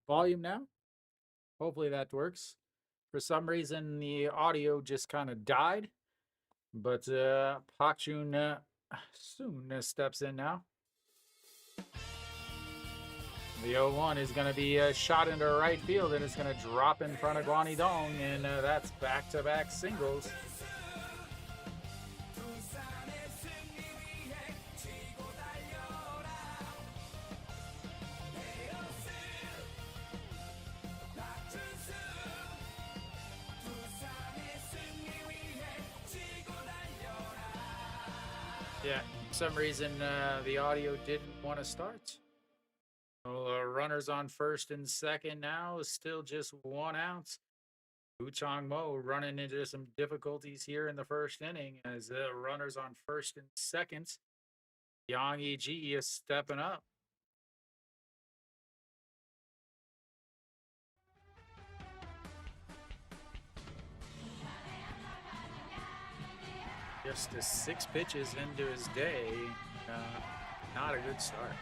volume now. Hopefully that works. For some reason, the audio just kind of died, but Pak Jun soon steps in now. The 0-1 is going to be shot into right field, and it's going to drop in front of Guangdong, and that's back-to-back singles. Yeah, for some reason the audio didn't want to start. Well, runners on first and second now, still just 1 out. Wu Changmo running into some difficulties here in the first inning as runners on first and second. Yang Yiji is stepping up. Just 6 pitches into his day. Not a good start.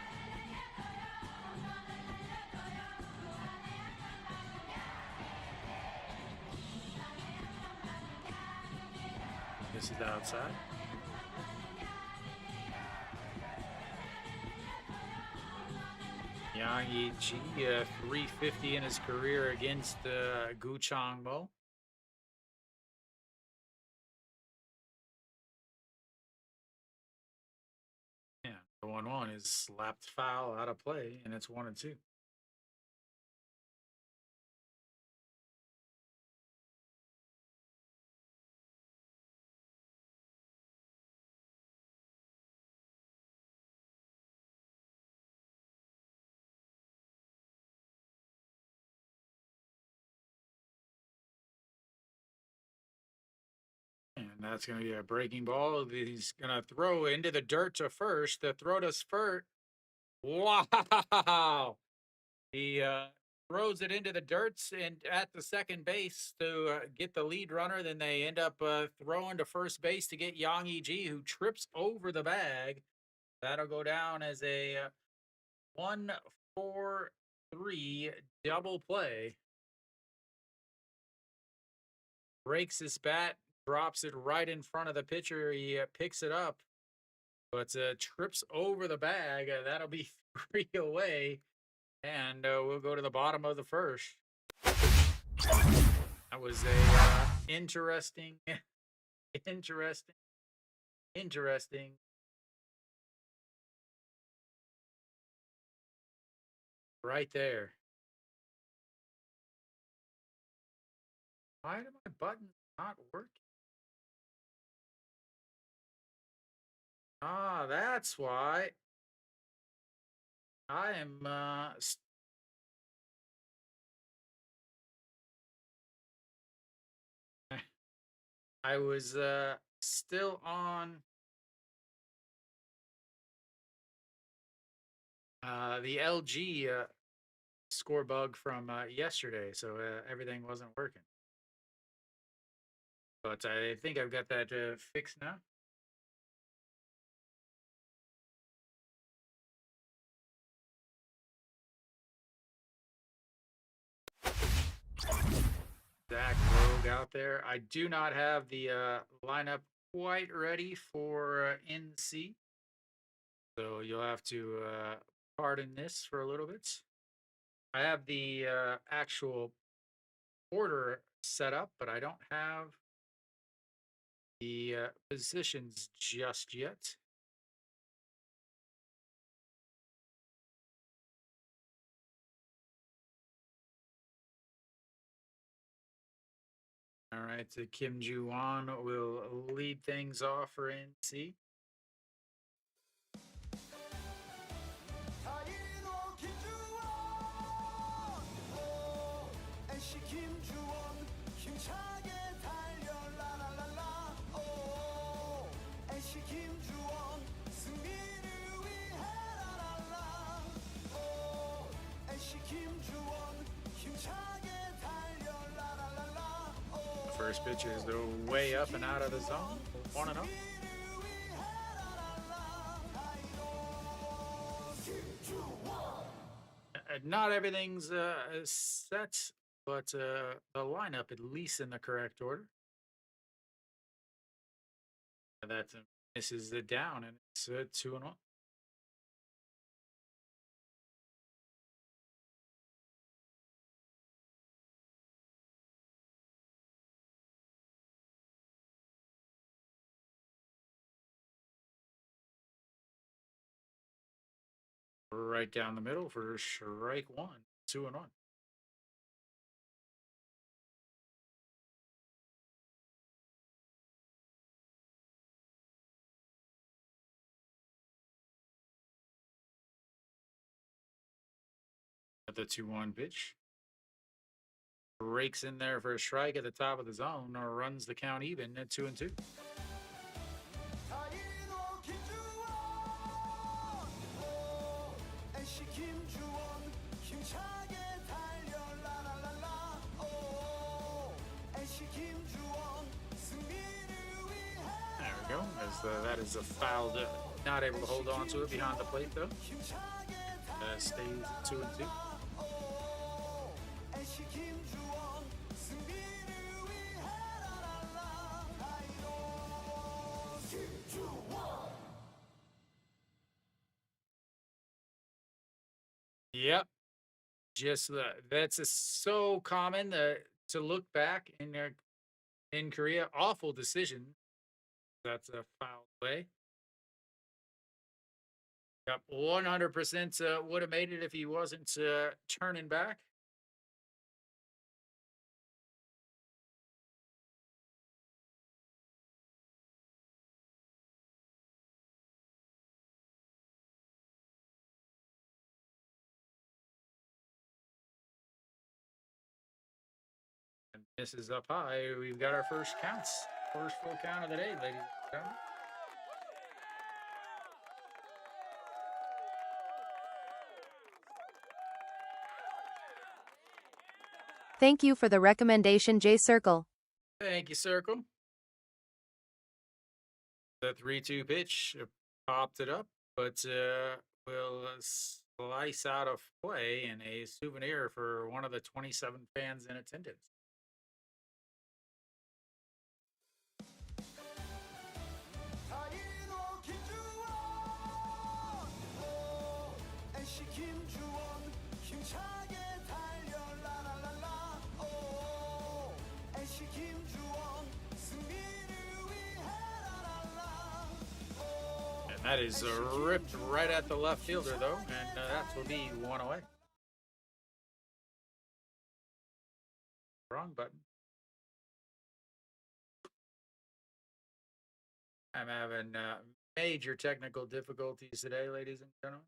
This is outside. Yang Yiji, 350 in his career against Gu Changmo. Yeah, the 1-1 is slapped foul out of play, and it's 1-2. And that's going to be a breaking ball. He's going to throw into the dirt to first. The throw to Spurt. Wow. He throws it into the dirt and at the second base to get the lead runner. Then they end up throwing to first base to get Yang Yiji, who trips over the bag. That'll go down as a 1-4-3 double play. Breaks his bat, drops it right in front of the pitcher. He picks it up, but trips over the bag. That'll be 3 away, and we'll go to the bottom of the first. That was a interesting right there. Why do my buttons not working? Ah, that's why. I am I was still on the LG score bug from yesterday, so everything wasn't working. But I think I've got that fixed now. Zach Rogue out there. I do not have the lineup quite ready for NC, so you'll have to pardon this for a little bit. I have the actual order set up, but I don't have the positions just yet. All right, so Kim Ju-won will lead things off for NC. First pitch is way up and out of the zone. 1-0. not everything's set, but the lineup at least in the correct order. And that misses the down, and it's 2-1. Right down the middle for strike one, 2-1. At the 2-1 pitch. Rakes in there for a strike at the top of the zone, or runs the count even at 2-2. There we go. As that is a foul, not able to hold on to it behind the plate though. Stays at 2-2. Yep. Just that's so common to look back in Korea. Awful decision. That's a foul play. Yep, 100% would have made it if he wasn't turning back. And this is up high. We've got our first counts. First full count of the day, ladies and gentlemen. Thank you for the recommendation, J Circle. Thank you, Circle. The 3-2 pitch popped it up, but will slice out of play and a souvenir for one of the 27 fans in attendance. That is ripped right at the left fielder, though, and that will be one away. Wrong button. I'm having major technical difficulties today, ladies and gentlemen.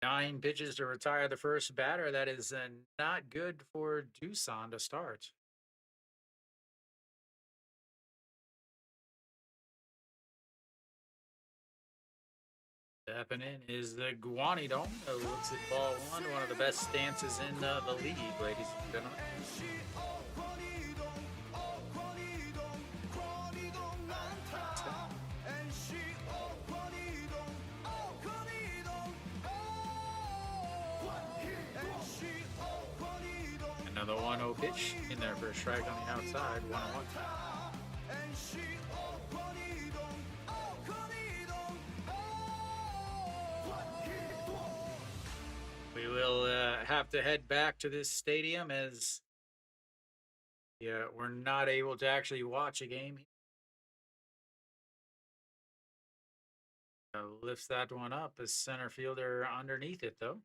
Nine pitches to retire the first batter. That is not good for Doosan to start. Stepping in is the Guanidong. Looks at ball one of the best stances in the league, ladies and gentlemen. Another 1-0 pitch in there for a strike on the outside, 1-1. We will have to head back to this stadium as we're not able to actually watch a game. Lifts that one up as center fielder underneath it, though.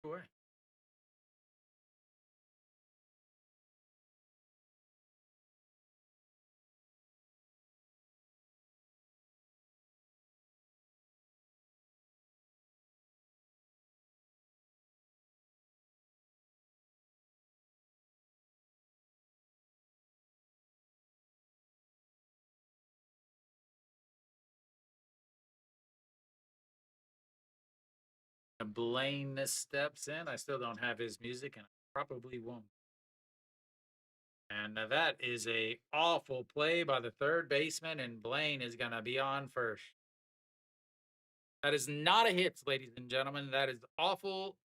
Away. Blaine steps in. I still don't have his music, and I probably won't. And that is a awful play by the third baseman, and Blaine is going to be on first. That is not a hit, ladies and gentlemen. That is awful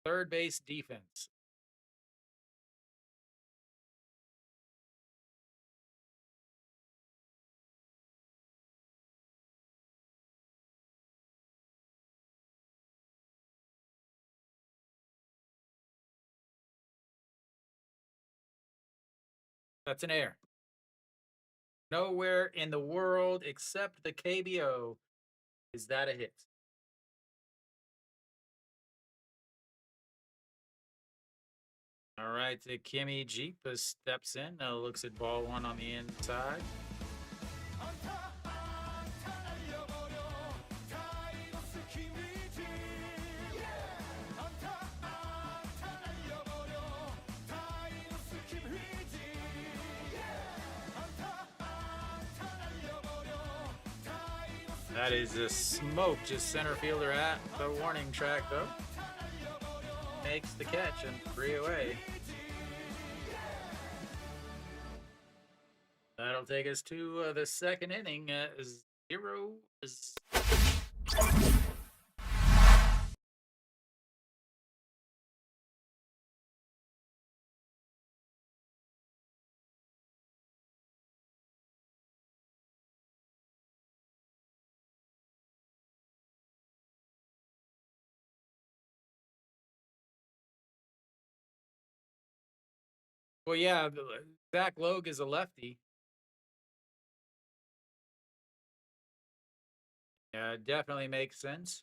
third base defense. That's an error. Nowhere in the world except the KBO is that a hit. All right, the Kimmy Jeep steps in, looks at ball one on the inside. That is a smoke, just center fielder at the warning track, though. Makes the catch and 3 away. That'll take us to the second inning. 0 is. Well, yeah, Zach Logue is a lefty. Yeah, it definitely makes sense.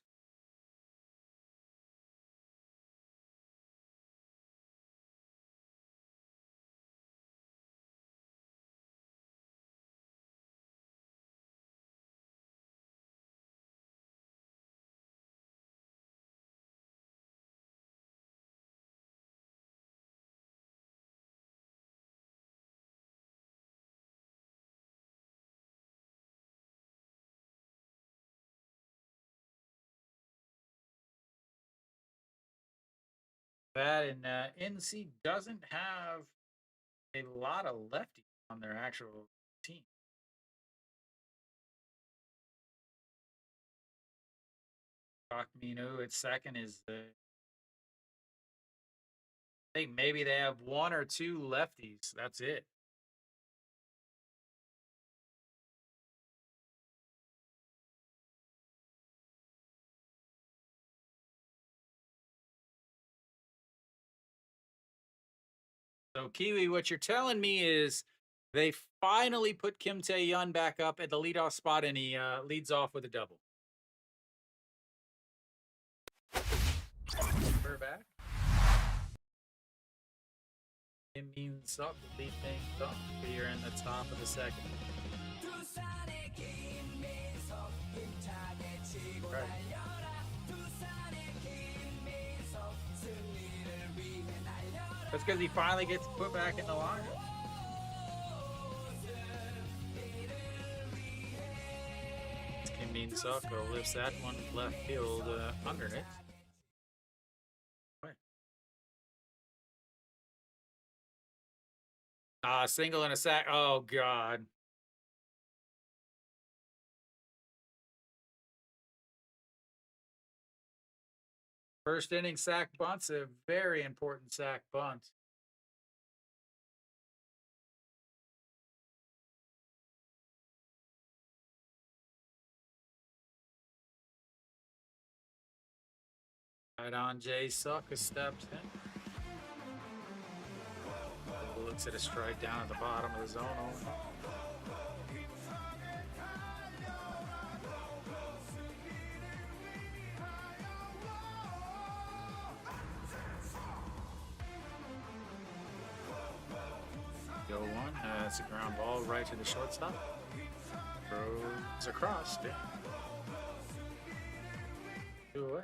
That and NC doesn't have a lot of lefties on their actual team. Akminu at second is the. I think maybe they have 1 or 2 lefties. That's it. So Kiwi, what you're telling me is they finally put Kim Tae-yun back up at the leadoff spot, and he leads off with a double. We're back. It means up to lead things up here in the top of the second. Right. That's because he finally gets put back in the lineup. Kim Min-suk lifts that one left field under it. Single and a sack. Oh, God. First inning sack bunt's a very important sack bunt. Right on, Jay Sucker steps in. Looks at a strike down at the bottom of the zone. Go one. It's a ground ball right to the shortstop. Throws across. 2 away.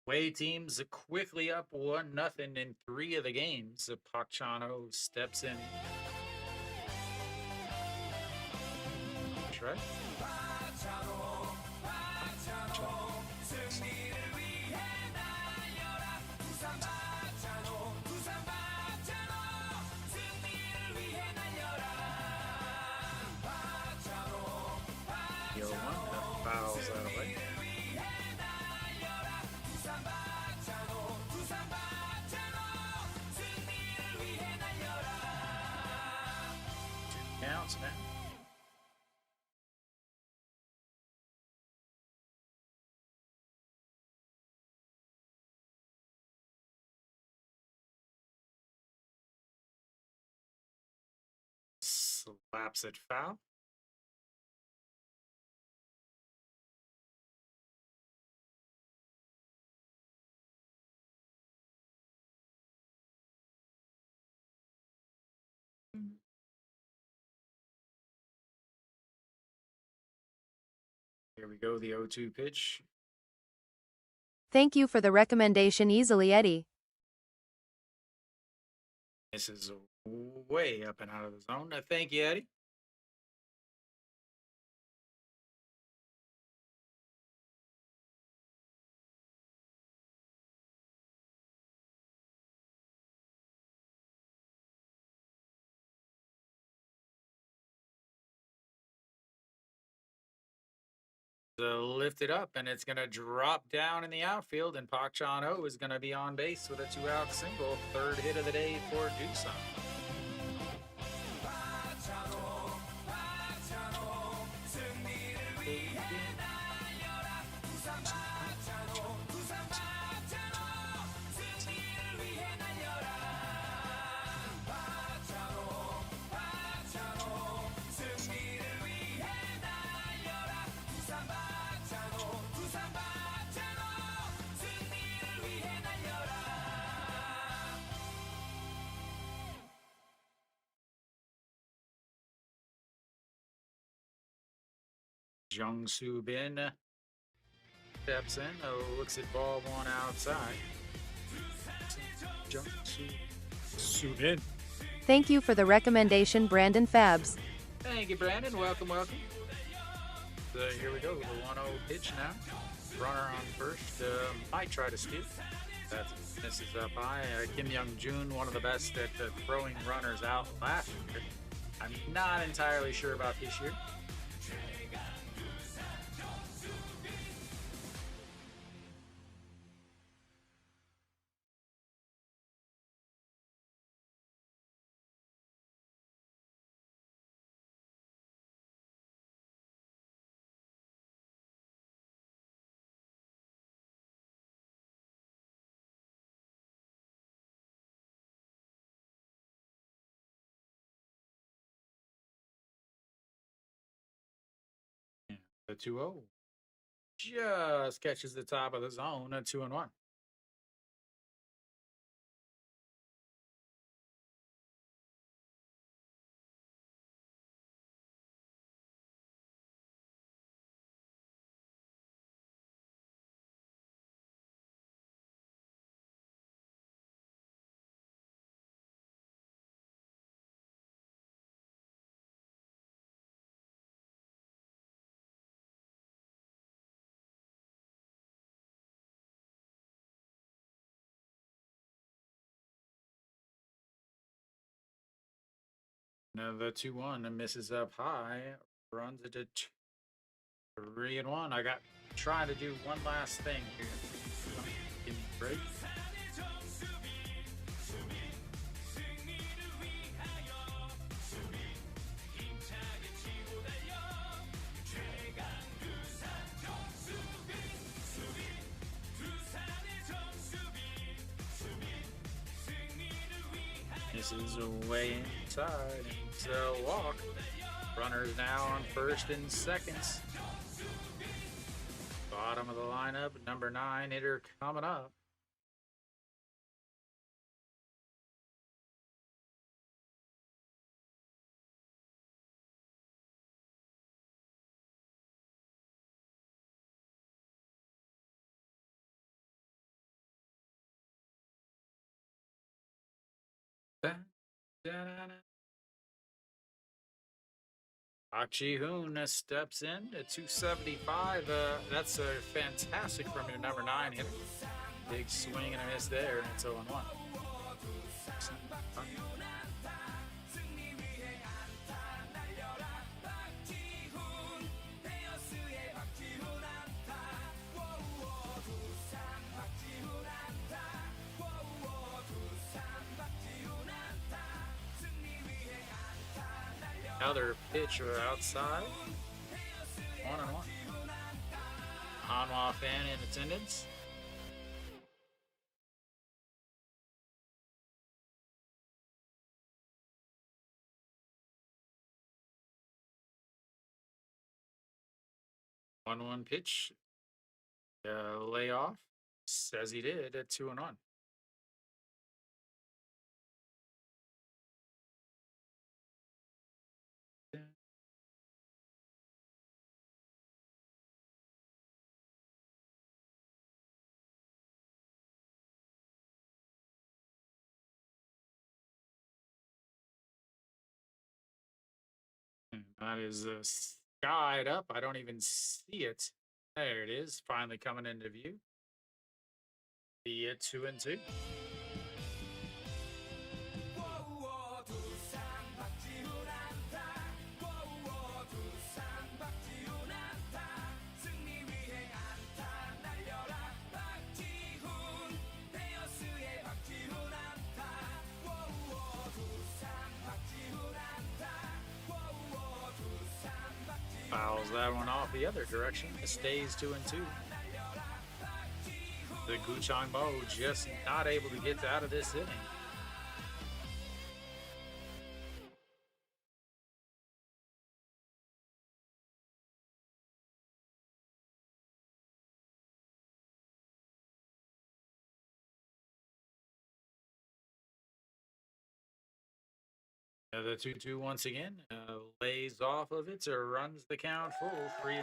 Way teams are quickly up 1-0 in 3 of the games. Park Chan-ho steps in. That's right. Yo, one fouls out of way. Counts now. Slaps it foul. Here we go, the 0-2 pitch. Thank you for the recommendation, easily Eddie. This is way up and out of the zone. Thank you, Eddie. Lifted up, and it's going to drop down in the outfield, and Park Chan-ho is going to be on base with a 2-out single. Third hit of the day for Doosan. Jung-soo Bin steps in, looks at ball one outside. Jung-soo Bin. Thank you for the recommendation, Brandon Fabs. Thank you, Brandon. Welcome, welcome. So here we go, the 1-0 pitch now. Runner on first, might try to steal. That misses up high. Kim Young-jun, one of the best at throwing runners out last year. I'm not entirely sure about this year. The 2-0 just catches the top of the zone, a 2-1. Now the 2-1 and misses up high, runs it to 3-1. I got trying to do one last thing here. Give me a break. This is way inside. It's a walk. Runners now on first and seconds. Bottom of the lineup, number 9 hitter coming up. Hoon steps in at 275. That's a fantastic from your number 9 hitter. Big swing and a miss there, and it's 0-1. Another pitcher outside. 1-1. Hanwha fan in attendance. One pitch. Layoff. Says he did at 2-1. That is skied up. I don't even see it. There it is. Finally coming into view. The 2-2. Fouls that one off the other direction. It stays 2-2. The Doosan Bears just not able to get out of this inning. The 2-2 once again lays off of it or runs the count full 3-2.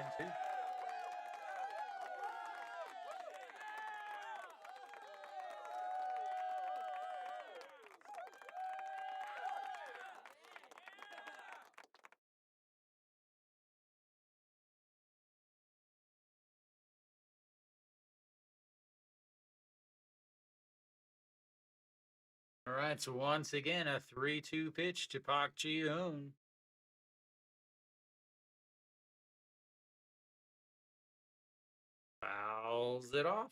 All right, so once again, a 3-2 pitch to Park Ji-hoon. Fouls it off.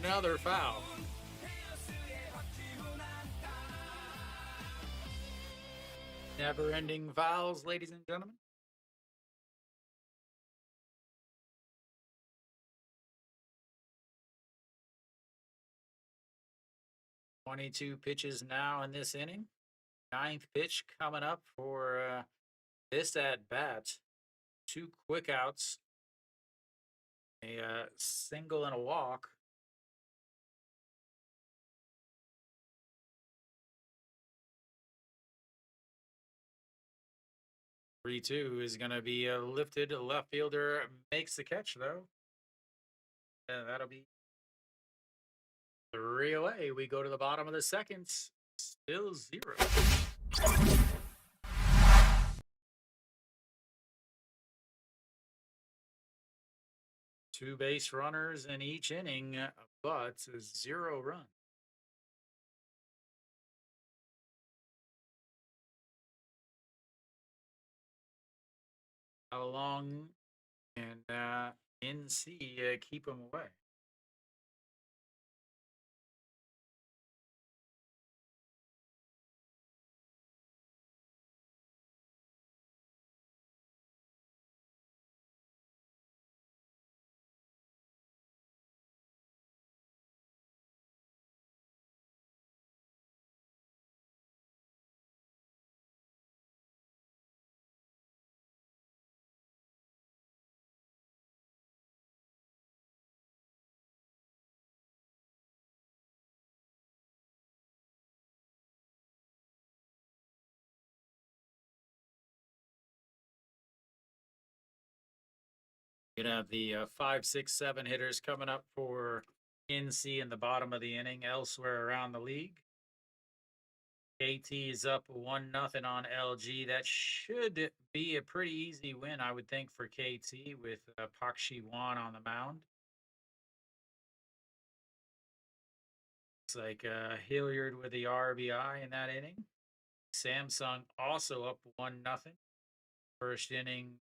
Another foul. Never-ending fouls, ladies and gentlemen. "22 pitches now in this inning. 9th pitch coming up for this at bat. 2 quick outs, a single and a walk. "3-2 is going to be lifted. Left fielder makes the catch, though. That'll be 3 away. We go to the bottom of the second. Still 0. Two base runners in each inning, but 0 runs. How long can NC keep them away? You're gonna have the 5, 6, 7 hitters coming up for NC in the bottom of the inning. Elsewhere around the league, KT is up 1-0 on LG. That should be a pretty easy win, I would think, for KT with Pak Shi-wan on the mound. Looks like Hilliard with the RBI in that inning. Samsung also up 1-0. First inning,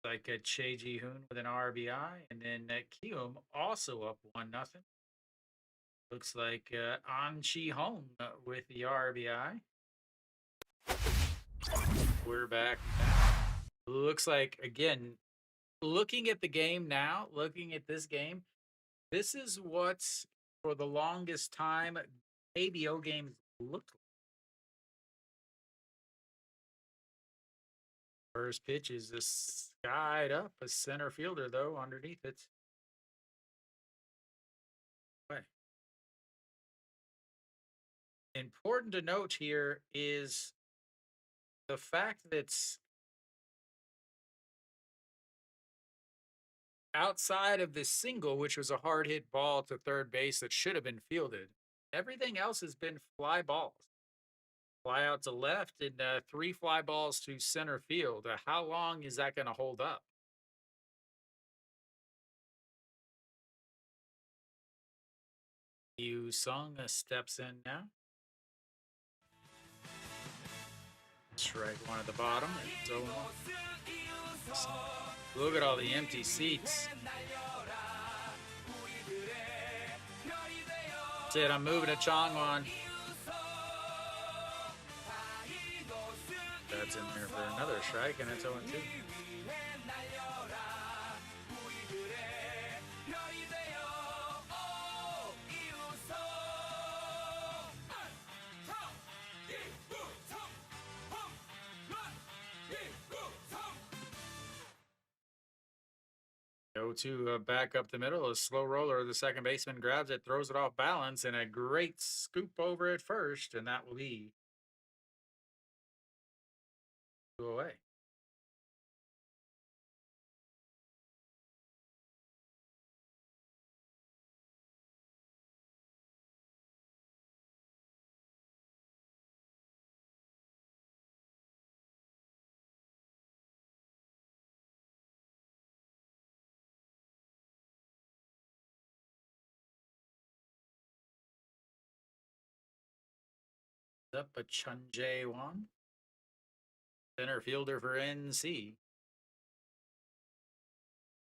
like Che Ji-hoon with an RBI, and then Kium also up 1-0. Looks like An Chi-hong with the RBI. We're back now. Looks like, again, looking at the game now, looking at this game, this is what's for the longest time KBO games looked like. First pitch is this skied up, a center fielder, though, underneath it. Way. Important to note here is the fact that outside of this single, which was a hard hit ball to third base that should have been fielded, everything else has been fly balls. Fly out to left and 3 fly balls to center field. How long is that going to hold up? Yu Sung steps in now. Strike one at the bottom. It's 0-1. Look at all the empty seats. That's it. I'm moving to Changwon. That's in there for another strike, and it's 0-2. Go to back up the middle. A slow roller. The second baseman grabs it, throws it off balance, and a great scoop over at first, and that will be 2 away. Up a Chun Jae-won, center fielder for NC.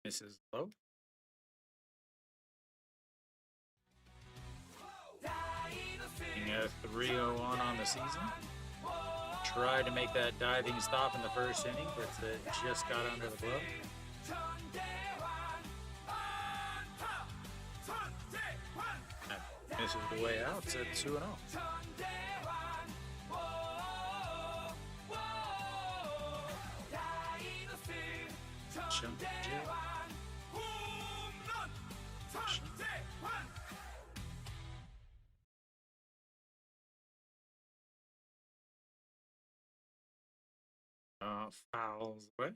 Misses low. A 3-0 on the season. Tried to make that diving stop in the first inning, but just got under the glove. That misses the way out. It's at 2-0. Fouls away.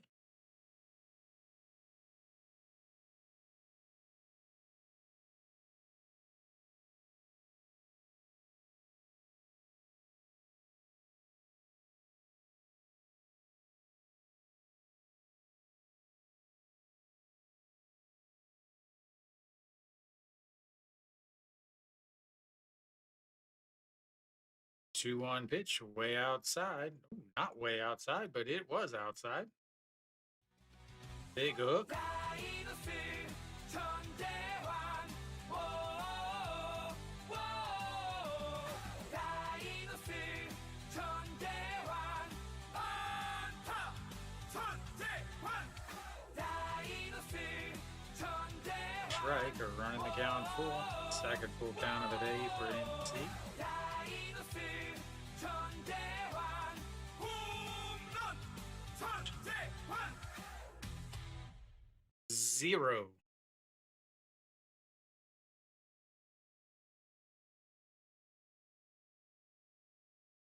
Two one pitch, way outside. Ooh, not way outside, but it was outside. Big hook. Strike, or running the count full. Second full count of the day for NC. 0.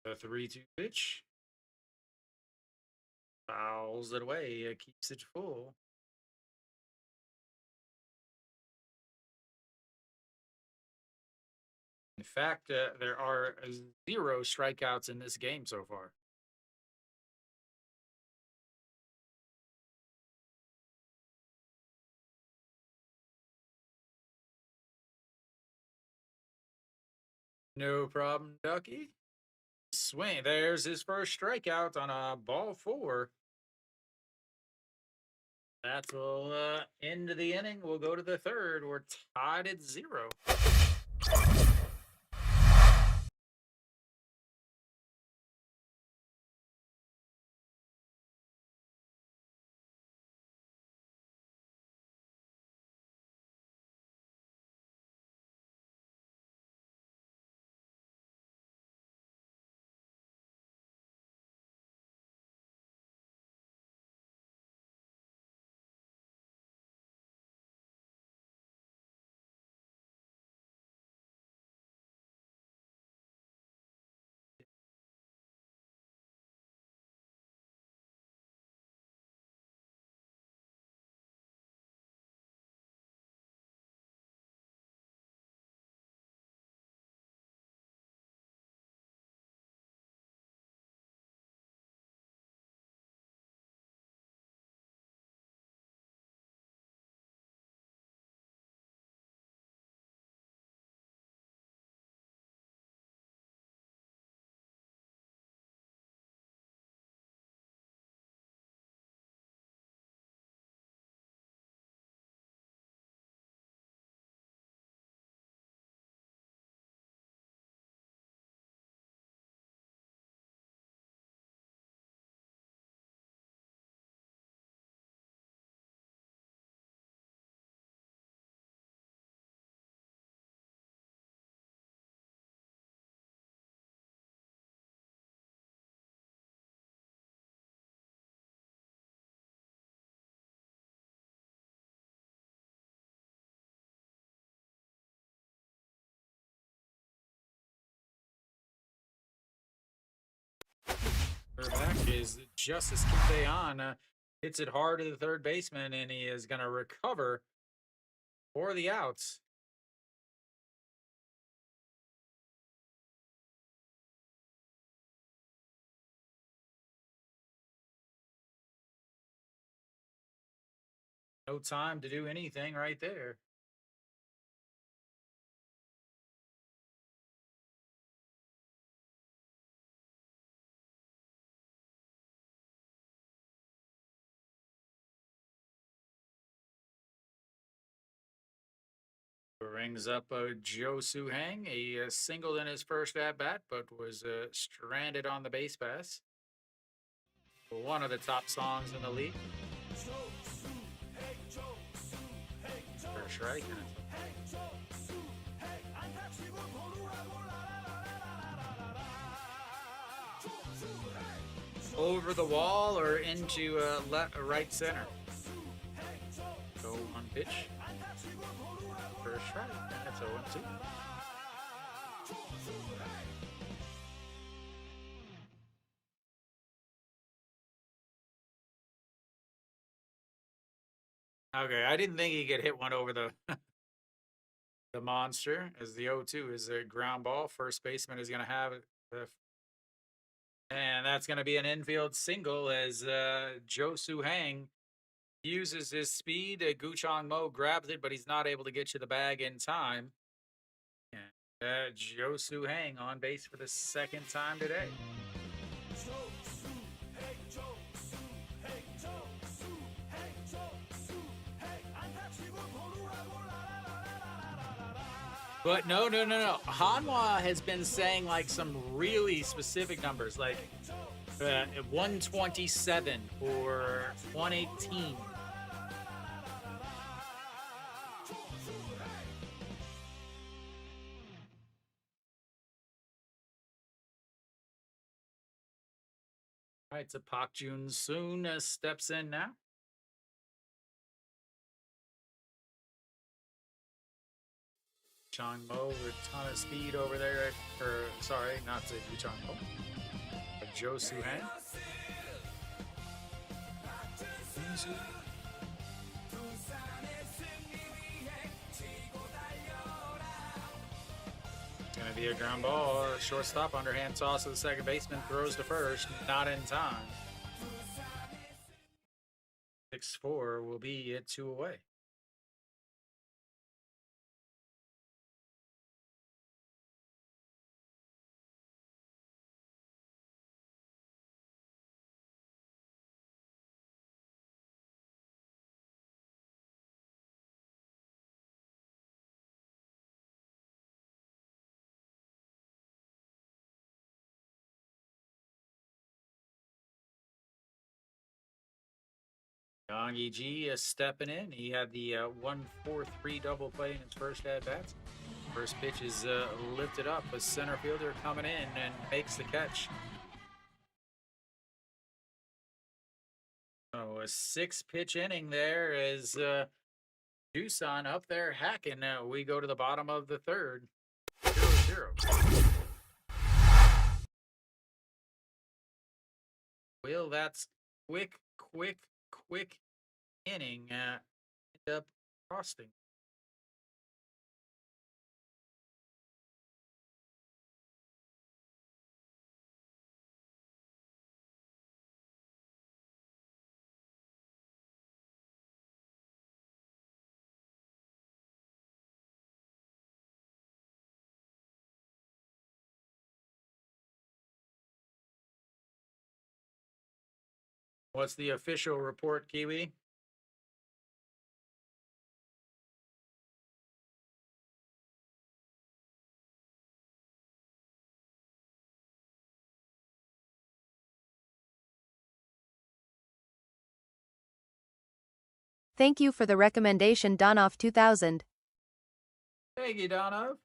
The 3-2 pitch. Fouls it away. It keeps it full. In fact, there are 0 strikeouts in this game so far. No problem, Ducky. Swing. There's his first strikeout on a ball 4. That will end the inning. We'll go to the third. We're tied at 0. Back is Justice Kimbeon. Hits it hard to the third baseman, and he is going to recover for the outs. No time to do anything right there. Brings up Joe Suhang. He singled in his first at bat, but was stranded on the base pass. One of the top songs in the league. First strike. Over the wall or into right center. Go on pitch. First strike. That's 0-2. Okay, I didn't think he could hit one over the the monster, as the 0-2 is a ground ball. First baseman is going to have it. And that's going to be an infield single as Joe Suhang uses his speed. Guchong Mo grabs it, but he's not able to get to the bag in time. And Joe Suhang on base for the second time today. But no. Hanwha has been saying like some really specific numbers, like 127 or 118. All right, so Pak Jun Soon steps in now. Chong Mo with a ton of speed over there. Sorry, not to Chong Mo. Joe Suhang. easy. Gonna be a ground ball. Shortstop, underhand toss to the second baseman, throws to first, not in time. 6-4 will be it 2 away. Yangi G is stepping in. He had the 1-4-3 double play in his first at bats. First pitch is lifted up. A center fielder coming in and makes the catch. Oh, a 6-pitch inning there is Doosan up there hacking. Now we go to the bottom of the third. 0-0. Will that's quick inning end up costing? What's the official report, Kiwi? Thank you for the recommendation, Donoff 2000. Thank you, Donoff.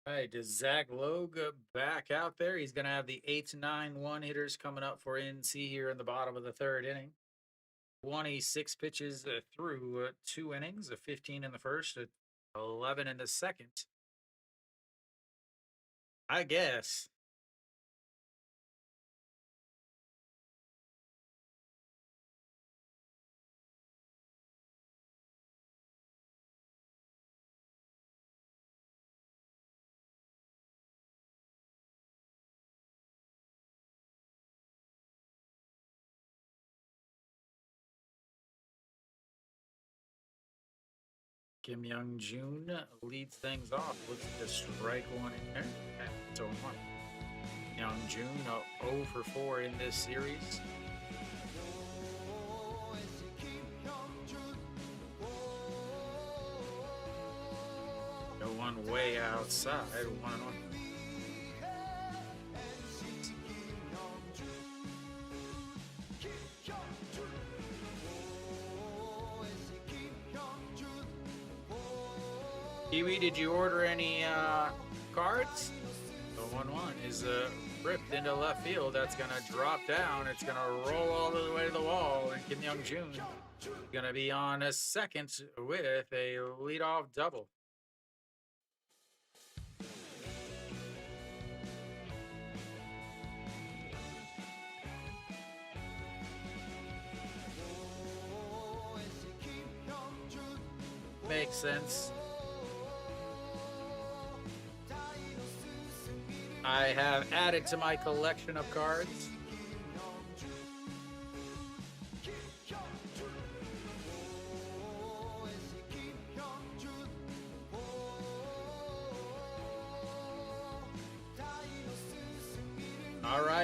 All right, does Zach Logue back out there? He's going to have the 8-9 hitters coming up for NC here in the bottom of the third inning. 26 pitches through 2 innings, a 15 in the first, a 11 in the second. I guess. Kim Young Jun leads things off. Looks to strike one in there. It's 0-1. Young Jun 0 for 4 in this series. No one way outside. 1-1. Kiwi, did you order any cards? The 1-1 is ripped into left field. That's going to drop down. It's going to roll all the way to the wall. And Kim Young Jun going to be on a second with a leadoff double. Makes sense. I have added to my collection of cards.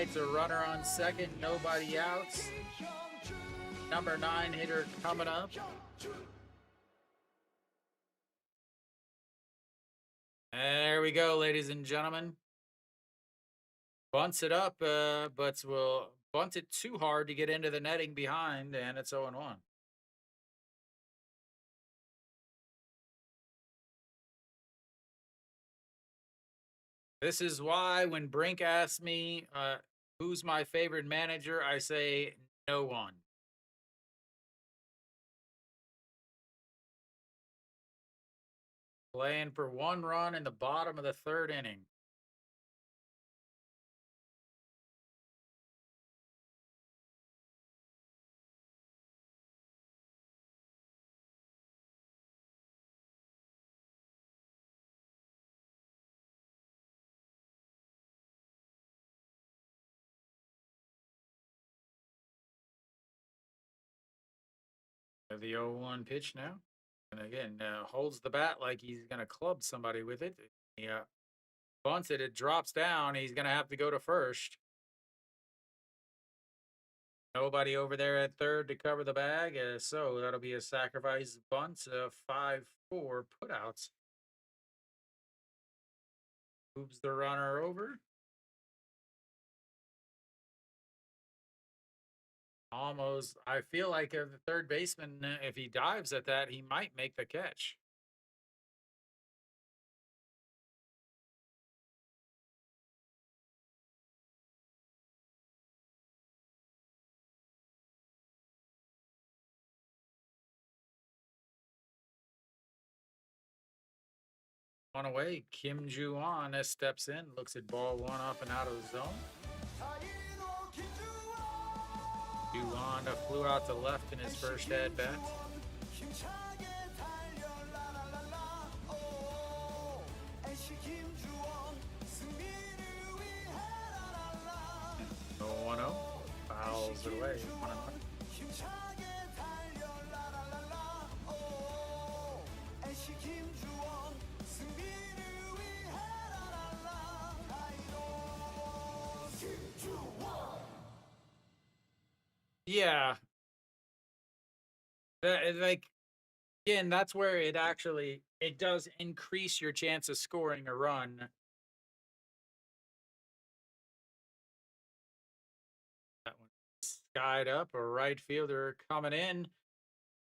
right, a runner on second, nobody outs. Number 9 hitter coming up. There we go, ladies and gentlemen. Bunts it up, but will bunt it too hard to get into the netting behind, and it's 0-1. This is why when Brink asks me who's my favorite manager, I say no one. Playing for 1 run in the bottom of the 3rd inning. The 0-1 pitch now. And again, holds the bat like he's going to club somebody with it. He bunts it, it drops down. He's going to have to go to first. Nobody over there at third to cover the bag. So that'll be a sacrifice bunt. 5-4 putouts. Moves the runner over. Almost, I feel like the third baseman, if he dives at that, he might make the catch. On away, Kim Ju-on steps in, looks at ball 1 up and out of the zone. Ju-on flew out to left in his first at bat. No 1-0, fouls it away. 1-0. Yeah. Like, again, that's where it does increase your chance of scoring a run. That one skied up, a right fielder coming in,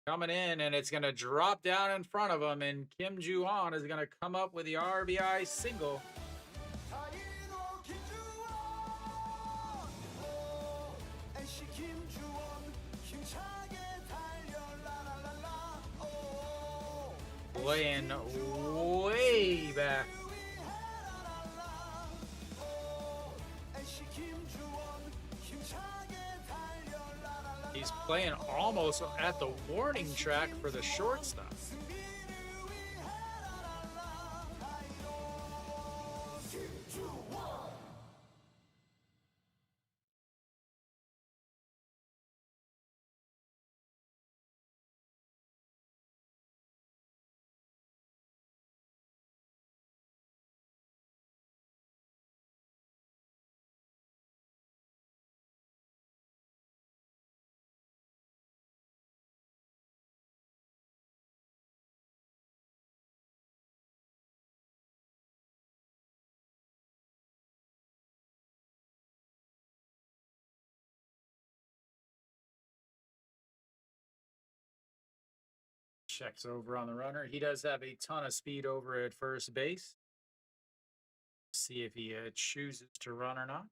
and it's going to drop down in front of him, and Kim Ju-on is going to come up with the RBI single. Playing way back. He's playing almost at the warning track for the shortstop. Checks over on the runner. He does have a ton of speed over at first base. See if he chooses to run or not.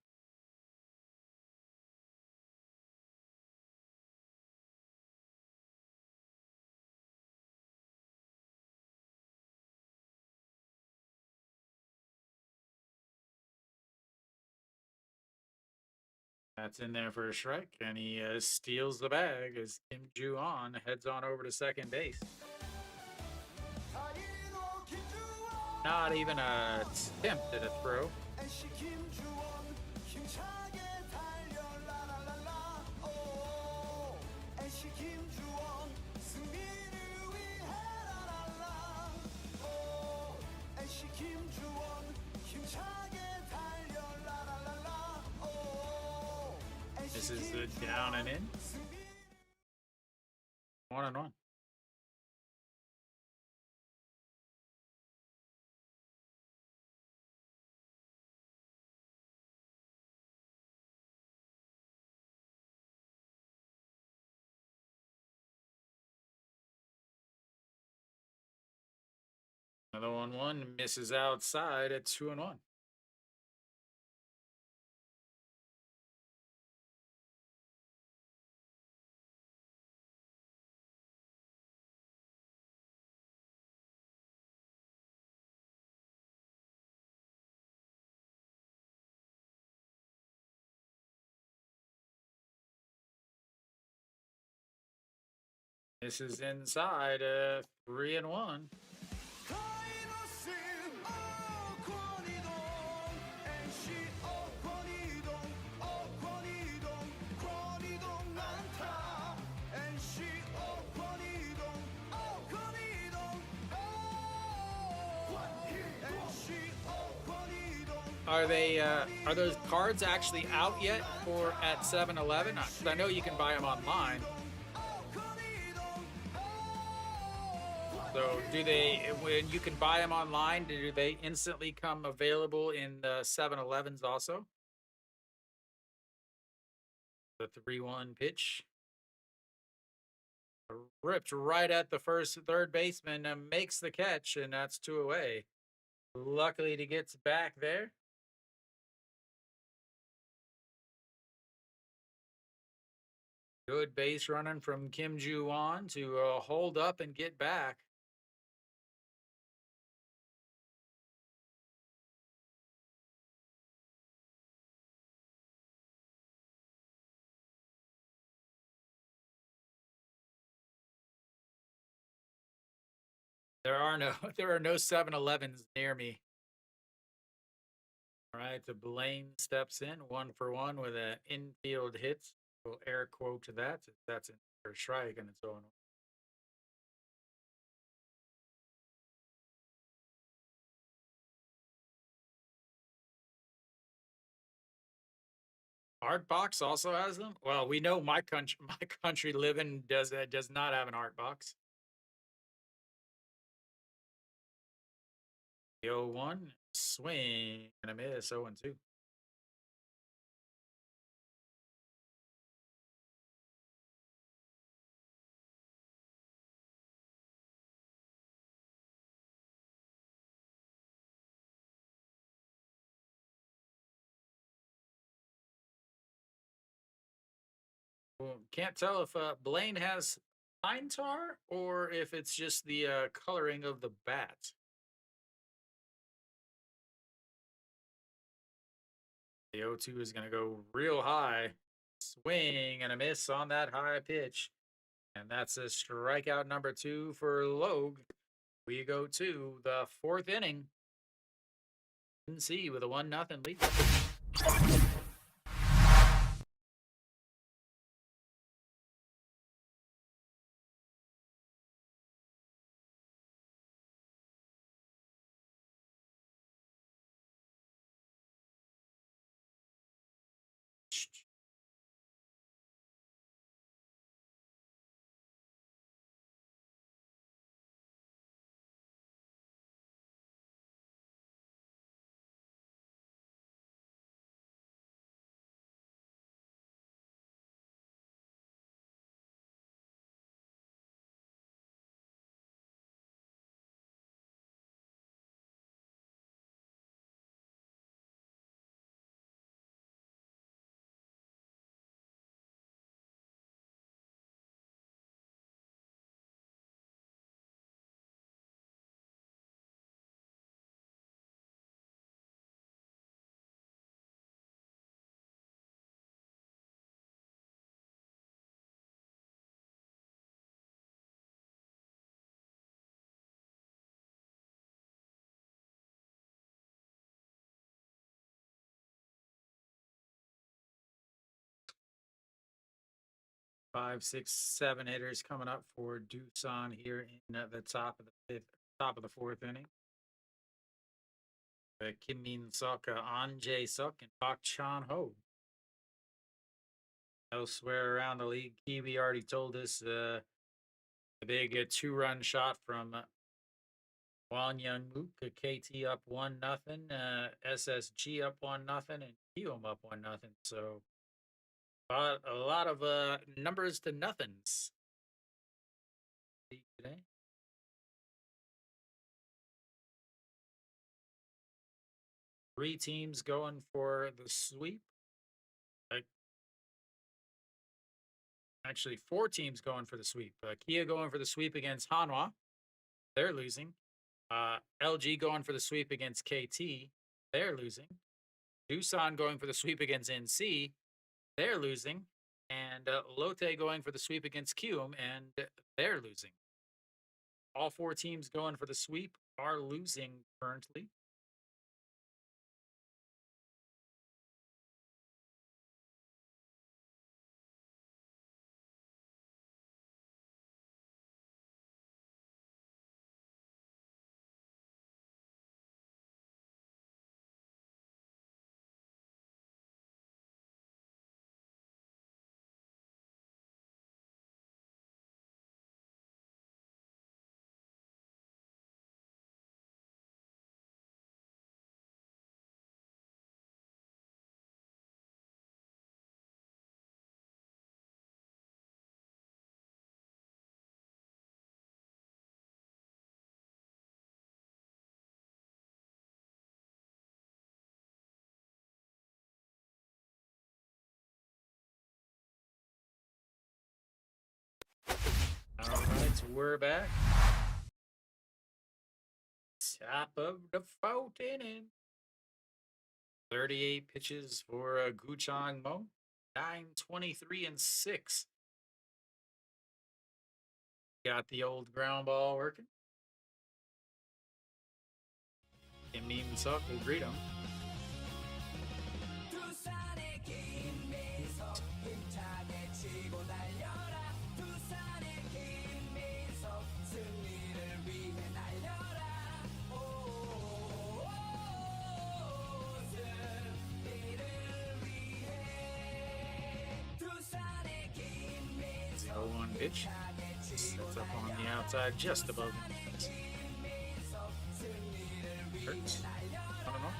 That's in there for a strike, and he steals the bag as Kim Ju-on heads on over to second base. Not even a attempt at a throw. This is down and in. 1-1. Another 1-1 misses outside at 2-1. This is inside 3-1. Are those cards actually out yet for at 7-Eleven? Because I know you can buy them online. So do they, when you can buy them online, do they instantly come available in the 7-Elevens also? The 3-1 pitch. Ripped right at the third baseman, makes the catch, and that's 2 away. Luckily to get back there. Good base running from Kim Ju-won to hold up and get back. There are no 7-Elevens near me. All right, the Blaine steps in 1-for-1 with an infield hit. We'll air quote to that. That's in for strike and it's on. Art box also has them. Well, we know my country living does not have an art box. The 0-1 swing and a miss. 0-2. Well, can't tell if Blaine has pine tar or if it's just the coloring of the bat. The 0-2 is going to go real high. Swing and a miss on that high pitch. And that's a strikeout number 2 for Logue. We go to the 4th inning. NC with a 1-0 lead. 5, 6, 7 hitters coming up for Doosan here in the top of the 4th inning. Kim Min Suk, An Jae Suk, and Park Chan Ho. Elsewhere around the league, Kiwi already told us the big 2-run shot from Wan Young Mook, KT up 1-0, SSG up 1-0, and Kiom up 1-0. So a lot of numbers to nothings today. Three teams going for the sweep. Actually, four teams going for the sweep. Kia going for the sweep against Hanwha. They're losing. LG going for the sweep against KT. They're losing. Doosan going for the sweep against NC. They're losing. And Lotte going for the sweep against Kium, and they're losing. All four teams going for the sweep are losing currently. All right, we're back. Top of the 4th inning. 38 pitches for Guchang Mo. 9-23 and 6. Got the old ground ball working. Kim Neeman Suck will greet him. One pitch. Sets up on the outside just above him. Hurts. 1-0.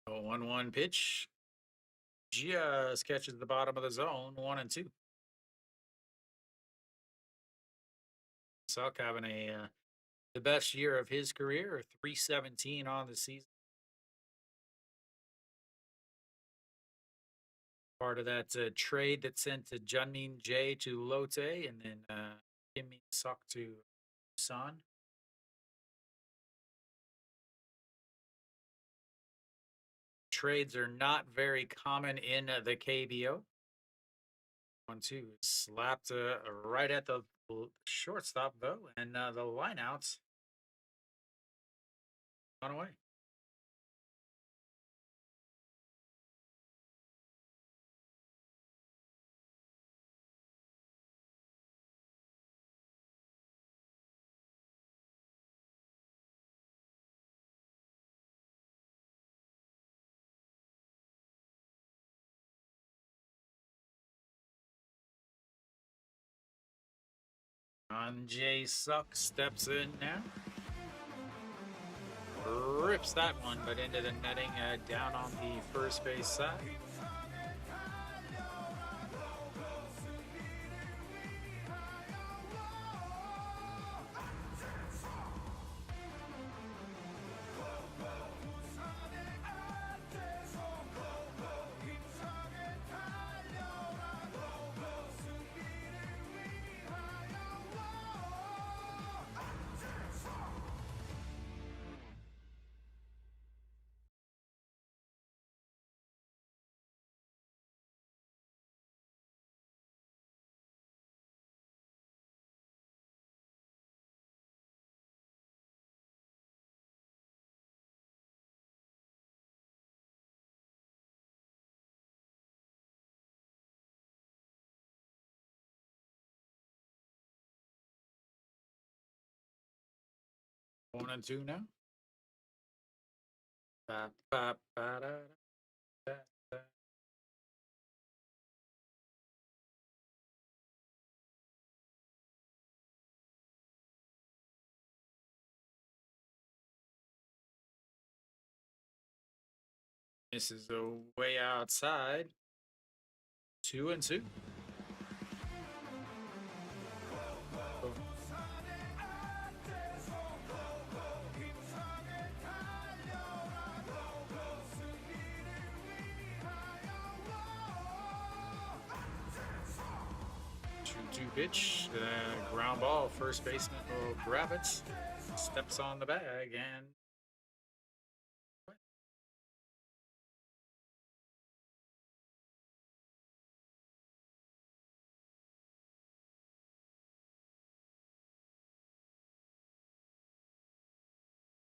A 1-1 pitch. Just catches the bottom of the zone. 1-2. Suck having the best year of his career, 317 on the season. Part of that trade that sent to Junmin J to Lotte, and then Kim Min Suk to Doosan. Trades are not very common in the KBO. 1-2 slapped right at the shortstop though, and the lineouts gone away. J Suck steps in now. Rips that one, but into the netting down on the first base side. 1-2 now. Ba, ba, ba, da, da, da. This is way outside. 2-2. Two pitch, ground ball. First baseman will grab it, steps on the bag, and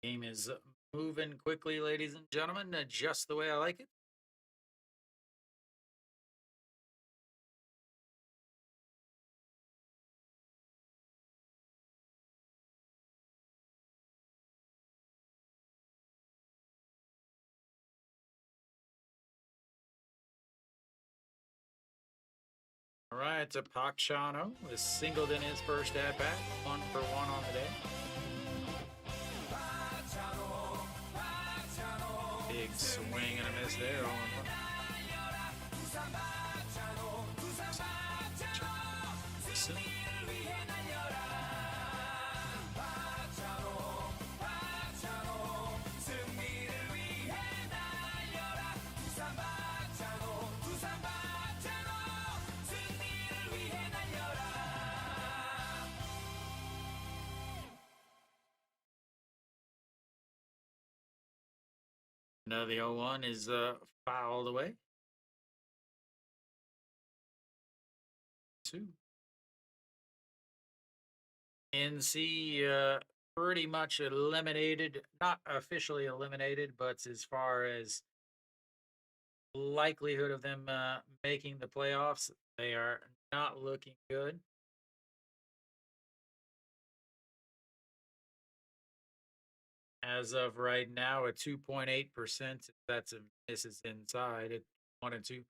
game is moving quickly, ladies and gentlemen, just the way I like it. All right, Pak Chano is singled in his first at bat, 1-for-1 on the day. Big swing and a miss there. 0-1. Now the 0-1 is fouled away. 2. NC pretty much eliminated, not officially eliminated, but as far as likelihood of them making the playoffs, they are not looking good. As of right now, a 2.8%. That's a misses inside at 1-2.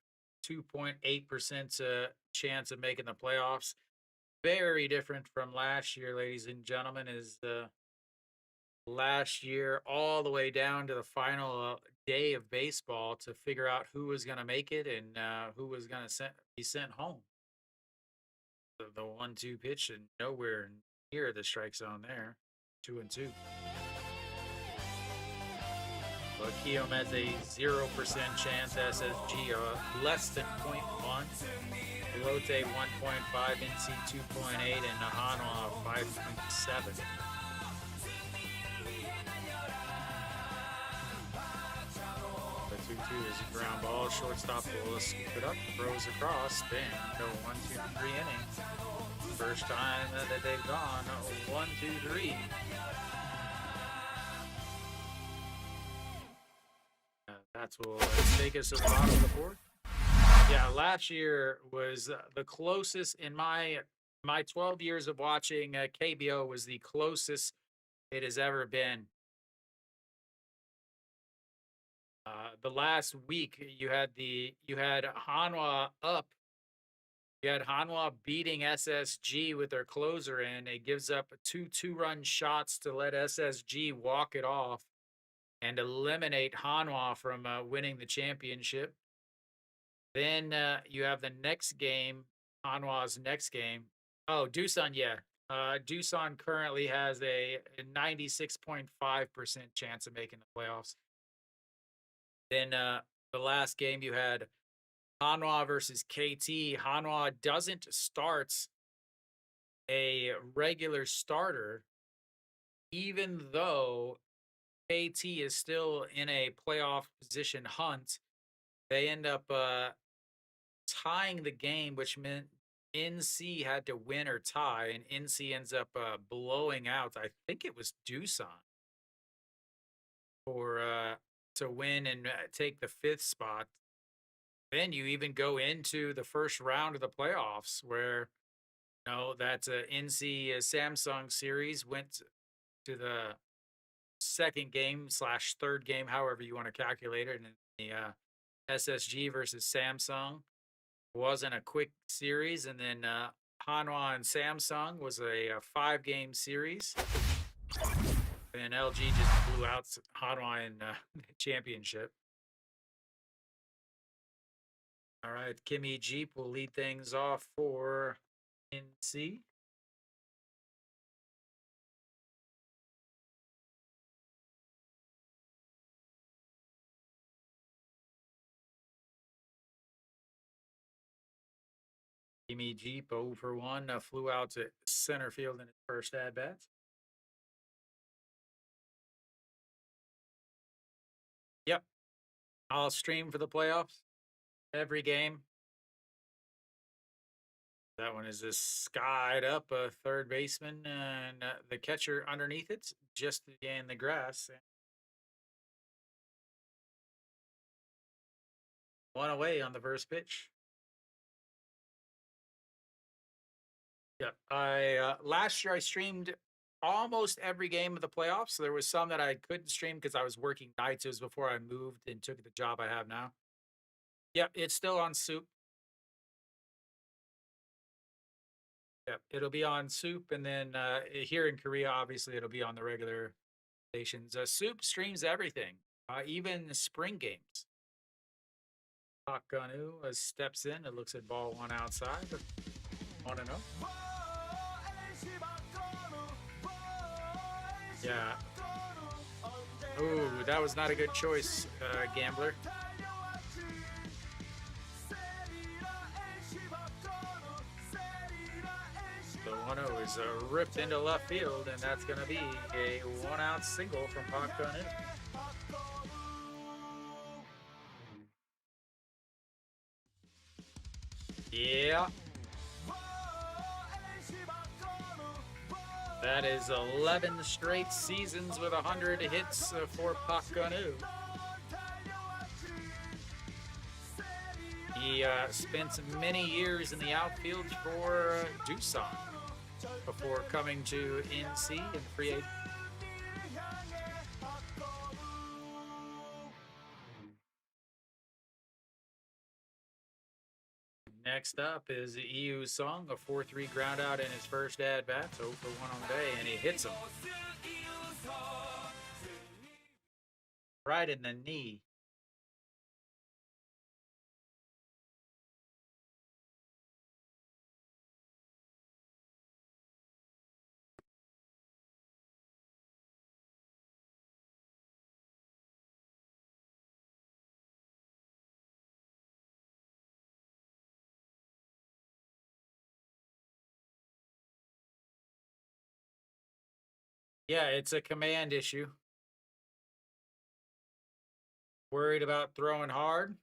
2.8% chance of making the playoffs. Very different from last year, ladies and gentlemen. Is last year all the way down to the final day of baseball to figure out who was going to make it and who was going to be sent home. The 1-2 pitch and nowhere near the strike zone there. 2-2. But Kiyomi has a 0% chance. SSG less than 0.1. Lotte 1.5, NC 2.8, and Nahano 5.7. The 2-2 is a ground ball. Shortstop will scoop it up, throws across. Then go 1-2-3 inning. First time that they've gone 1-2-3. That's will take us to the bottom of the fourth. Yeah, last year was the closest in my 12 years of watching KBO was the closest it has ever been. The last week you had Hanwha up. You had Hanwha beating SSG with their closer in. It gives up two-run shots to let SSG walk it off and eliminate Hanwha from winning the championship. Then you have the next game, Hanwha's next game. Oh, Doosan, yeah. Doosan currently has a 96.5% chance of making the playoffs. Then the last game you had Hanwha versus KT. Hanwha doesn't start a regular starter, even though KT is still in a playoff position hunt. They end up tying the game, which meant NC had to win or tie, and NC ends up blowing out. I think it was Doosan for to win and take the 5th spot. Then you even go into the first round of the playoffs, where that NC Samsung series went to the second game slash third game, however you want to calculate it, in the SSG versus Samsung. Wasn't a quick series, and then Hanwha and Samsung was a 5 game series, and LG just blew out Hanwha in the championship. All right, Kimmy Jeep will lead things off for NC. Kimmy Jeep 0 for 1, flew out to center field in his first at bat. Yep, I'll stream for the playoffs every game. That one is just skied up a third baseman and the catcher underneath it, just in the grass. One away on the first pitch. Yep. I last year I streamed almost every game of the playoffs. There was some that I couldn't stream because I was working nights. It was before I moved and took the job I have now. Yep, it's still on Soup. Yep, it'll be on Soup, and then here in Korea, obviously, it'll be on the regular stations. Soup streams everything, even spring games. Park Gun-woo steps in. It looks at ball one outside. Want to know? Yeah. Ooh, that was not a good choice, gambler. The 1-0 is ripped into left field, and that's going to be a 1-out single from Park Gun-woo. Yeah. That is 11 straight seasons with 100 hits for Park Gun-woo. He spent many years in the outfield for Doosan before coming to NC in free agent. Next up is EU Song, a 4-3 ground out in his first at bat, 0 for 1 on the day, and he hits him right in the knee. Yeah, it's a command issue. Worried about throwing hard.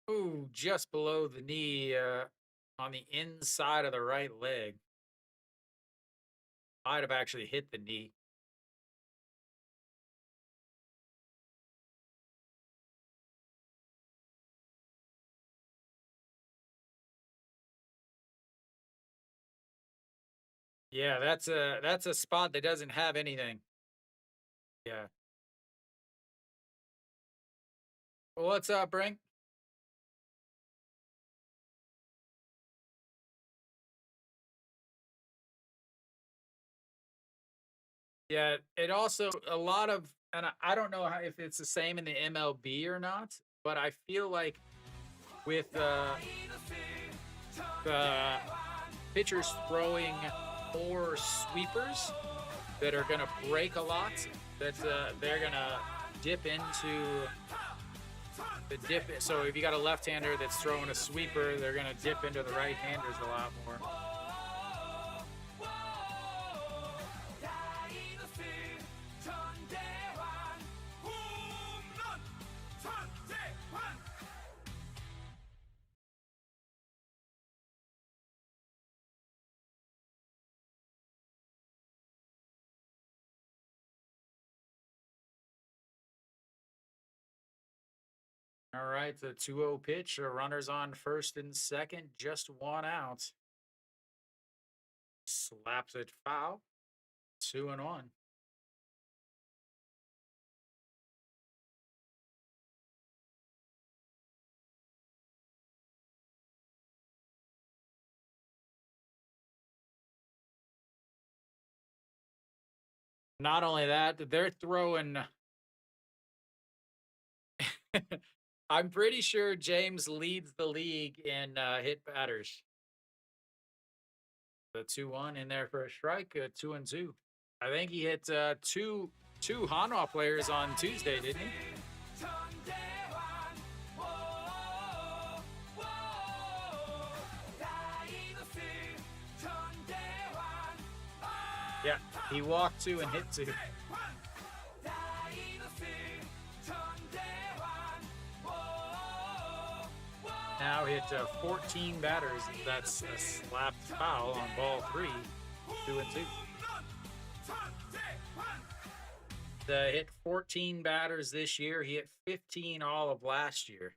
Ooh, just below the knee, on the inside of the right leg. Might have actually hit the knee. Yeah, that's a spot that doesn't have anything. Yeah. What's up, Brink? Yeah, it also a lot of, and I don't know if it's the same in the MLB or not, but I feel like with the pitchers throwing more sweepers that are going to break a lot, that they're going to dip into the dip. So if you got a left-hander that's throwing a sweeper, they're going to dip into the right-handers a lot more. All right, the 2-0 pitch. Runners on first and second, just 1 out. slaps it foul. 2-1. Not only that, they're throwing. I'm pretty sure James leads the league in hit batters. The 2-1 in there for a strike, 2-2. I think he hit two Hanwha players on Tuesday, didn't he? Yeah, he walked two and hit two. Now hit 14 batters. That's a slapped foul on ball 3, 2-2. Hit 14 batters this year. He hit 15 all of last year.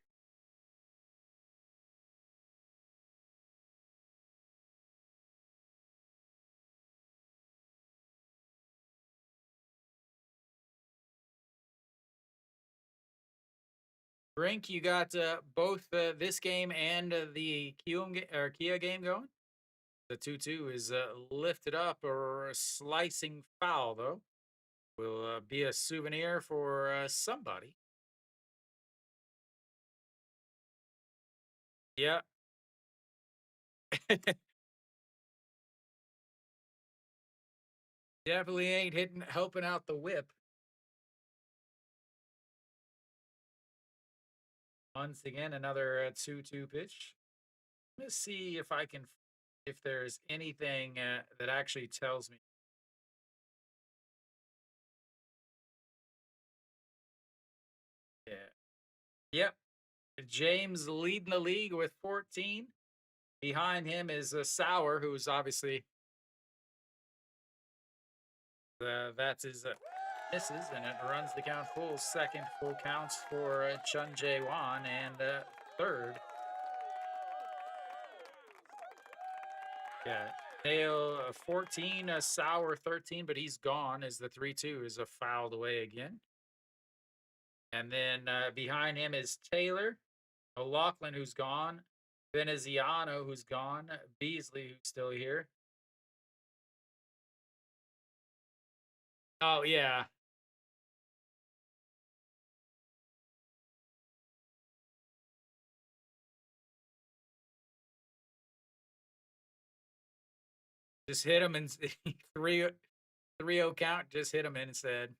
Brink, you got both this game and the Kia game going. The 2-2 is lifted up or a slicing foul, though. Will be a souvenir for somebody. Yeah. Definitely ain't helping out the whip. Once again, another 2-2 pitch. Let's see if there's anything that actually tells me. Yeah. Yep. James leading the league with 14. Behind him is Sauer, who's obviously that's his misses, and it runs the count full. Second full counts for Chun Jae-won, and third. Yeah, Nail 14, Sauer 13, but he's gone as the 3-2 is fouled away again. And then behind him is Taylor, O'Loughlin, who's gone, Veneziano, who's gone, Beasley, who's still here. Oh, yeah. Just hit him and 3-0 count. Just hit him instead.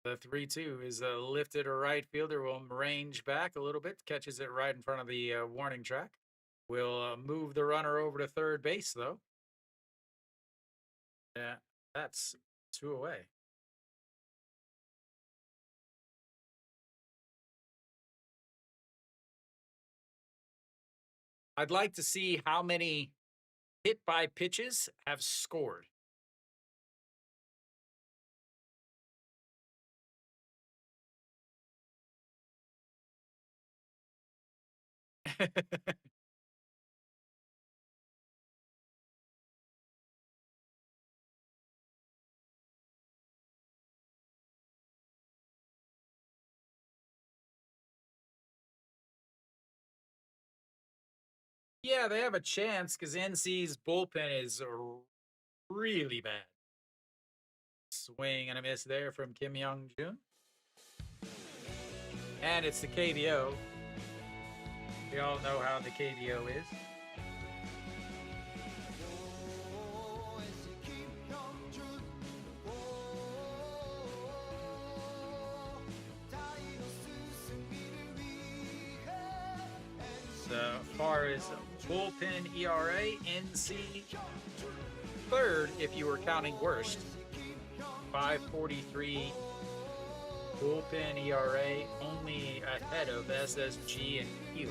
The 3-2 is lifted a right fielder. Will range back a little bit. Catches it right in front of the warning track. Will move the runner over to third base, though. Yeah, that's 2 away. I'd like to see how many hit by pitches have scored. Yeah, they have a chance because NC's bullpen is really bad. Swing and a miss there from Kim Young-jun. And it's the KBO. We all know how the KBO is. As far as bullpen ERA, NC third if you were counting worst. 5.43 bullpen ERA, only ahead of SSG and Q,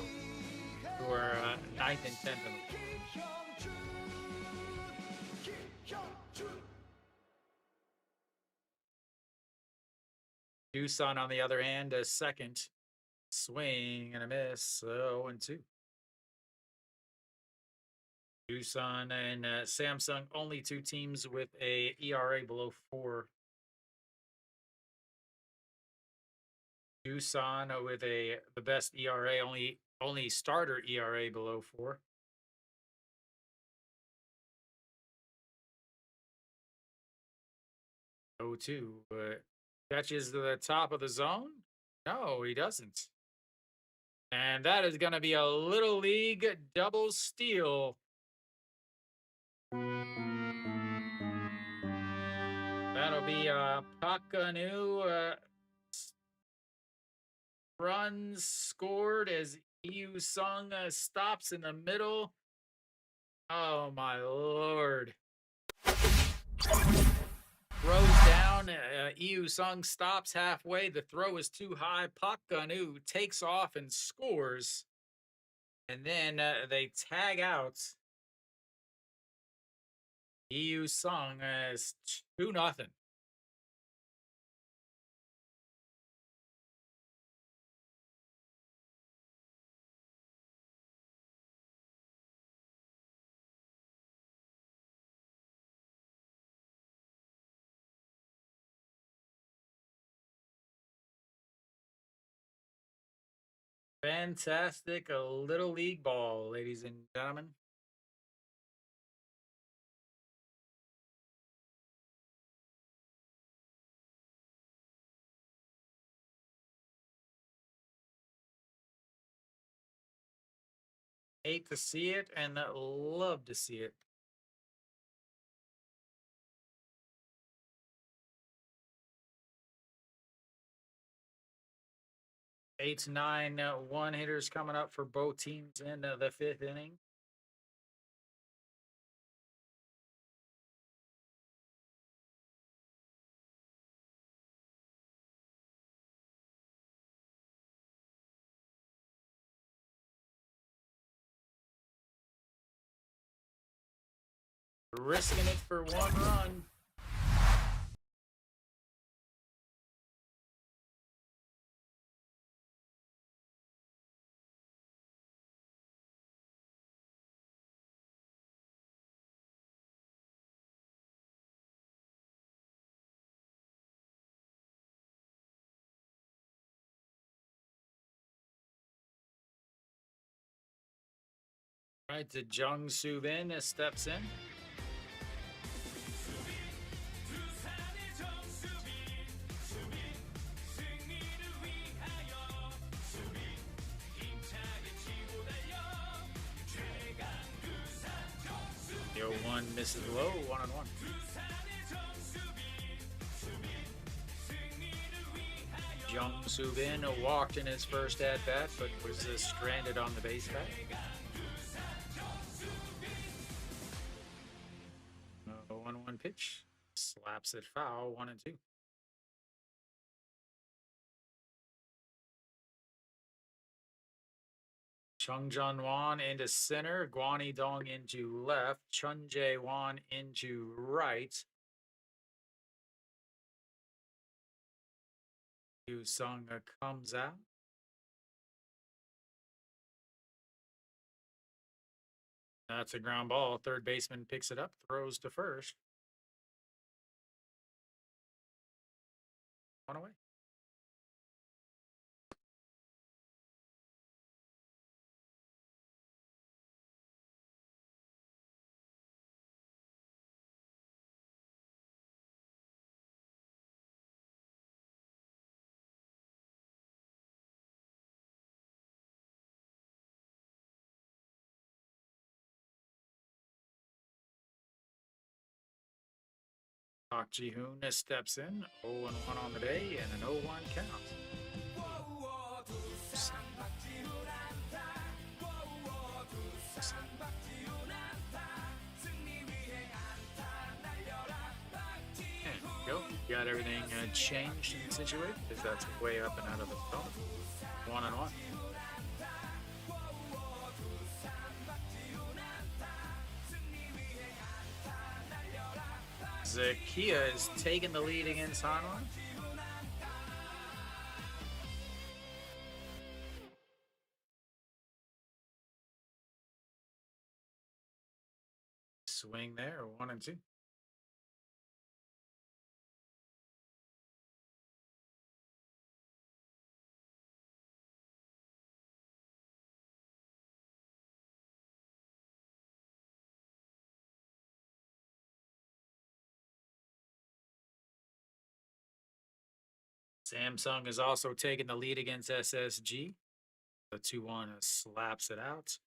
who are 9th and 10th in the league. Doosan, on the other hand, a second. Swing and a miss, 0-2. Doosan and Samsung, only two teams with a ERA below 4. Doosan with the best ERA, only starter ERA below 4. Oh, 2, but catches to the top of the zone? No, he doesn't. And that is going to be a Little League double steal. That'll be Pakanu runs scored as Yu Sung stops in the middle. Oh my lord. Throws down. Yu Sung stops halfway. The throw is too high. Pakanu takes off and scores. And then they tag out. Yu Sung as 2-0. Fantastic Little League ball, ladies and gentlemen. Hate to see it and love to see it. Eight to nine one-hitters coming up for both teams in the 5th inning. Risking it for 1 run. Right to Jung Soo Bin steps in. The 0-1 misses low, 1-1. Jung Soo Bin walked in his first at bat, but was stranded on the base path. 1-1 pitch, slaps it foul, 1-2. Chung Jun Wan into center, Guan Dong into left, Chun Jae Wan into right. Yu Sung comes out. That's a ground ball. Third baseman picks it up, throws to first. 1 away. Park Ji-hoon steps in, 0-1 on the day, and an 0-1 count. Go. Got everything changed and situated because that's way up and out of the phone. 1-1. Zakia is taking the lead against Hanwha. Swing there, 1-2. Samsung is also taking the lead against SSG. The 2-1 slaps it out.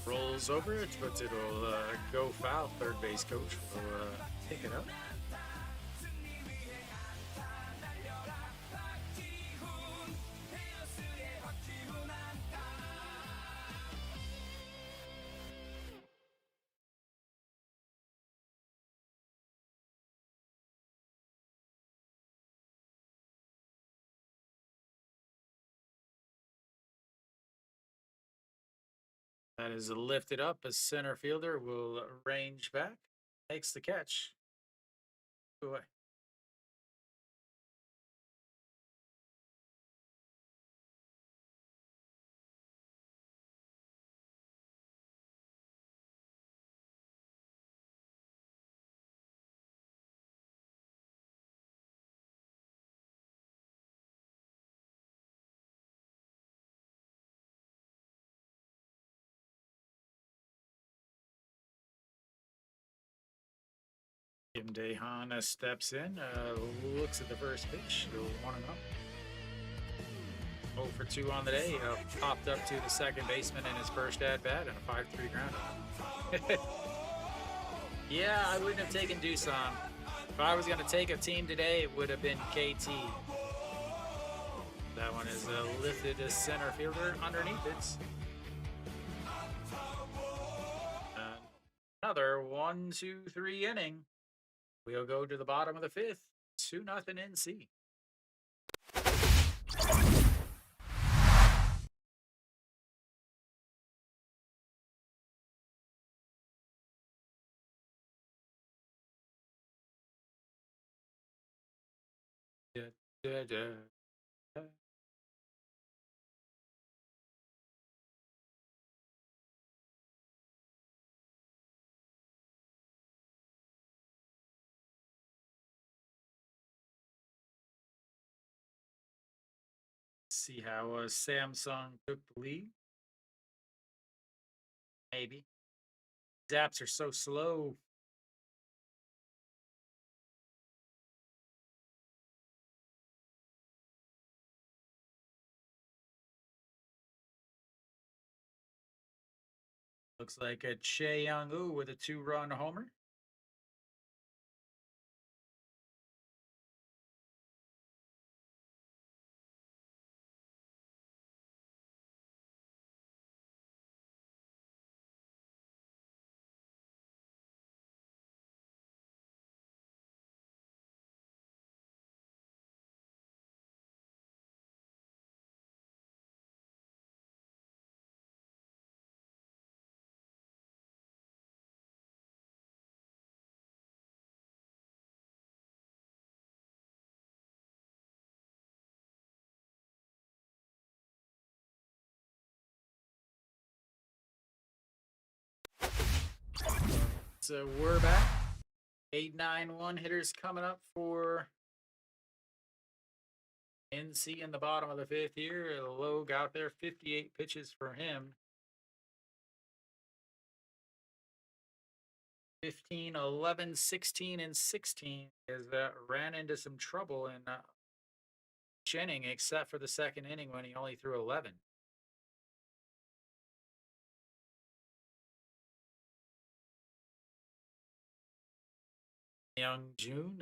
Rolls over it, but it'll go foul. Third base coach will pick it up. That is lifted up. A center fielder will range back, makes the catch. Away. Kim Dehan steps in, looks at the first pitch, 1-0. 0 for 2 on the day. Popped up to the second baseman in his first at bat and a 5-3 ground. Yeah, I wouldn't have taken Doosan. If I was going to take a team today, it would have been KT. That one is lifted to center fielder underneath it. Another 1-2-3 inning. We'll go to the bottom of the fifth. 2-0 NC. Da, da, da. See how Samsung took the lead. Maybe. Zaps are so slow. Looks like a Che Young-woo with a 2-run homer. So we're back. 8-9-1 hitters coming up for NC in the bottom of the fifth here. Logue out there, 58 pitches for him. 15, 11, 16, and 16 is ran into some trouble in each inning, except for the second inning when he only threw 11. Young June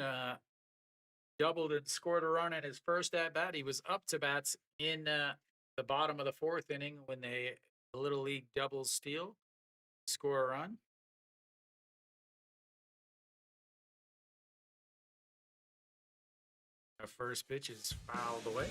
doubled and scored a run in his first at bat. He was up to bats in the bottom of the fourth inning when they Little League doubles steal, score a run. The first pitch is fouled away.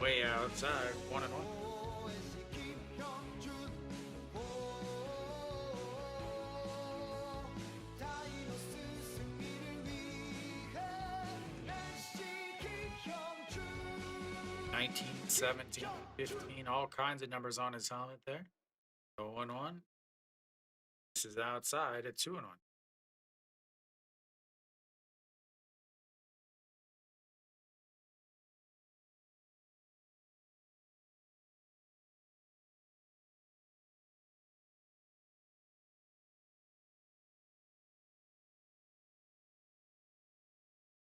way outside, 1-1. $19, $17, $15, all kinds of numbers on his helmet there. So 1-1. This is outside at 2-1.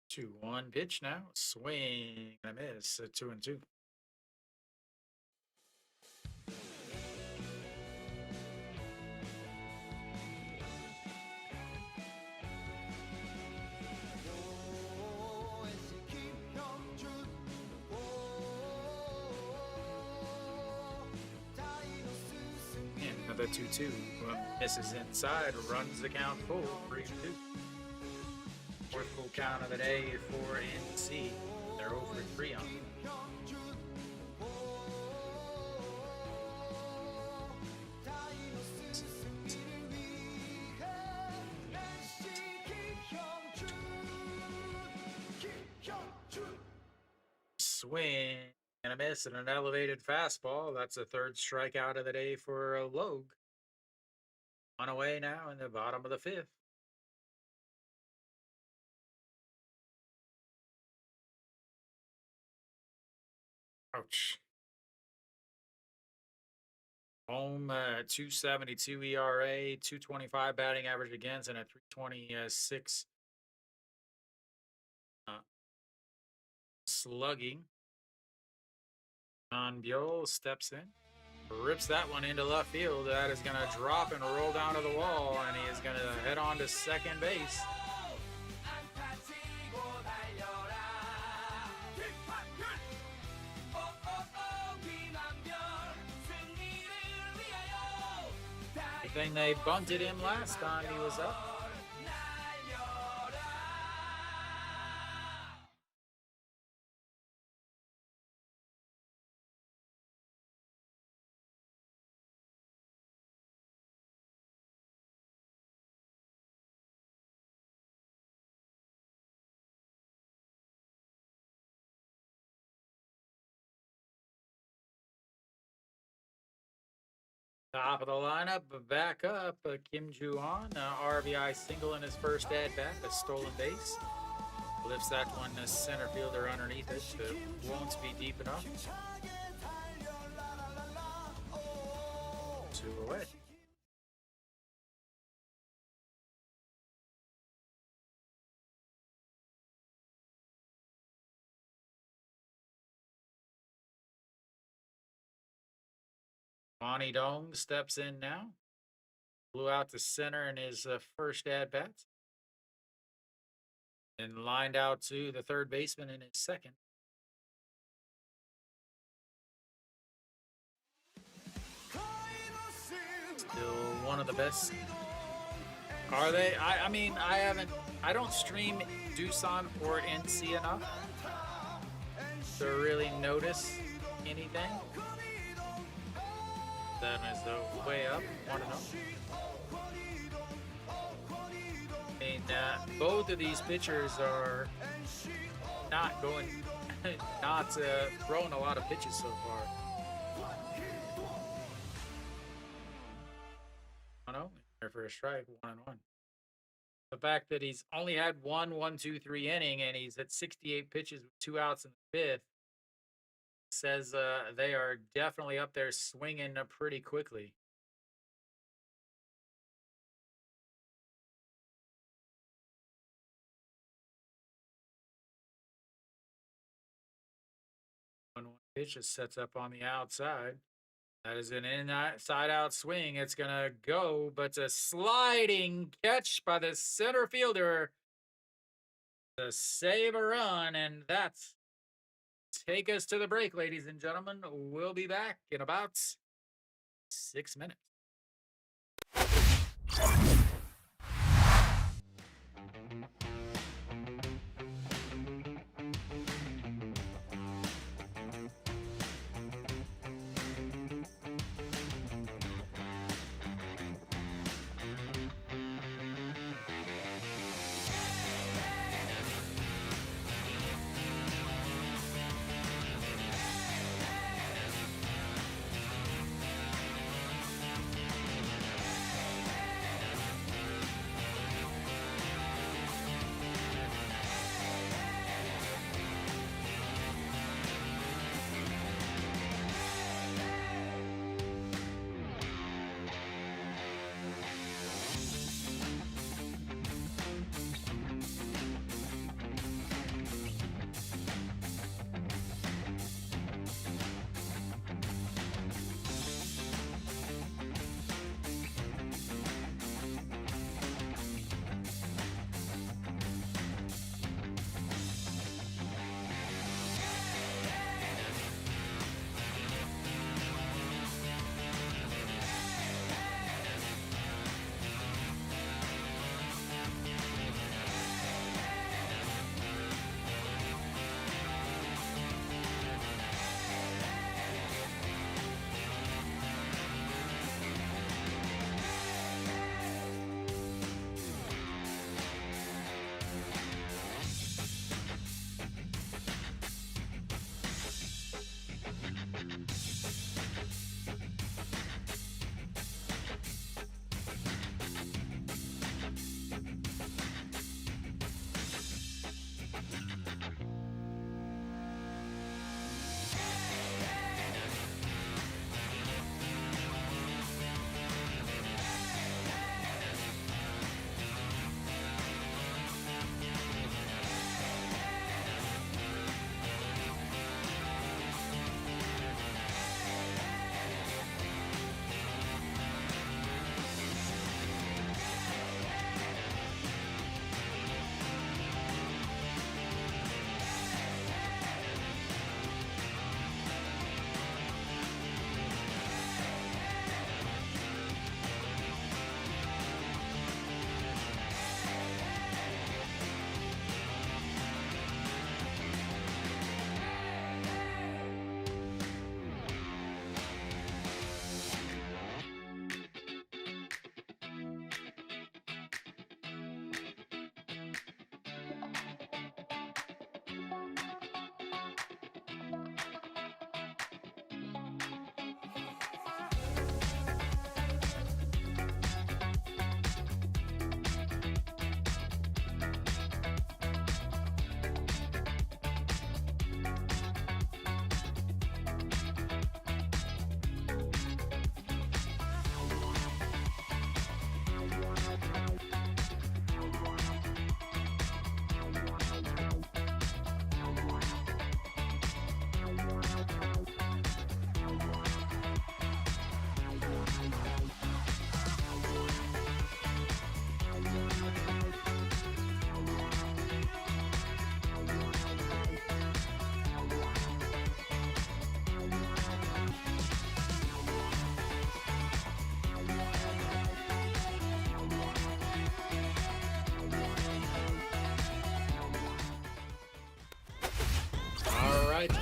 Two, 1 pitch now. Swing and a miss at 2-2. Another 2-2. Misses inside, runs the count full, 3-2. Fourth full count of the day for NC. They're over 3 on. Swing and a miss and an elevated fastball. That's a third strikeout of the day for Logue. On away now in the bottom of the 5th. Ouch. Home 2.72 ERA, 2.25 batting average against, and a 3.26 slugging. John Buell steps in, rips that one into left field. That is going to drop and roll down to the wall, and he is going to head on to second base. I think they bunted him last time he was up. Top of the lineup, back up, Kim Ju-han, RBI single in his first at-bat, a stolen base. Lifts that one to center fielder underneath it, but won't be deep enough. 2 away. Monty Dong steps in now. Blew out to center in his first at-bat. And lined out to the third baseman in his second. Still one of the best. Are they? I mean, I don't stream Doosan or NC enough to really notice anything. Them is the way up, 1-0. I mean, both of these pitchers are not going, not throwing a lot of pitches so far. 1-0, there for a strike, 1-1. The fact that he's only had 1-1-2-3 inning and he's at 68 pitches with 2 outs in the 5th says they are definitely up there swinging pretty quickly. One pitch just sets up on the outside. That is an inside out swing. It's going to go, but it's a sliding catch by the center fielder to save a run, and that's take us to the break, ladies and gentlemen. We'll be back in about 6 minutes.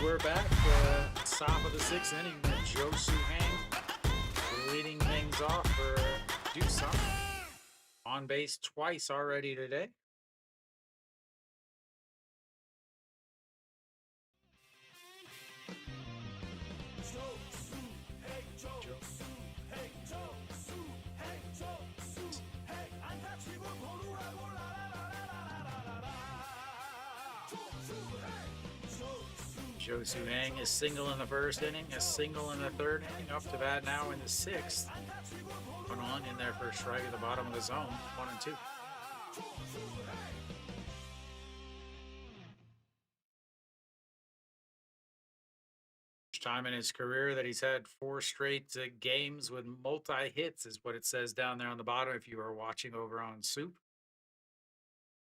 we're back. Top of the sixth inning. Joe Suhang leading things off for Doosan. On base twice already today. Joe Suhang is single in the first inning, a single in the third inning, up to bat now in the sixth. One on in there for a strike at the bottom of the zone, 1-2. First time in his career that he's had 4 straight games with multi hits, is what it says down there on the bottom if you are watching over on SOOP.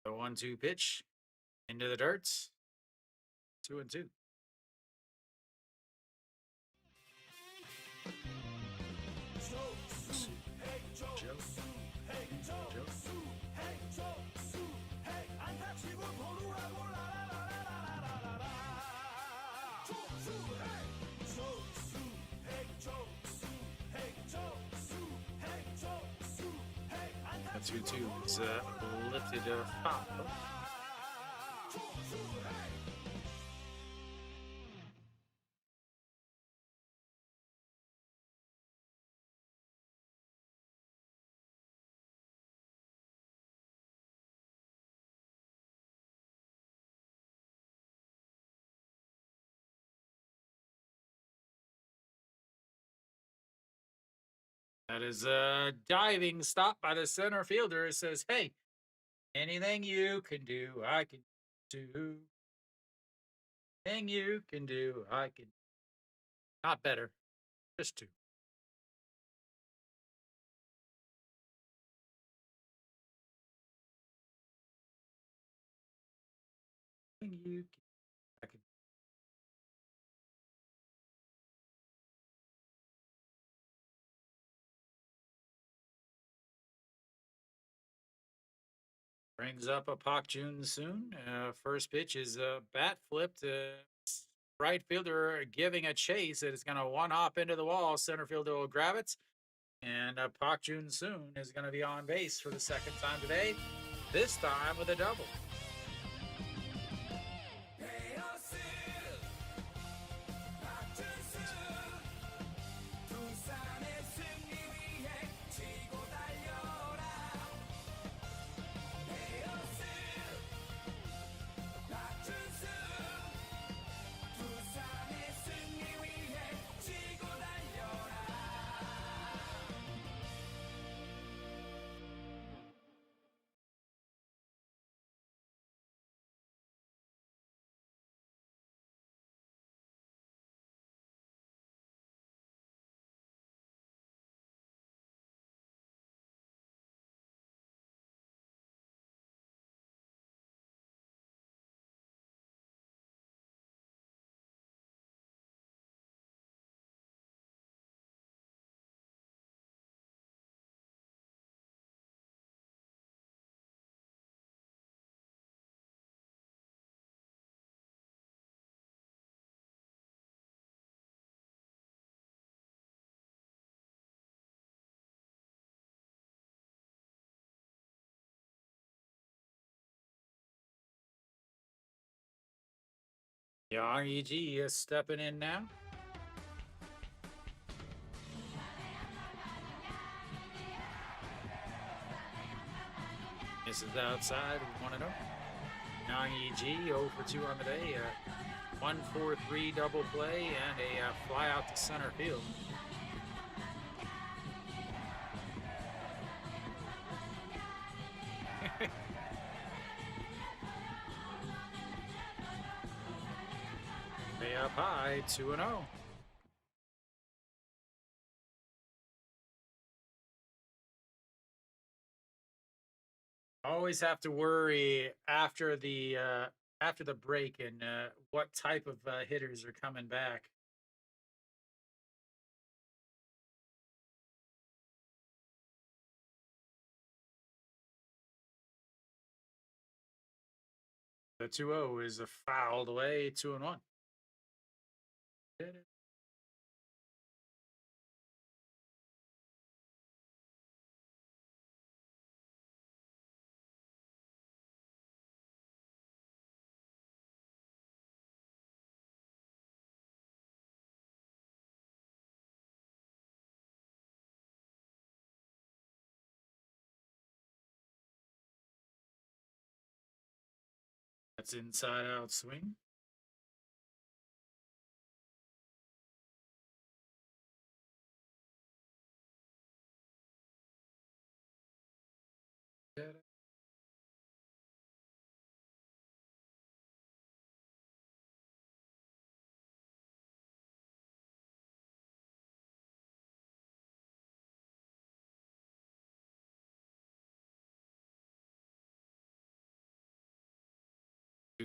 The 1-2 pitch into the dirt, 2-2. That 2-2 is lifted foul. That is a diving stop by the center fielder. It says, hey, anything you can do, I can do. Anything you can do, I can. Not better, just 2. Anything you can, I can. Brings up a Pak Jun soon. First pitch is bat flipped. Right fielder giving a chase. It is going to one hop into the wall. Center fielder will grab it. And Pak Jun soon is going to be on base for the second time today. This time with a double. Yang EG is stepping in now. This is outside, 1-0. Yang EG 0 for 2 on the day. 1-4-3 double play and a fly out to center field. Way up high, 2-0. Always have to worry after the break and what type of hitters are coming back. The 2-0 is fouled away, 2-1. Did it. That's inside out swing. Did it.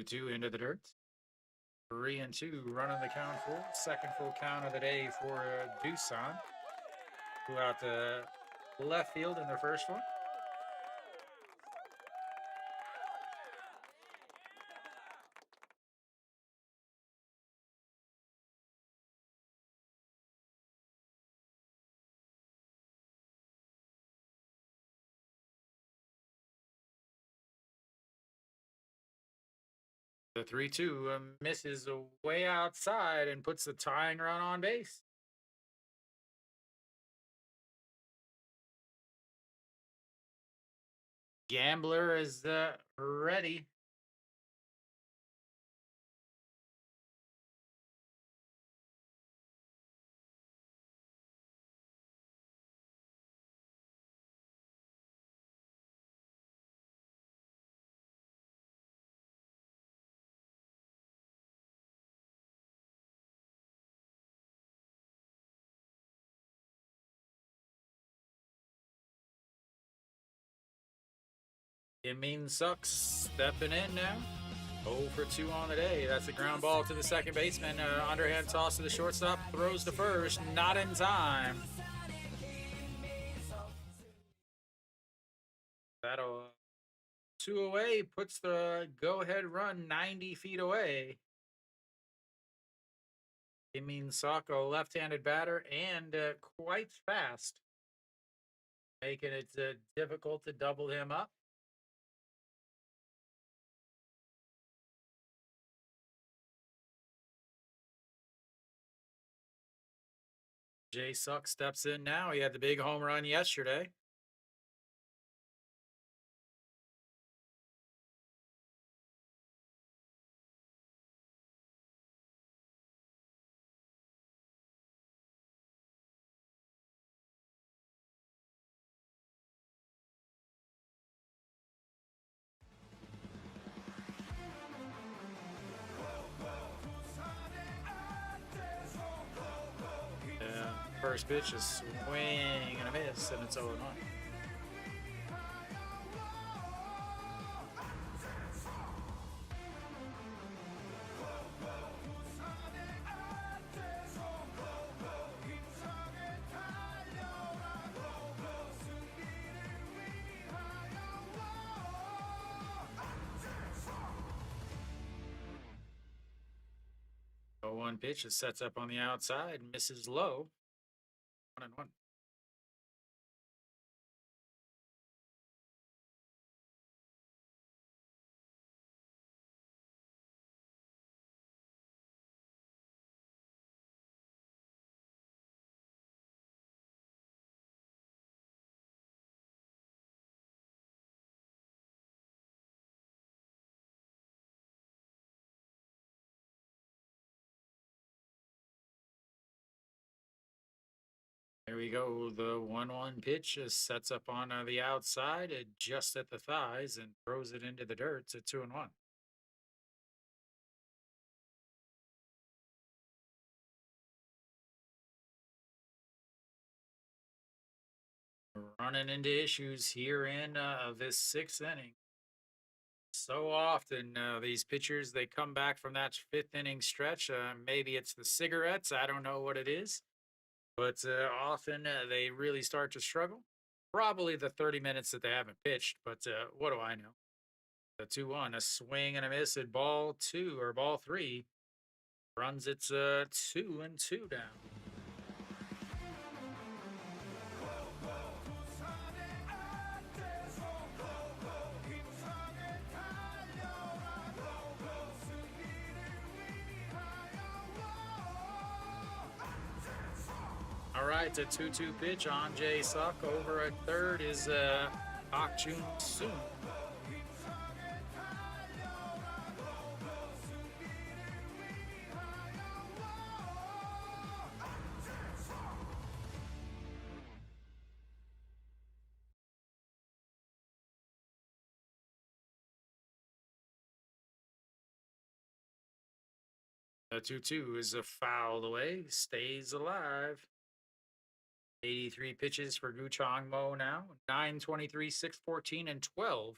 Two into the dirt. 3-2 running the count for second full count of the day for Doosan, who out to left field in their first one. The 3-2 misses way outside and puts the tying run on base. Gambler is ready. It means sucks stepping in now. 0 for 2 on the day. That's a ground ball to the second baseman. Underhand toss to the shortstop. Throws to first. Not in time. That'll 2 away. Puts the go-ahead run 90 feet away. It means Saka, left-handed batter, and quite fast, making it difficult to double him up. Jay Suck steps in now. He had the big home run yesterday. First pitch is swing and a miss, and it's 0-1. One pitch, it sets up on the outside, misses low. 1-1. There we go. The 1-1 pitch sets up on the outside, just at the thighs, and throws it into the dirt. It's a 2-1. Running into issues here in this sixth inning. So often, these pitchers, they come back from that fifth inning stretch. Maybe it's the cigarettes. I don't know what it is. But often they really start to struggle. Probably the 30 minutes that they haven't pitched, but what do I know? The 2-1, a swing and a miss at ball 2 or ball 3. Runs it's 2-2 down. All right, a 2-2 pitch on Jay Suck. Over at third is Pak Jun Soon. The 2-2 is a foul away, stays alive. 83 pitches for Guchong Mo now. 923, 614, and 12.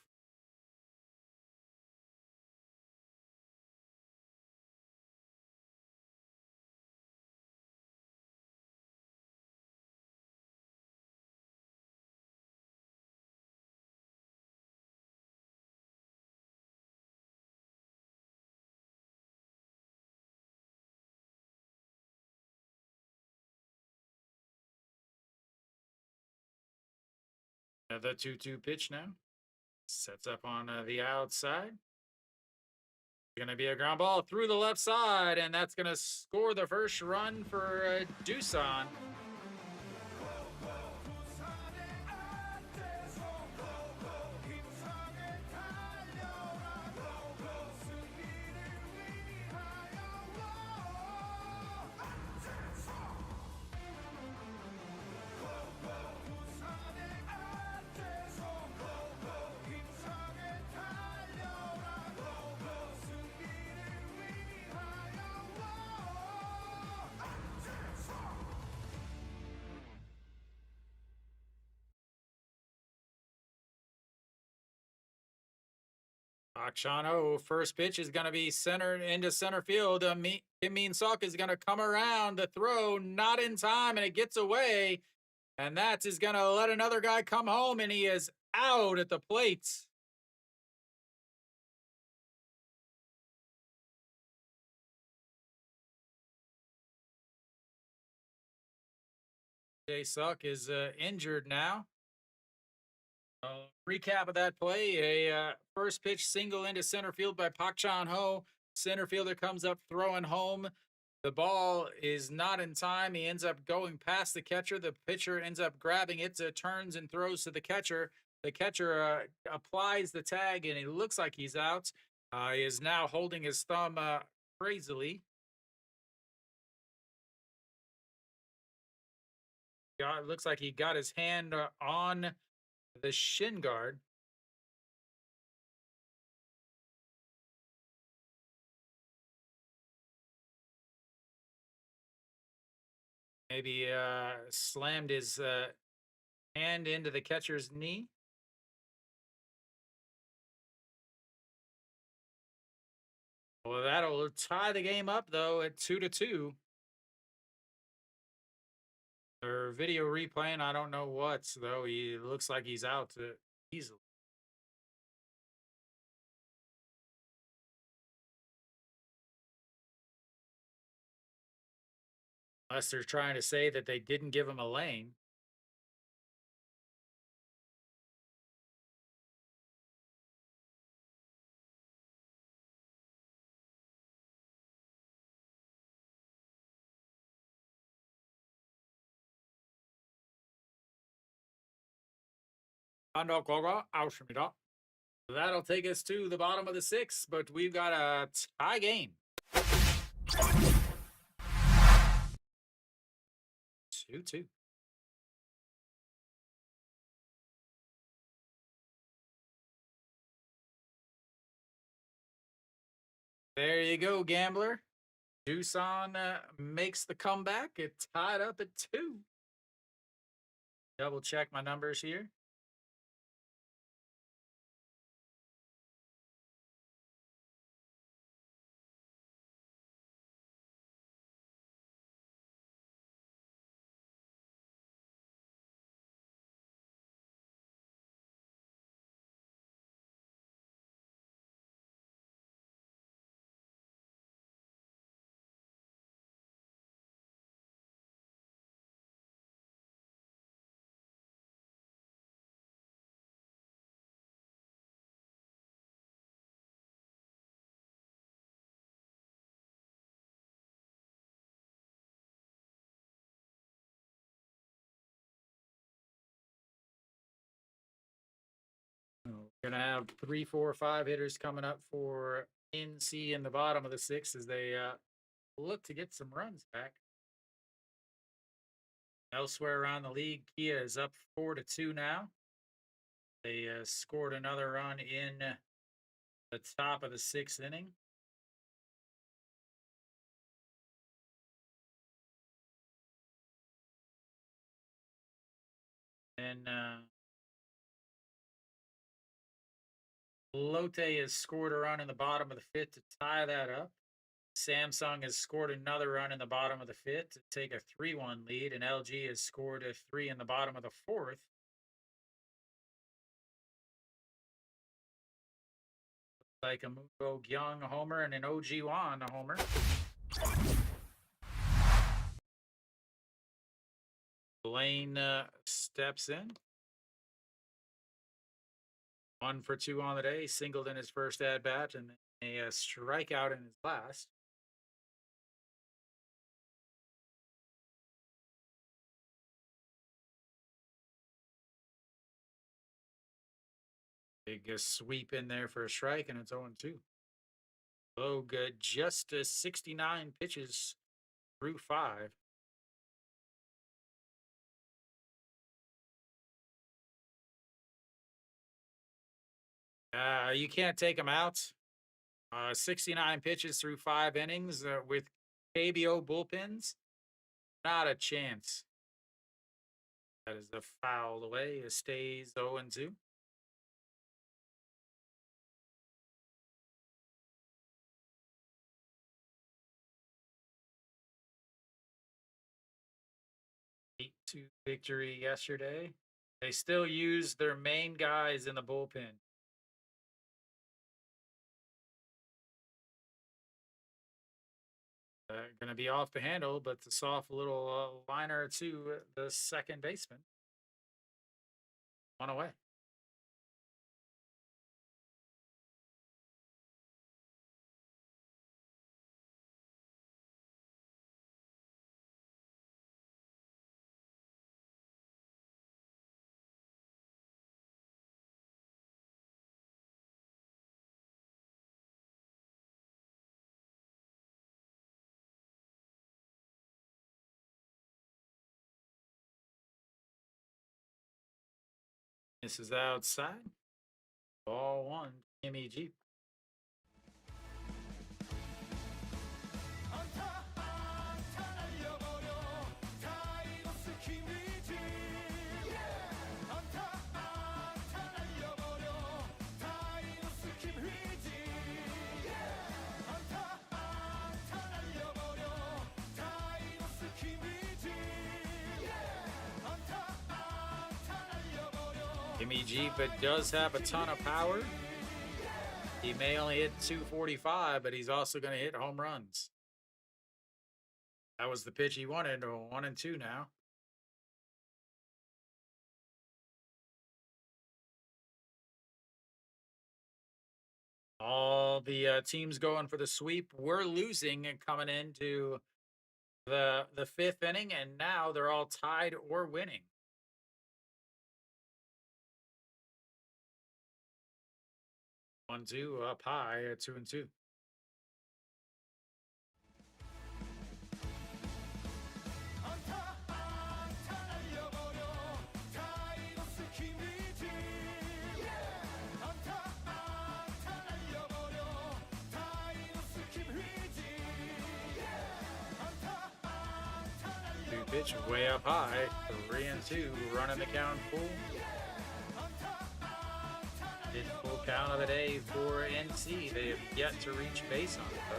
The 2-2 pitch now. Sets up on the outside. Going to be a ground ball through the left side, and that's going to score the first run for Doosan. Akshano, first pitch is going to be centered into center field. Kim Min Suk is going to come around the throw, not in time, and it gets away. And that is going to let another guy come home, and he is out at the plate. Jay Suck is injured now. Recap of that play: a first pitch single into center field by Pak Chan Ho. Center fielder comes up throwing home. The ball is not in time. He ends up going past the catcher. The pitcher ends up grabbing it, turns and throws to the catcher. The catcher applies the tag, and it looks like he's out. He is now holding his thumb crazily. It looks like he got his hand on the shin guard. Maybe slammed his hand into the catcher's knee. Well, that'll tie the game up, though, at 2-2. Or video replaying, I don't know what, though. He looks like he's out easily. Unless they're trying to say that they didn't give him a lane. That'll take us to the bottom of the sixth, but we've got a tie game. 2-2. There you go, gambler. Doosan makes the comeback. It's tied up at 2. Double check my numbers here. Gonna have 3, 4, 5 hitters coming up for NC in the bottom of the 6th as they look to get some runs back. Elsewhere around the league, Kia is up 4-2 now. They scored another run in the top of the 6th inning. And Lotte has scored a run in the bottom of the 5th to tie that up. Samsung has scored another run in the bottom of the 5th to take a 3-1 lead, and LG has scored a 3 in the bottom of the 4th. Like a Mugo Gyung a homer and an OG Wan a homer. Blaine steps in. 1 for 2 on the day, singled in his first at bat, and a strikeout in his last. Big sweep in there for a strike, and it's 0-2. Logue just 69 pitches through 5. You can't take him out. 69 pitches through 5 innings with KBO bullpens. Not a chance. That is a foul away. It stays 0-2. Victory yesterday. They still use their main guys in the bullpen. Going to be off the handle, but the soft little liner to the second baseman. 1 away. This is outside. Ball 1, Kimmy Jeep. Kimmy Jeep does have a ton of power. He may only hit 245, but he's also going to hit home runs. That was the pitch he wanted. 1-2 now. All the teams going for the sweep. We're losing and coming into the 5th inning, and now they're all tied or winning. 1-2 up high at 2-2. Pitch way up high. 3-2, running the count full. Did full count of the day for NC. They have yet to reach base on it, though.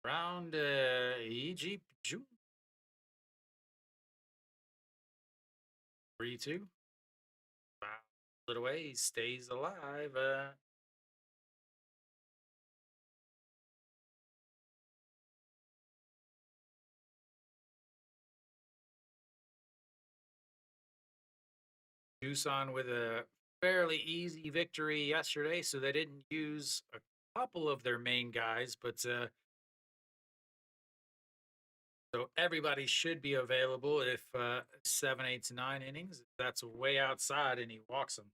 Round Jeep June. 3-2. Wow. It away. He stays alive. Doosan with a fairly easy victory yesterday, so they didn't use a couple of their main guys, but So everybody should be available if 7, 8 to 9 innings. That's way outside and he walks them.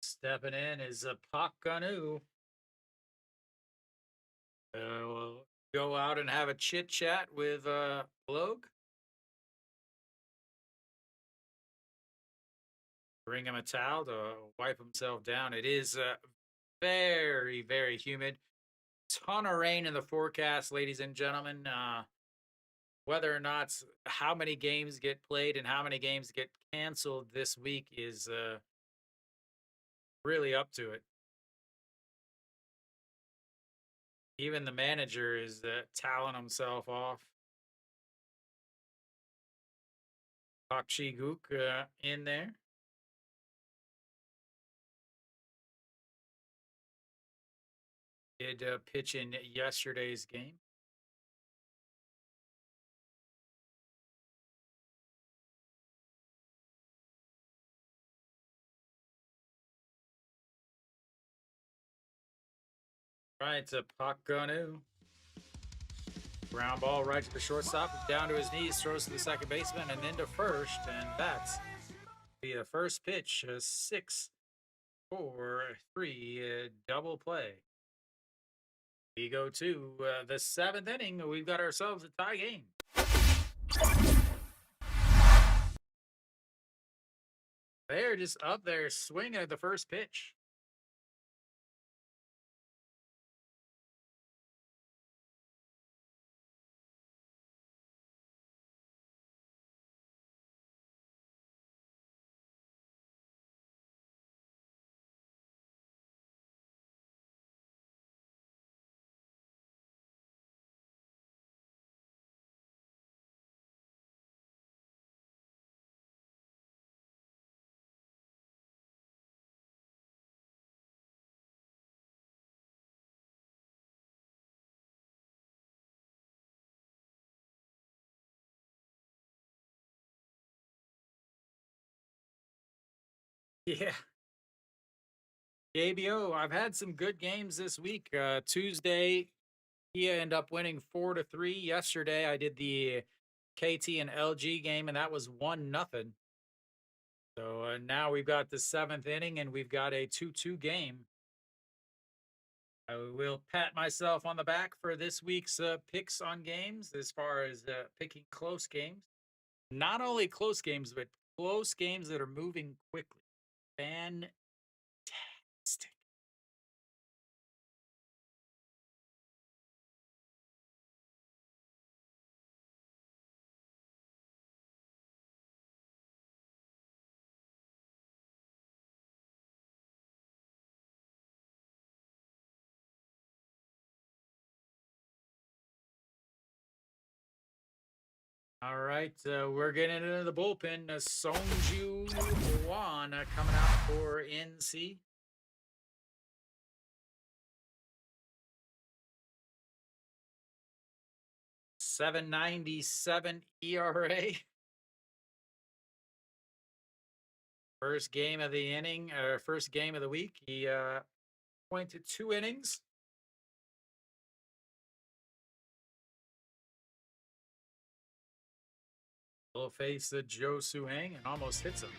Stepping in is a Pakanu. We'll go out and have a chit chat with Logue. Bring him a towel to wipe himself down. It is very, very humid. Ton of rain in the forecast, ladies and gentlemen. Whether or not how many games get played and how many games get canceled this week is really up to it. Even the manager is toweling himself off. Pak Chi-guk in there. Did pitch in yesterday's game. Right, to Pakanu. Ground ball right to the shortstop, down to his knees, throws to the second baseman, and then to first, and that's the first pitch, 6, 4, 3, double play. We go to the 7th inning. We've got ourselves a tie game. They're just up there swinging at the first pitch. Yeah. KBO, I've had some good games this week. Tuesday, he ended up winning 4-3. Yesterday, I did the KT and LG game, and that was 1-0. So now we've got the 7th inning, and we've got a 2-2 game. I will pat myself on the back for this week's picks on games as far as picking close games. Not only close games, but close games that are moving quickly. Fantastic. All right, we're getting into the bullpen. Songju Hwan coming out for NC. 7.97 ERA. First game of the inning, first game of the week. He went to 2 innings. Will face Joe Suhang and almost hits him.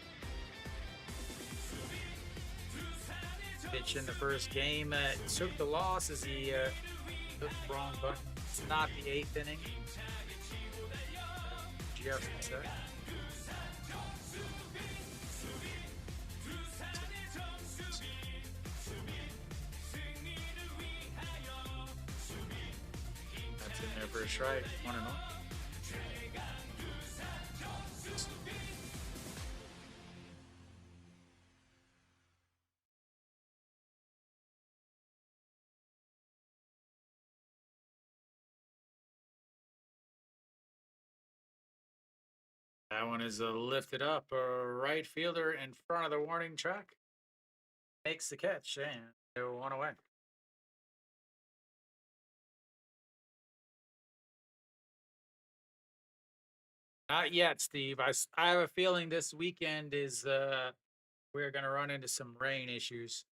Pitch in the first game. Took the loss as he took the wrong button. It's not the 8th inning. Jefferson said. That's in there for a strike. 1-0. That one is lifted up. Right fielder in front of the warning track. Makes the catch and they're 1 away. Not yet, Steve. I have a feeling this weekend is we're going to run into some rain issues.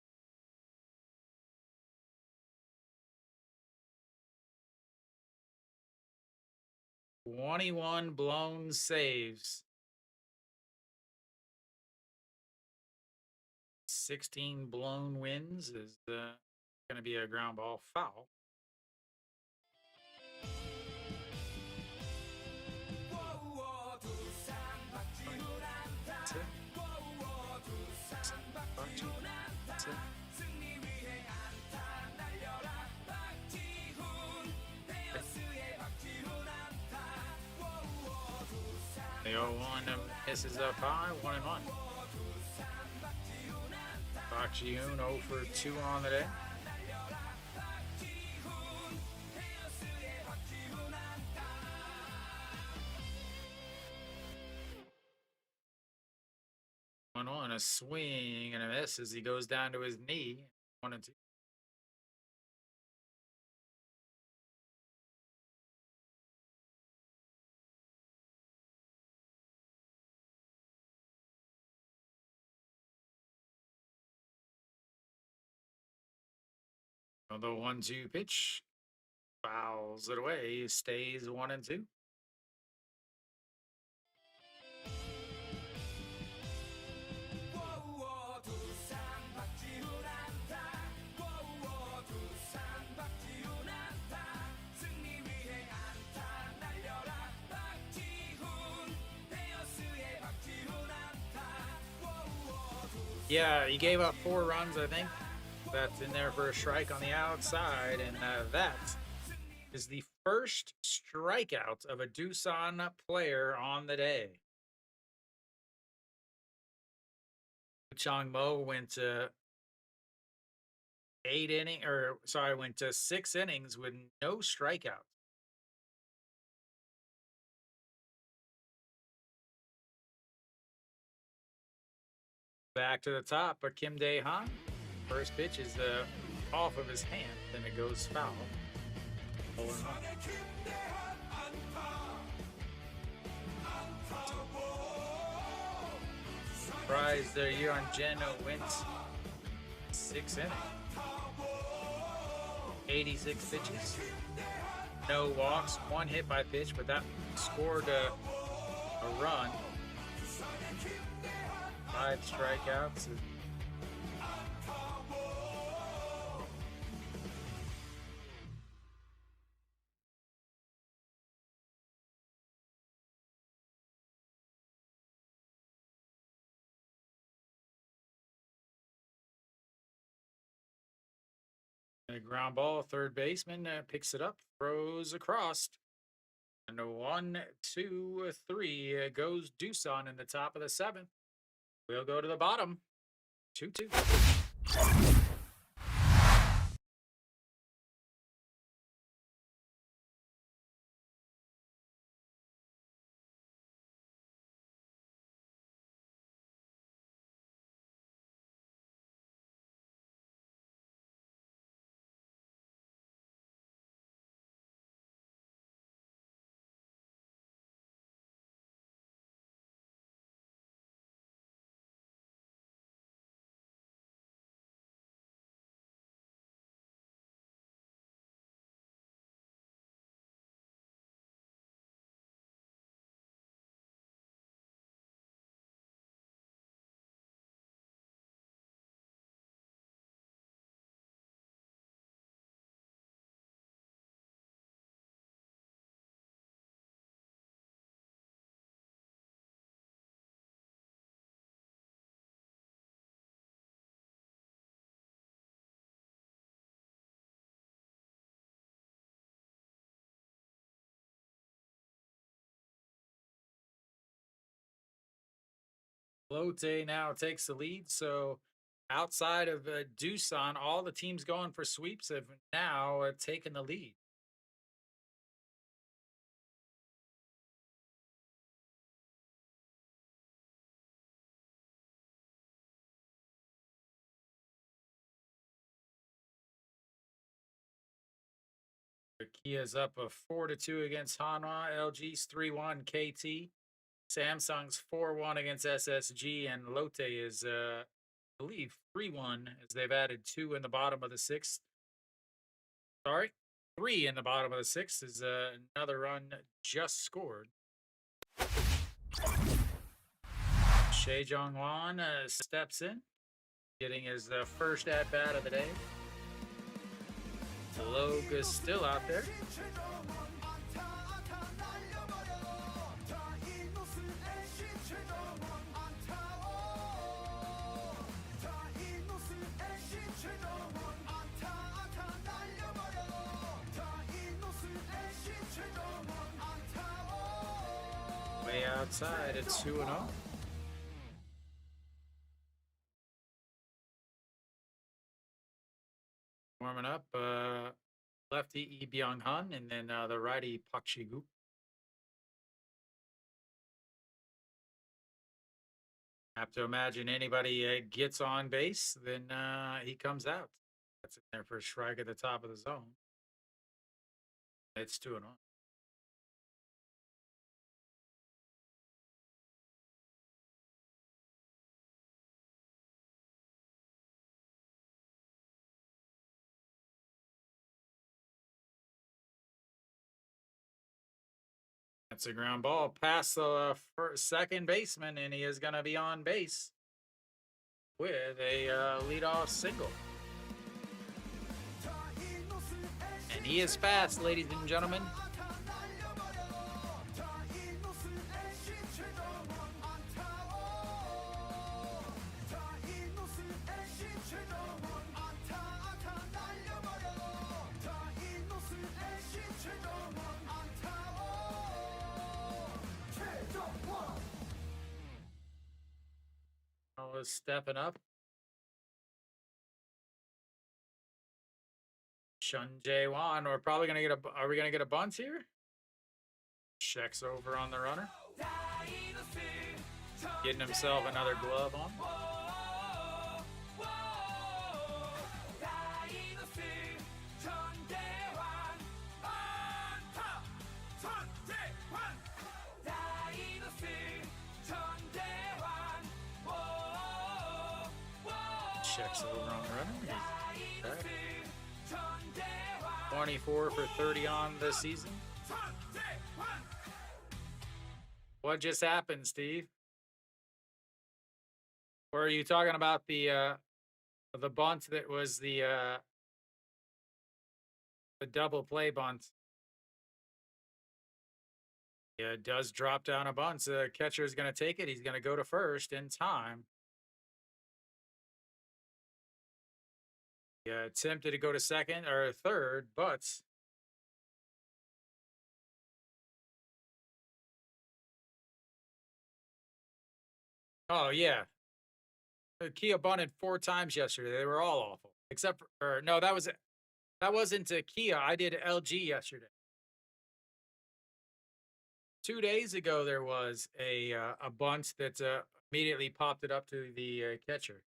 21 blown saves. 16 blown wins is going to be a ground ball foul. The 0-1 misses up high, 1-1. Bak Ji-hoon 0 for 2 on the day. On a swing and a miss as he goes down to his knee. 1-2. The 1-2 pitch fouls it away. Stays 1-2. Yeah, he gave up 4 runs, I think. That's in there for a strike on the outside, and that is the first strikeout of a Doosan player on the day. Chong Mo went to 6 innings with no strikeouts. Back to the top, but Kim Dae-han. First pitch is off of his hand, and it goes foul. Surprise there, Yeon Jeno went 6 innings. 86 pitches. No walks, 1 hit by pitch, but that scored a run. 5 strikeouts. A ground ball, third baseman picks it up, throws across. And a 1-2-3 goes Doosan in the top of the 7th. We'll go to the bottom. 2-2. Lotte now takes the lead. So outside of Doosan, all the teams going for sweeps have now taken the lead. Kia's up a 4-2 against Hanwha. LG's 3-1 KT. Samsung's 4-1 against SSG, and Lotte is, I believe, 3-1 as they've added 2 in the bottom of the 6th. Sorry, 3 in the bottom of the 6th is another run just scored. Shea Jong-wan steps in, getting his first at-bat of the day. Logue is still out there. Way outside at 2-0. Warming up, lefty Lee Byung-hun, and then the righty Park Ji-guk. Have to imagine anybody gets on base, then he comes out. That's in there for a strike at the top of the zone. It's 2-0. That's a ground ball past the second baseman, and he is going to be on base with a leadoff single. And he is fast, ladies and gentlemen. Was stepping up. Shun Jae-won, we're probably gonna get a. Are we gonna get a bunt here? Checks over on the runner, getting himself another glove on. Checks over on the runner. 24 for 30 on this season. What just happened, Steve? Or are you talking about the bunt that was the double play bunt? Yeah, it does drop down a bunt. The catcher is going to take it. He's going to go to first in time. Yeah, attempted to go to second or third, but oh yeah, Kia bunted 4 times yesterday. They were all awful, except for or no, that wasn't Kia. I did LG yesterday. 2 days ago, there was a bunt that immediately popped it up to the catcher.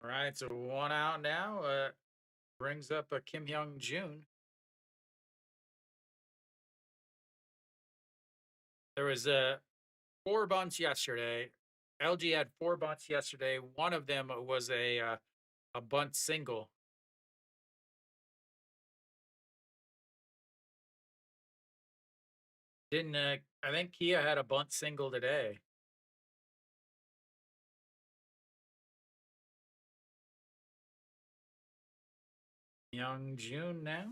All right, so 1 out now. Brings up a Kim Hyung-jun. There was 4 bunts yesterday. LG had 4 bunts yesterday. One of them was a bunt single. Didn't I think Kia had a bunt single today? Young-jun now.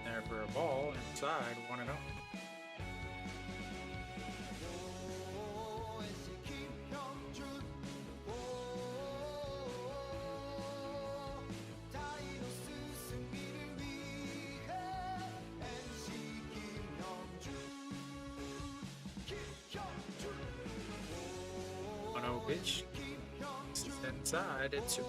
There for a ball inside, 1-0. Pitch. Inside at 2-0.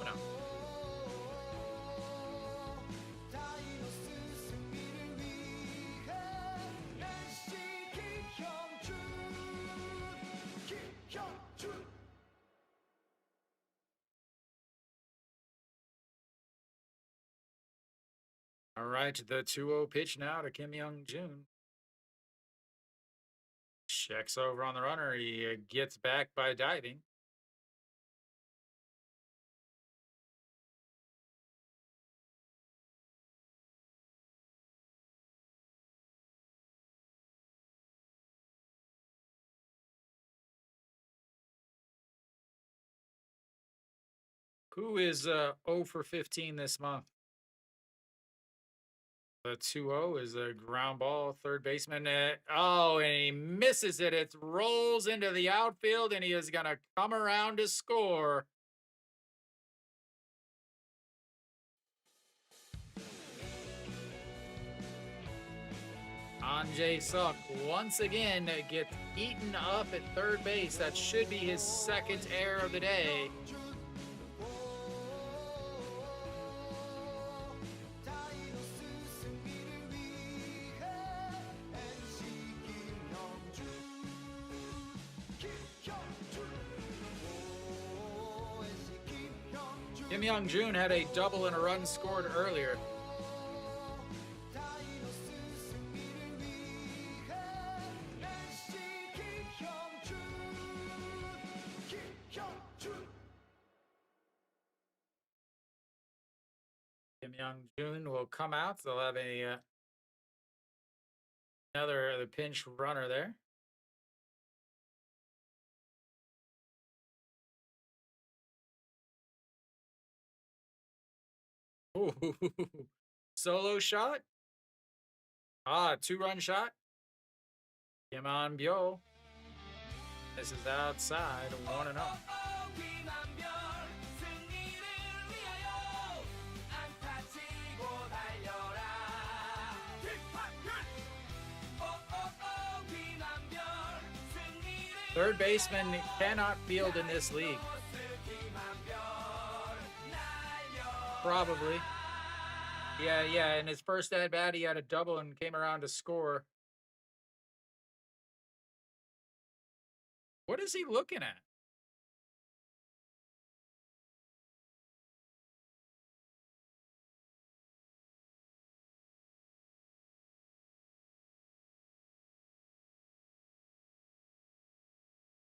All right, the 2-0 pitch now to Kim Hyung-jun. Checks over on the runner. He gets back by diving. Who is 0 for 15 this month? The 2-0 is a ground ball, third baseman. Oh, and he misses it. It rolls into the outfield, and he is going to come around to score. Anjay Suk once again gets eaten up at third base. That should be his second error of the day. Kim Young-jun had a double and a run scored earlier. Kim Young-jun will come out. They'll have a another pinch runner there. Ooh, solo shot. Two-run shot. Kim An-byo. This is outside, 1-0. Third baseman cannot field in this league. Probably. Yeah. In his first at bat, he had a double and came around to score. What is he looking at?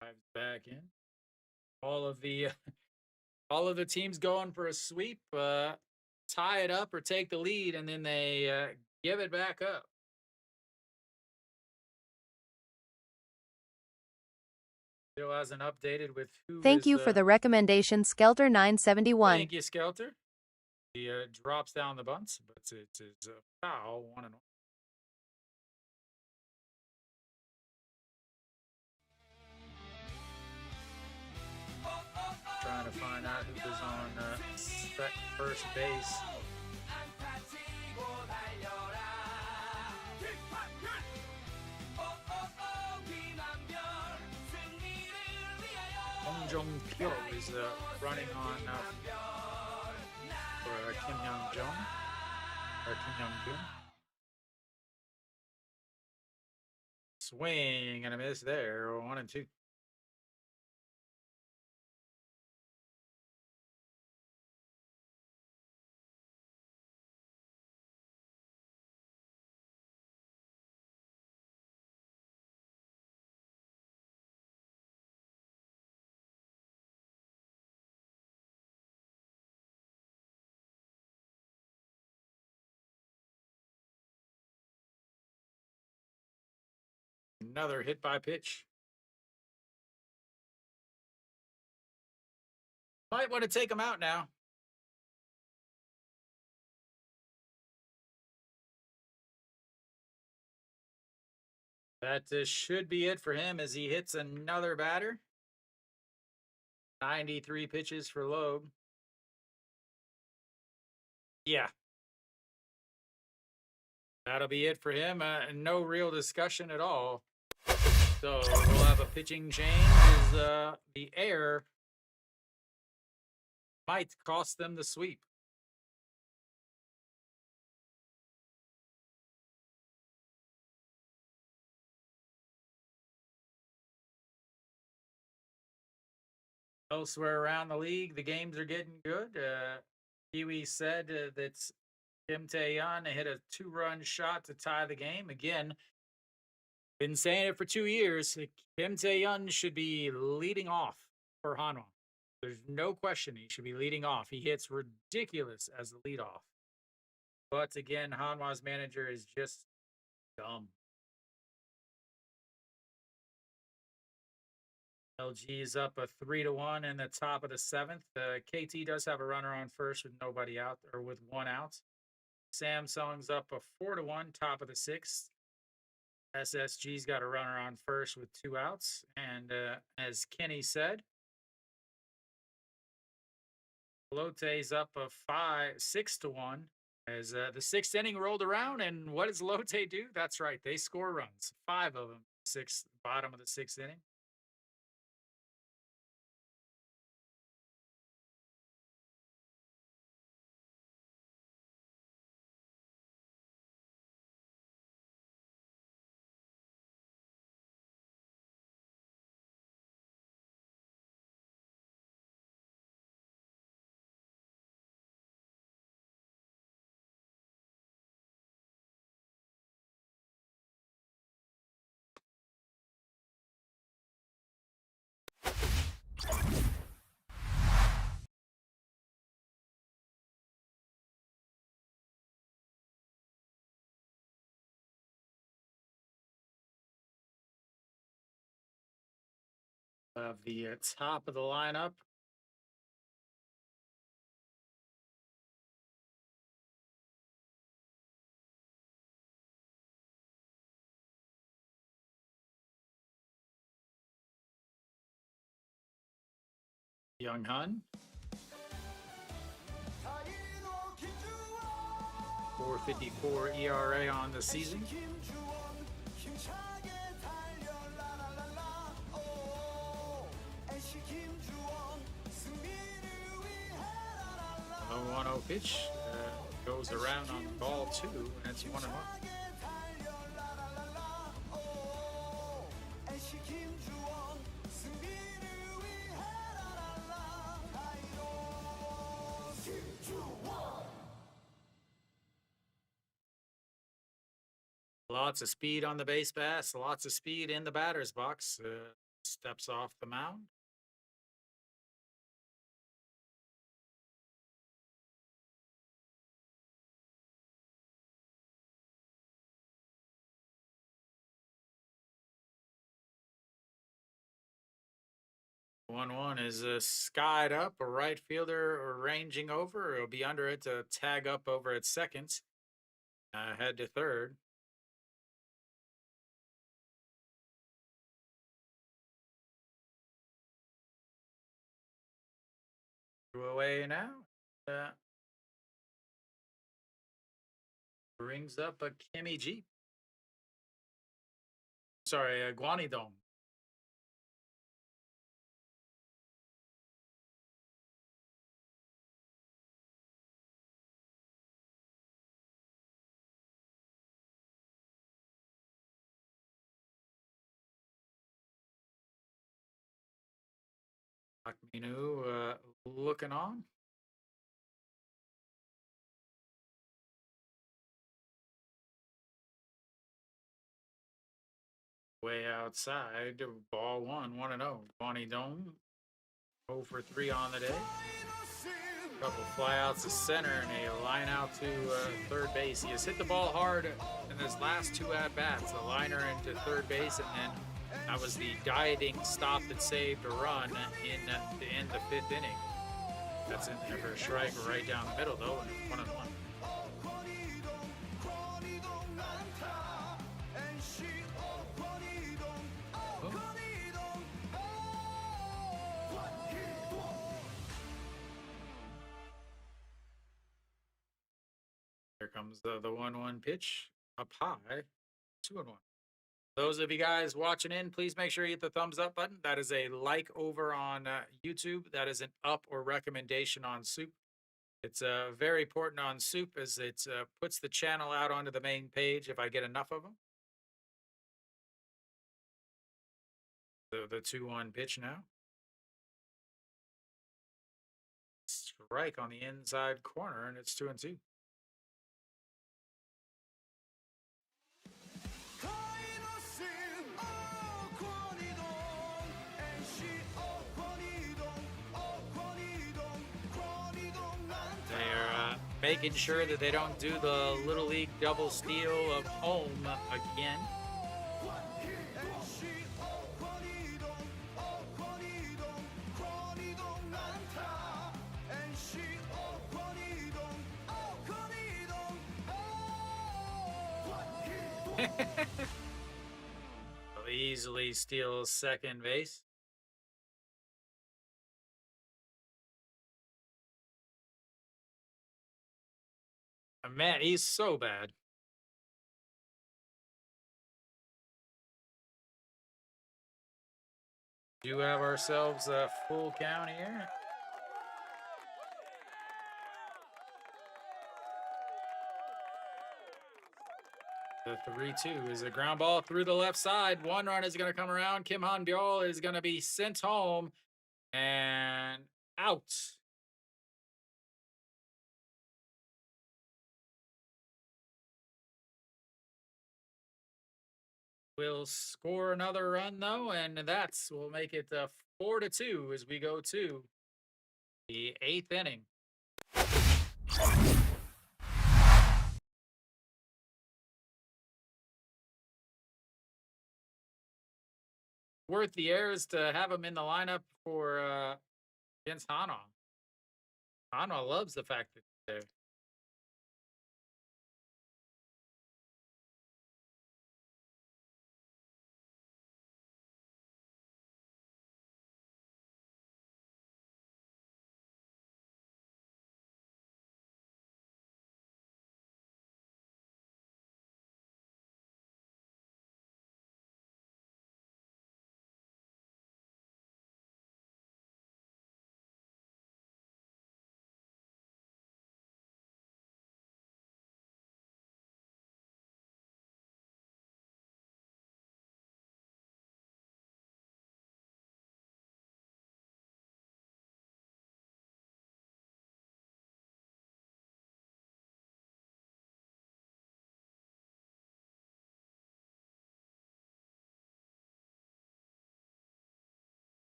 Drives back in. All of the teams going for a sweep, tie it up or take the lead, and then they give it back up. Still hasn't updated with who. Thank you for the recommendation, Skelter 971. Thank you, Skelter. He drops down the bunts, but it's a foul, 1-0. Trying to find out who is on first base. Jong-kyo is running on for Kim Young-jun or Kim Young-jun. Swing and a miss there, 1-2. Another hit by pitch. Might want to take him out now. That should be it for him as he hits another batter. 93 pitches for Loeb. Yeah. That'll be it for him. No real discussion at all. So we'll have a pitching change as the error might cost them the sweep. Elsewhere around the league, the games are getting good. Kiwi said that Kim Tae-yeon hit a 2-run shot to tie the game. Again, Been saying it for 2 years. Kim Tae-yun should be leading off for Hanwha. There's no question he should be leading off. He hits ridiculous as the leadoff. But again, Hanwha's manager is just dumb. LG is up a 3-1 in the top of the 7th. KT does have a runner on first with nobody out, or with one out. Samsung's up a 4-1, top of the 6th. SSG's got a runner on first with 2 outs. And as Kenny said, Lotte's up a 6-1 as the 6th inning rolled around. And what does Lotte do? That's right, they score runs, 5 of them, bottom of the 6th inning. Of the top of the lineup. Young Hun. 4.54 ERA on the season. A 1-0 pitch goes around on ball 2, and it's 1-1. Lots of speed on the base pass, lots of speed in the batter's box. Steps off the mound. One is skied up, a right fielder ranging over. It'll be under it to tag up over at second. Head to third. Away now. Brings up a Kimmy Jeep. Sorry, a Guanidong. Minu looking on. Way outside, ball 1-0. Bonnie Dome, 0 for 3 on the day. Couple flyouts to center and a line out to third base. He has hit the ball hard in his last 2 at-bats. A liner into third base, and then that was the diving stop that saved a run in the end of the 5th inning. That's in there for a strike right down the middle, though, and it's 1-1. Here comes the 1-1 pitch up high, 2-1. Those of you guys watching in, please make sure you hit the thumbs up button. That is a like over on YouTube. That is an up or recommendation on SOOP. It's very important on SOOP as it puts the channel out onto the main page if I get enough of them. The 2-1 pitch now. Strike on the inside corner, and it's 2-2. making sure that they don't do the Little League double steal of home again. Easily steals second base. Man, he's so bad. Do have ourselves a full count here. The 3-2 is a ground ball through the left side. One run is going to come around. Kim Han Byul is going to be sent home and out. We'll score another run though, and will make it 4-2 as we go to the 8th inning. Worth the airs to have him in the lineup for against Hanwha. Hanwha loves the fact that he's there.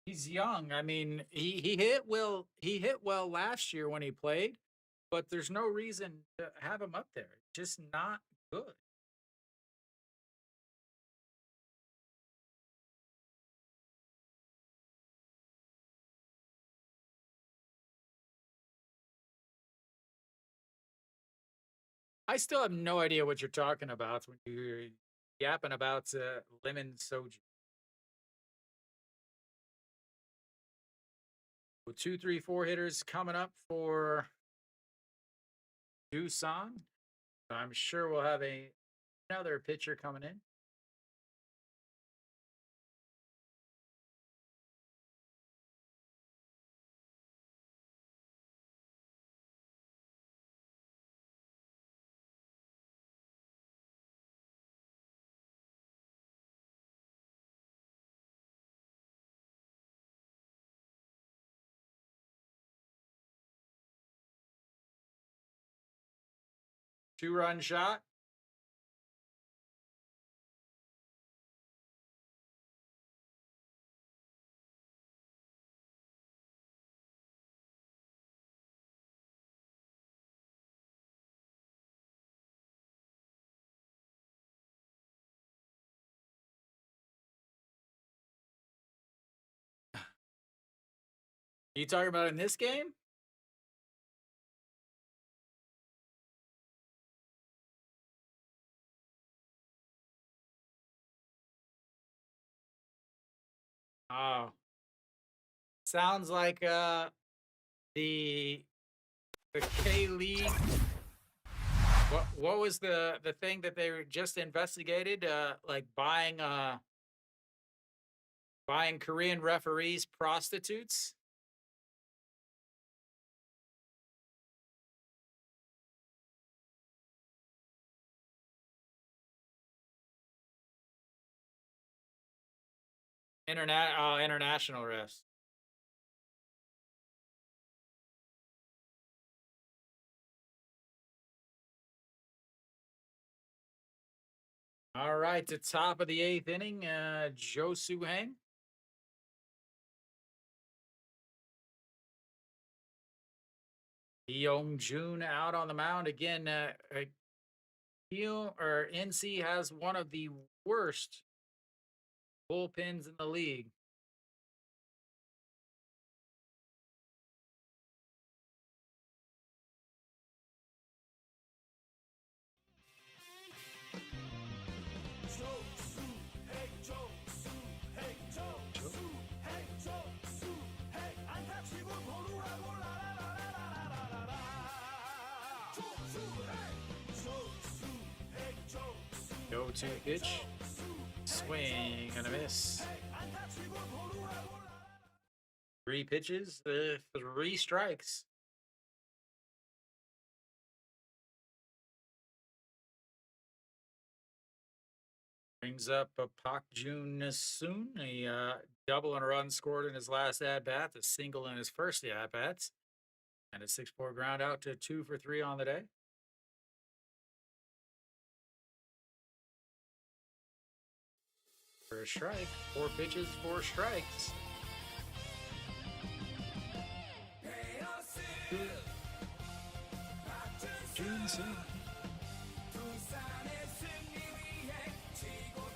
He's young. I mean, he hit well last year when he played, but there's no reason to have him up there. Just not good. I still have no idea what you're talking about when you're yapping about lemon soju. With 2, 3, 4 hitters coming up for Doosan. I'm sure we'll have another pitcher coming in. Two-run shot. You talking about in this game? Oh, sounds like the K League. What was the thing that they just investigated? Like buying Korean referees prostitutes. International refs. All right, to top of the 8th inning, Joe Suhang. Young Jun out on the mound again. NC has one of the worst bullpens in the league. Go-to pitch. Swing and a miss. 3 pitches, 3 strikes. Brings up a Pak Jun soon. A double and a run scored in his last at bat, a single in his first at bats, and a 6-4 ground out to 2 for 3 on the day. For a strike, 4 pitches, 4 strikes.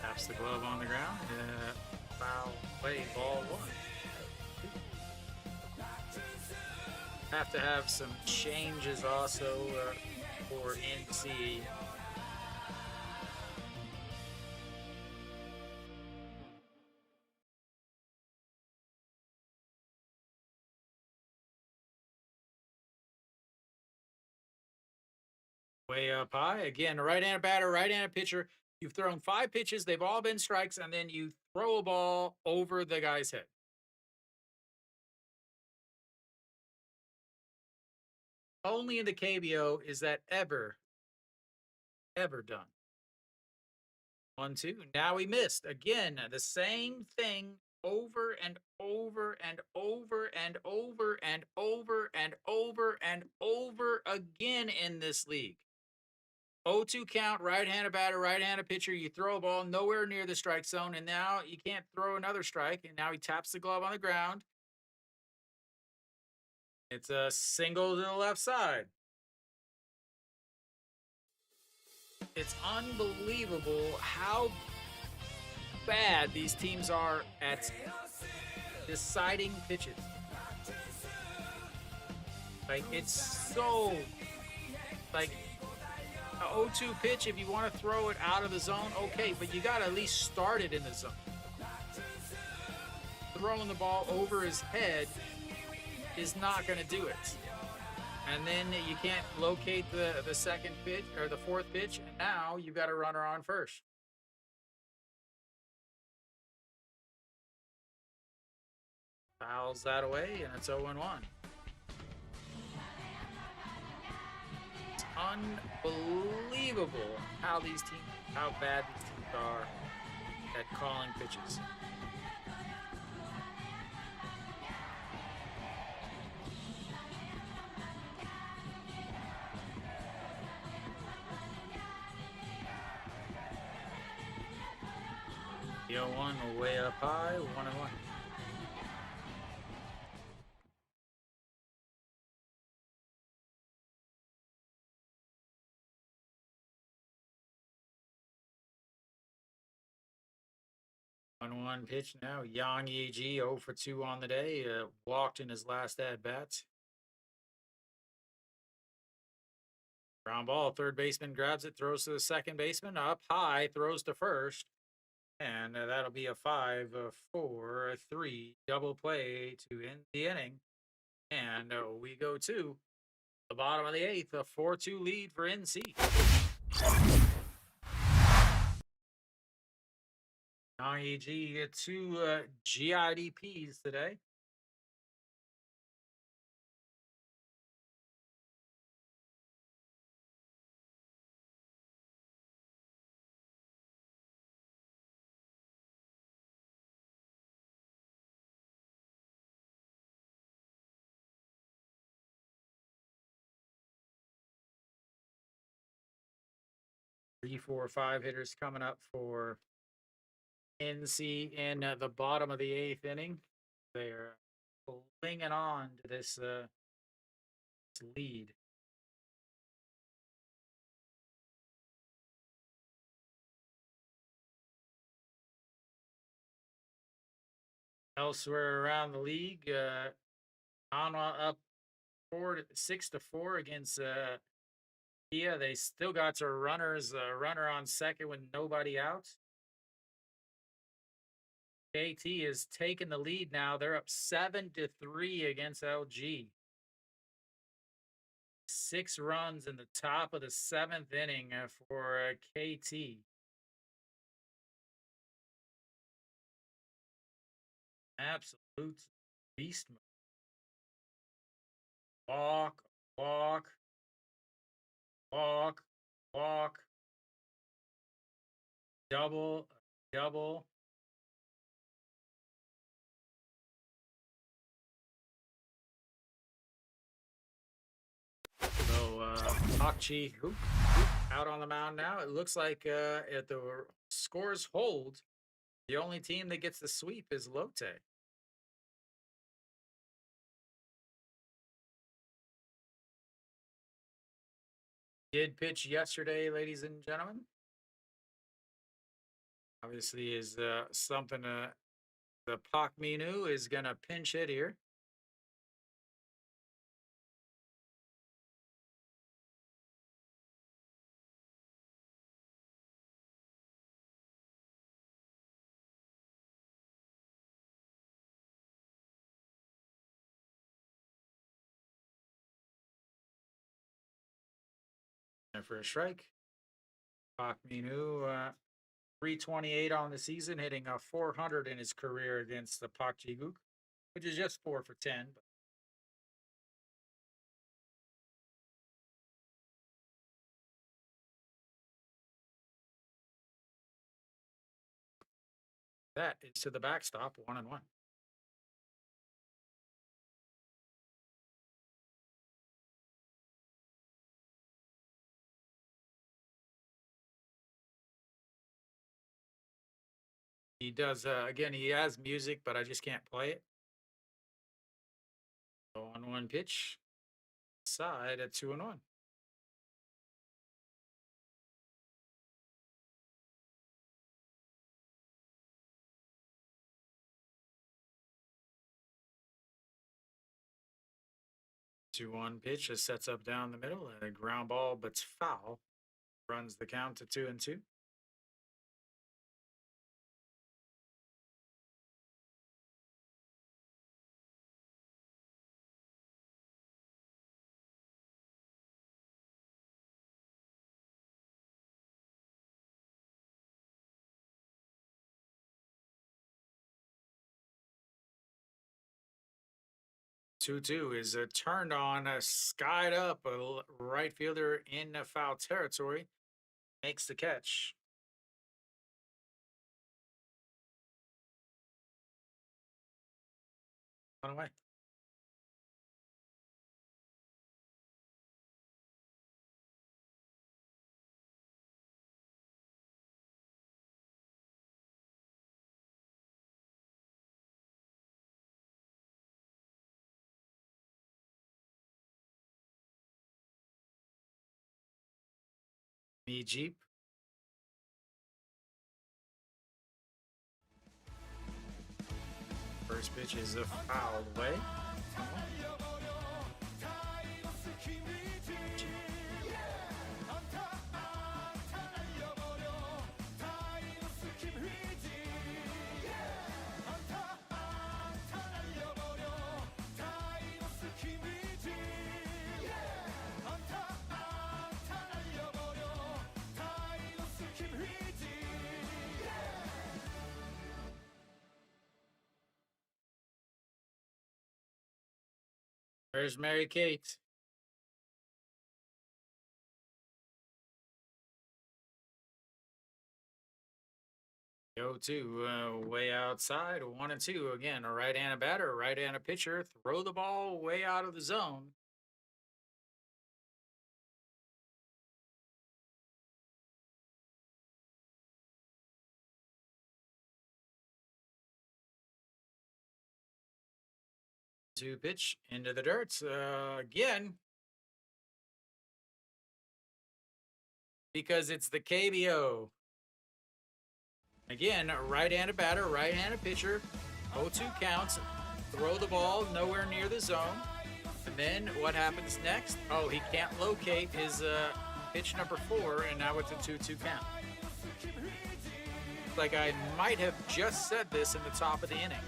Taps the glove on the ground. Foul play, ball 1. Have to have some changes also for NC. Way up high. Again, right-handed batter, right-handed pitcher. You've thrown 5 pitches. They've all been strikes, and then you throw a ball over the guy's head. Only in the KBO is that ever done. 1-2. Now he missed. Again, the same thing over and over and over and over and over and over and over again in this league. 0-2 count, right-handed batter, right-handed pitcher. You throw a ball nowhere near the strike zone, and now you can't throw another strike. And now he taps the glove on the ground. It's a single to the left side. It's unbelievable how bad these teams are at deciding pitches. Like, it's so, like, a 0-2 pitch, if you want to throw it out of the zone, okay, but you got to at least start it in the zone. Throwing the ball over his head is not going to do it. And then you can't locate the second pitch or the 4th pitch, and now you've got a runner on first. Fouls that away, and it's 0-1. It's unbelievable how bad these teams are at calling pitches. The 0-1 way up high, 1-1. One pitch now. Yang Yiji 0 for 2 on the day. Walked in his last at bat. Ground ball. Third baseman grabs it, throws to the second baseman. Up high, throws to first. And that'll be a 5-4-3 double play to end the inning. And we go to the bottom of the 8th, a 4-2 lead for NC. Yang 2 GIDPs today. Three, 4, 5 hitters coming up for NC in the bottom of the 8th inning. They're clinging on to this lead. Elsewhere around the league, Hanwha up 6-4 against Kia. They still got their runners, runner on second with nobody out. KT is taking the lead now. They're up 7-3 against LG. 6 runs in the top of the 7th inning for KT. Absolute beast mode. Walk, walk, walk, walk. Double, double. So Akchi out on the mound now. It looks like if the scores hold, the only team that gets the sweep is Lotte. Did pitch yesterday, ladies and gentlemen. Obviously, is something the Pak Minu is going to pinch hit here. And for a strike, Pak Minu, 328 on the season, hitting a 400 in his career against the Pak Jiguk, which is just 4 for 10. But that is to the backstop, 1-1. He does, again, he has music, but I just can't play it. So on 1 pitch, side at 2-1. Two one pitch just sets up down the middle, and a ground ball, but's foul. Runs the count to 2-2. 2-2 is turned on, skied up, a right fielder in foul territory. Makes the catch. On away. Me Jeep. First pitch is a foul away. There's Mary Kate. Go to way outside, 1-2. Again, a right-handed batter, right-handed pitcher. Throw the ball way out of the zone. Two pitch into the dirt again. because it's the KBO. Again, right-handed batter, right-handed pitcher, 0-2 counts, throw the ball nowhere near the zone. And then what happens next? Oh, he can't locate his pitch number 4, and now it's a 2-2 count. Like I might have just said this in the top of the inning.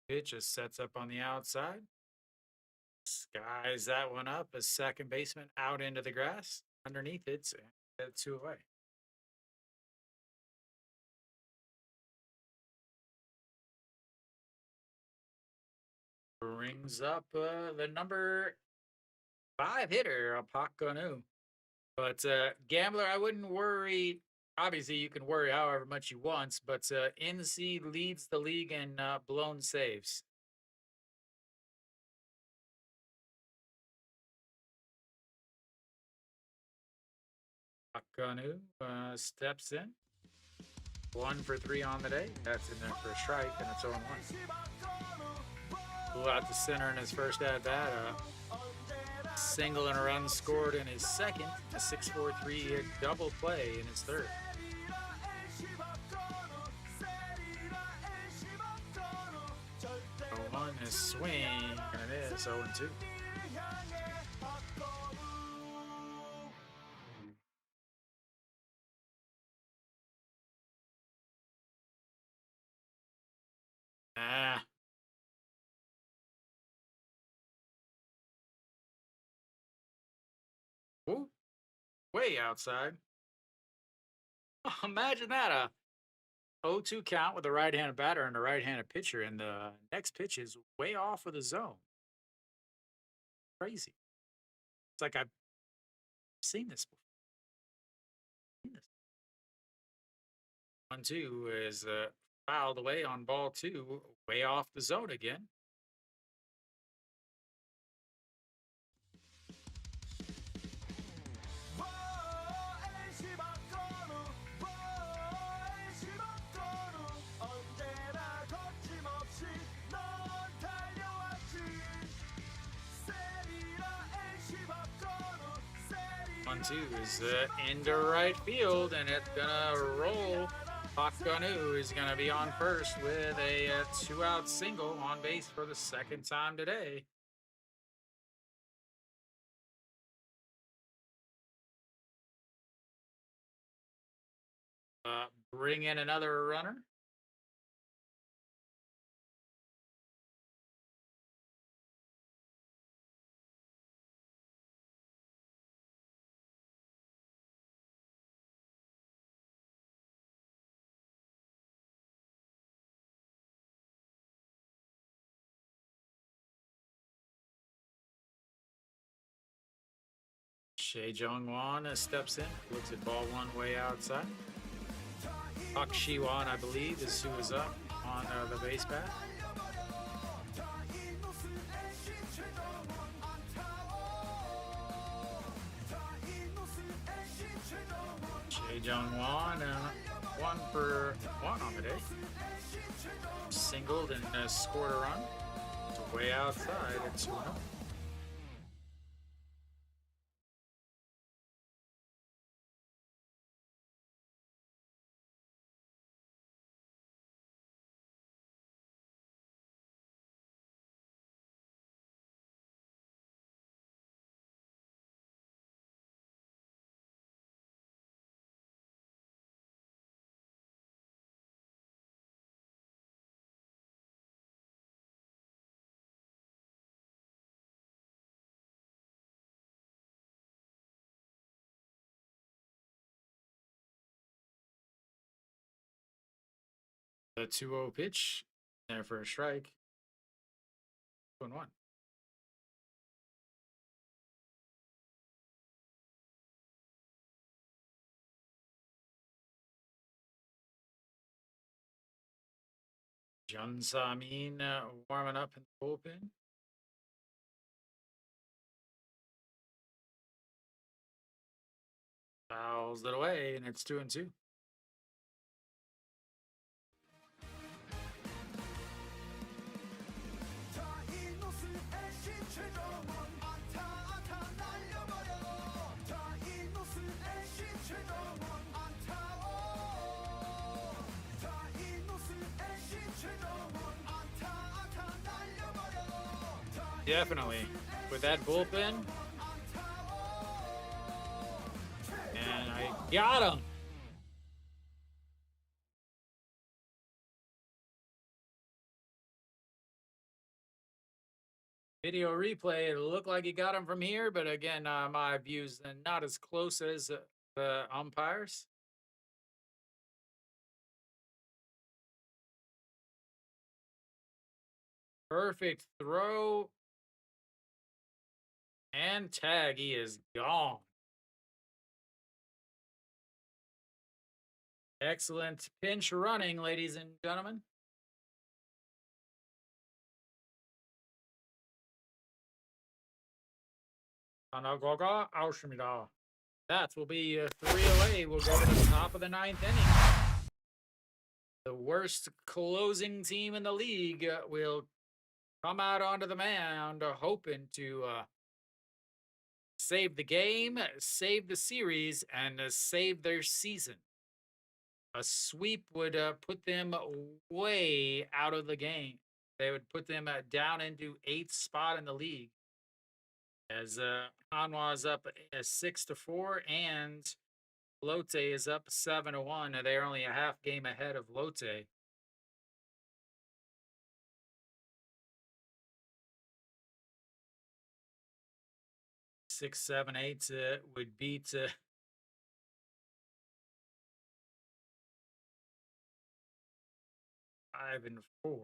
Pitch just sets up on the outside. Skies that one up. A second baseman out into the grass. Underneath it's 2 away. Brings up the number 5 hitter, Apakanu. But Gambler, I wouldn't worry. Obviously, you can worry however much you want, but NC leads the league in blown saves. Apakanu steps in. 1 for 3 on the day. That's in there for a strike, and it's 0-1. Blew out the center in his first at bat. Single and a run scored in his second. A 6-4-3 double play in his third. On his swing, and it is 0-2. Ah. Ooh, way outside. Imagine that, a 0-2 count with a right-handed batter and a right-handed pitcher, and the next pitch is way off of the zone. Crazy. It's like I've seen this before. 1-2 is fouled away on ball 2, way off the zone again. Two is into right field, and it's gonna roll. Pakanu is gonna be on first with a 2-out single on base for the second time today. Bring in another runner. Shea Jong-wan steps in, looks at ball 1 way outside. Pak Shi-wan, I believe, is who is up on the base path. Shea Jong-wan, 1 for 1 on the day. Singled and scored a run. It's way outside at 2-0. The 2-0 pitch there for a strike. 2-1. Jun Sa-min warming up in the bullpen. Fouls it away, and it's 2-2. Definitely. With that bullpen. And I got him. Video replay, it looked like he got him from here, but again, my views are not as close as the umpires. Perfect throw. And tag, he is gone. Excellent pinch running, ladies and gentlemen. Tanagoga Aushimida. That will be 3 away. We'll go to the top of the 9th inning. The worst closing team in the league will come out onto the mound hoping to save the game, save the series, and save their season. A sweep would put them way out of the game. They would put them down into 8th spot in the league. As Hanwha is up 6-4, and Lotte is up 7-1. They're only a half game ahead of Lotte. Six, 7, 8 would beat 5 and 4.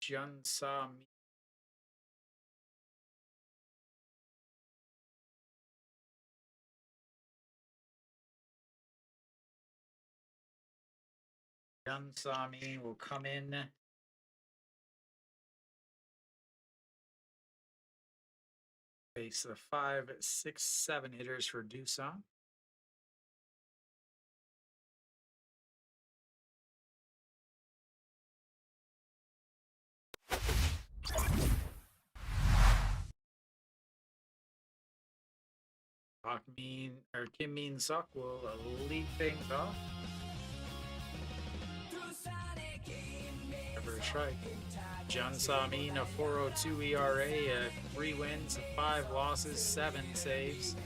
Junsa Samin will come in. Face the 5, 6, 7 hitters for Doosan. Kim Min Suk will lead things off. Never a strike. Jun Samin, a 4.02 ERA, 3 wins, 5 losses, 7 saves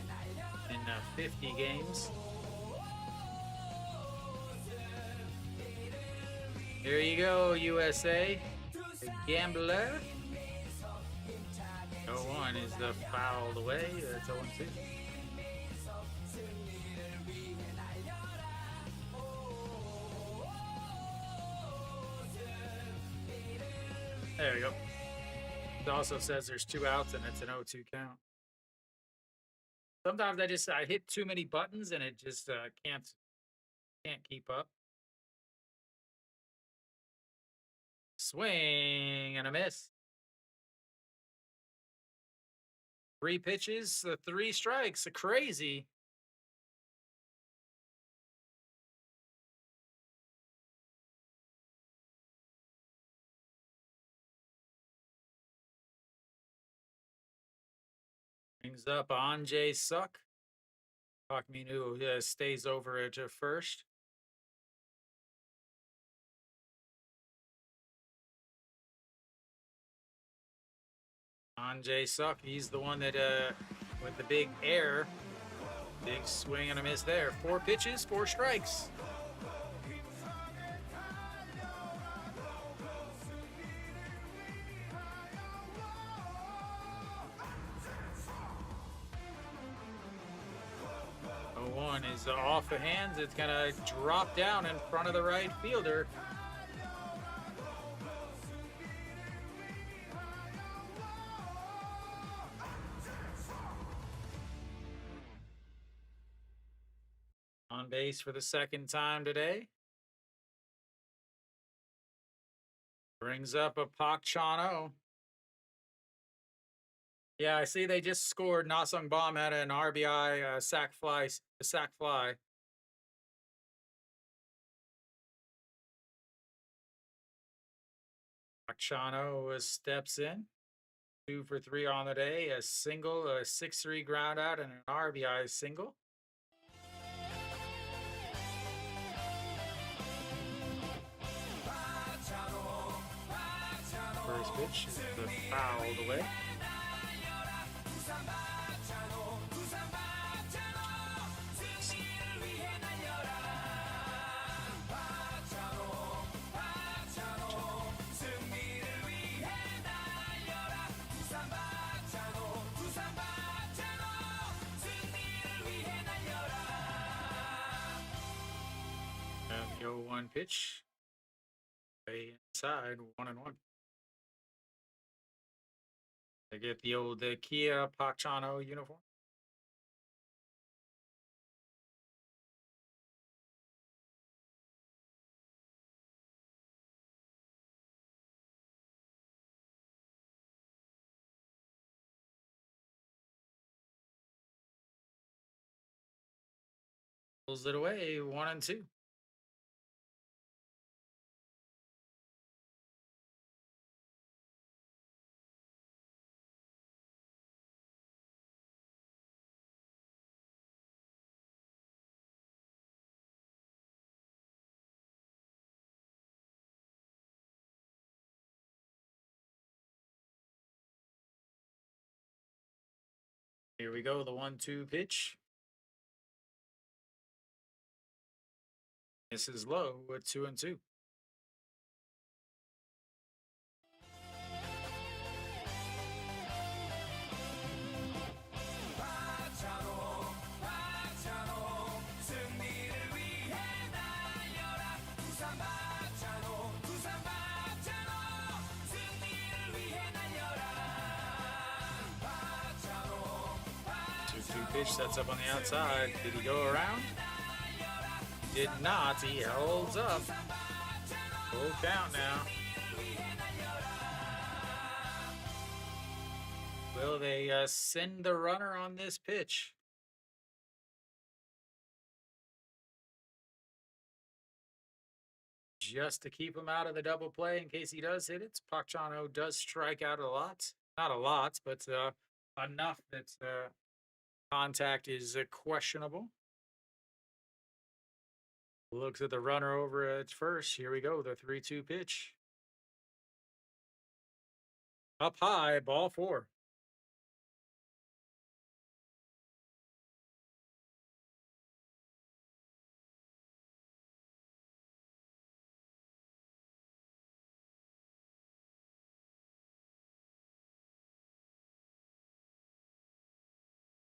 in 50 games. Here you go, USA. The gambler. 0-1 is the fouled away. That's 0-2. There we go. It also says there's 2 outs and it's an 0-2 count. Sometimes I hit too many buttons and it just can't keep up. Swing and a miss. 3 pitches, 3 strikes. Crazy. Brings up Anjay Suk. Pakminu stays over at first. Anjay Suk, he's the one that with the big air. Big swing and a miss there. 4 pitches, 4 strikes. one is off the hands. It's going to drop down in front of the right fielder. On base for the second time today. Brings up a Pak Chano. Yeah, I see they just scored. Nasung Bomb had an RBI sac fly. Pak Chano steps in. 2 for 3 on the day. A single, a 6-3 ground out, and an RBI single. First pitch is the fouled away. The 0-1 pitch. Way inside, 1-1. They get the old Kia Pak Chano uniform. Pulls it away, 1-2. Here we go, the 1-2 pitch. This is low with 2-2. Pitch sets up on the outside. Did he go around? Did not. He holds up. Full count now. Will they send the runner on this pitch? Just to keep him out of the double play in case he does hit it. Pak Chano does strike out a lot. Not a lot, but enough that contact is questionable. Looks at the runner over at first. Here we go, the 3-2 pitch. Up high, ball 4.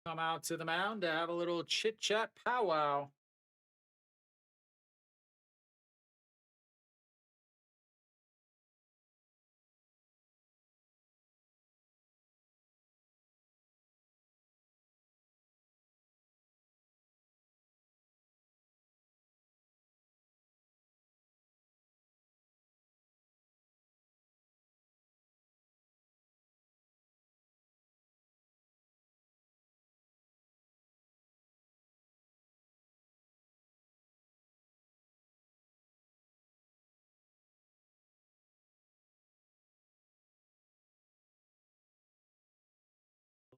Come out to the mound to have a little chit-chat powwow.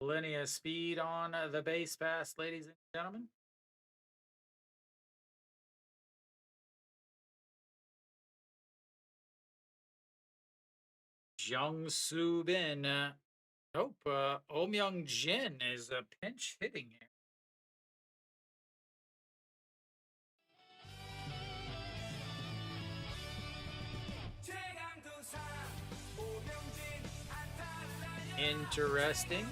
Plenty of speed on the base pass, ladies and gentlemen. Jung Soo Bin. Oh Myung Jin is a pinch hitting here. Interesting.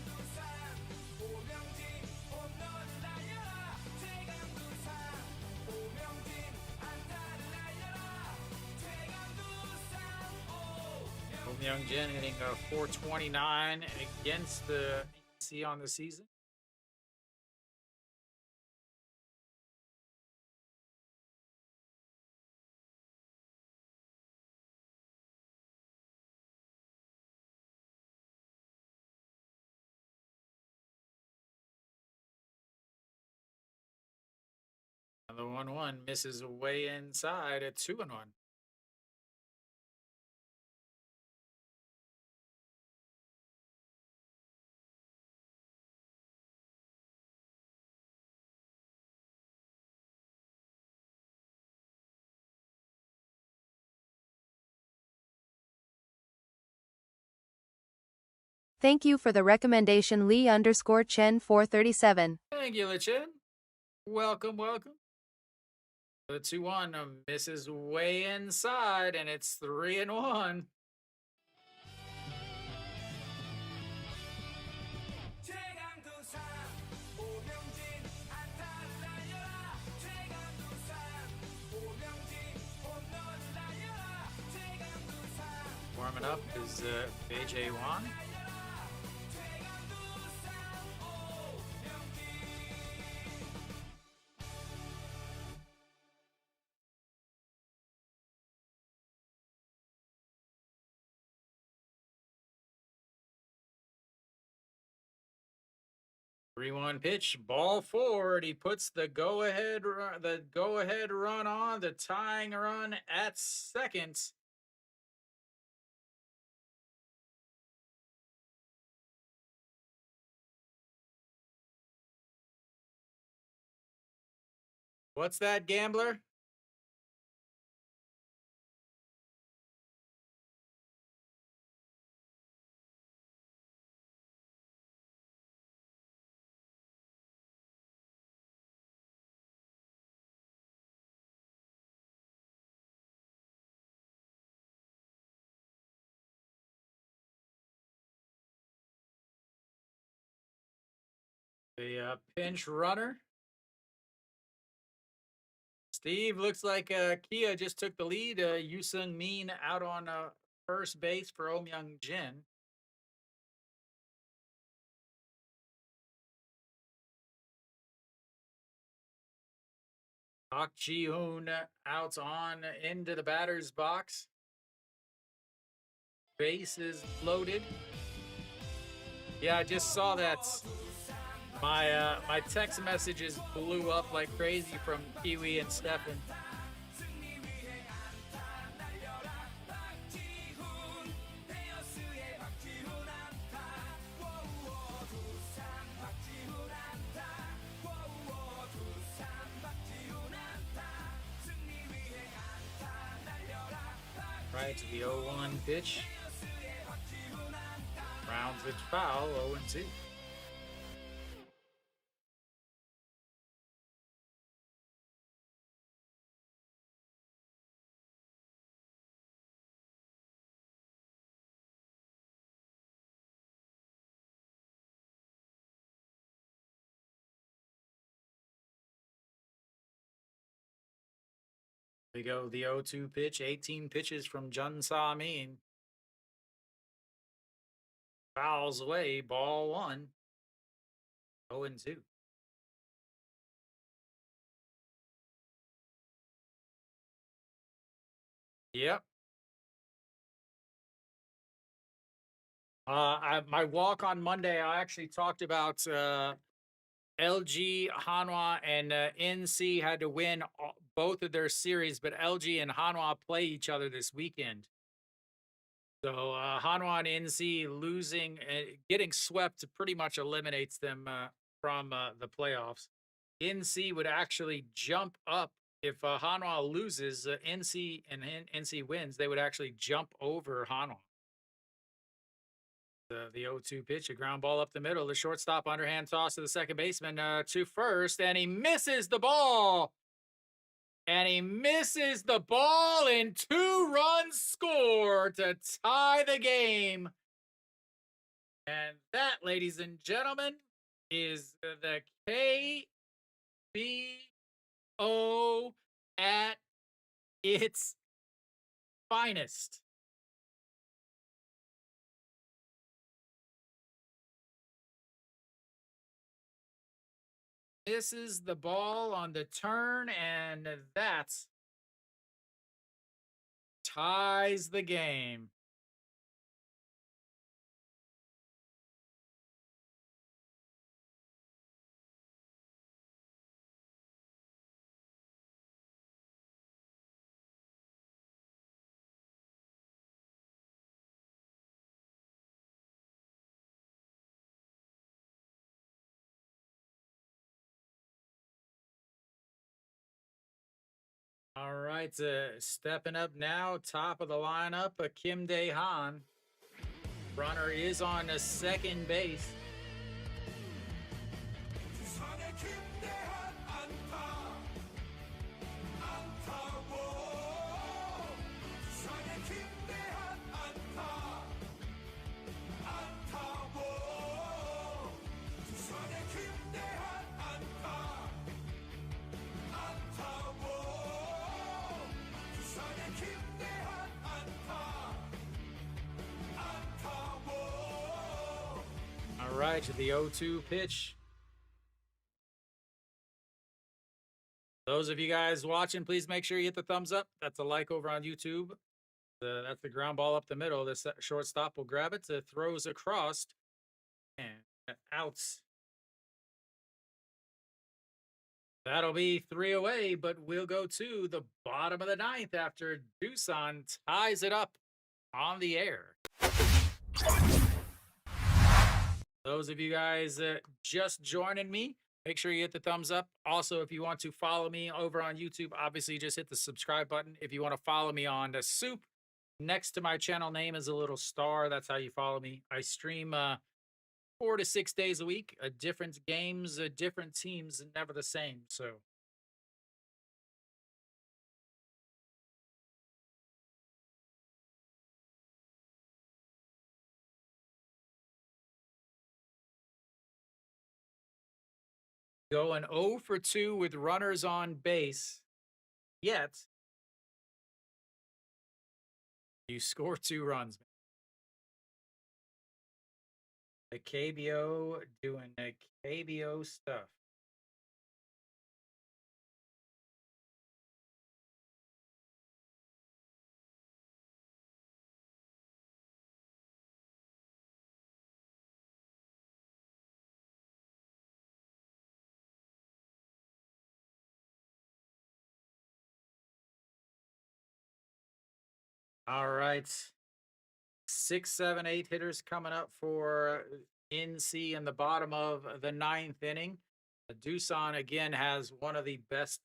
Young Jin hitting a 429 against the NC on the season. Another 1-1 misses way inside at 2-1. Thank you for the recommendation Lee_Chen 437. Thank you, Lechin. Welcome, welcome. The 2-1 misses way inside, and it's 3-1. Warming up is AJ Wan. Three-one pitch, ball forward. He puts the go-ahead run on, the tying run at second. What's that, gambler? The pinch runner. Steve, looks like Kia just took the lead. Yu Sung Min out on first base for Young Jin. Park Ji-hoon out on into the batter's box. Base is loaded. Yeah, I just saw that. My text messages blew up like crazy from Kiwi and Stefan. Right to the 0-1 pitch. Rounds it foul, 0-2. We go the 0-2 pitch, 18 pitches from Jun Sa Min. Fouls away, ball one. 0-2. Yep. My walk on Monday, I actually talked about LG, Hanwha, and NC had to win both of their series, but LG and Hanwha play each other this weekend. So Hanwha and NC losing, getting swept pretty much eliminates them from the playoffs. NC would actually jump up if Hanwha loses. NC and NC wins, they would actually jump over Hanwha. The 0-2 pitch, a ground ball up the middle. The shortstop underhand toss to the second baseman to first, and he misses the ball. And he misses the ball, and 2 runs score to tie the game. And that, ladies and gentlemen, is the KBO at its finest. misses the ball on the turn, and that ties the game. All right, stepping up now, top of the lineup, Kim Dae Han. Runner is on second base. All right, the 0-2 pitch. Those of you guys watching, please make sure you hit the thumbs up. That's a like over on YouTube. That's the ground ball up the middle. The shortstop will grab it. Throws across and outs. That'll be 3 away, but we'll go to the bottom of the ninth after Doosan ties it up on the air. Those of you guys just joining me, make sure you hit the thumbs up. Also, if you want to follow me over on YouTube, obviously just hit the subscribe button. If you want to follow me on the SOOP, next to my channel name is a little star. That's how you follow me. I stream 4 to 6 days a week, different games, different teams, never the same. So going 0 for 2 with runners on base. Yet you score 2 runs. The KBO doing the KBO stuff. All right. 6, 7, 8 hitters coming up for NC in the bottom of the ninth inning. Doosan again has one of the best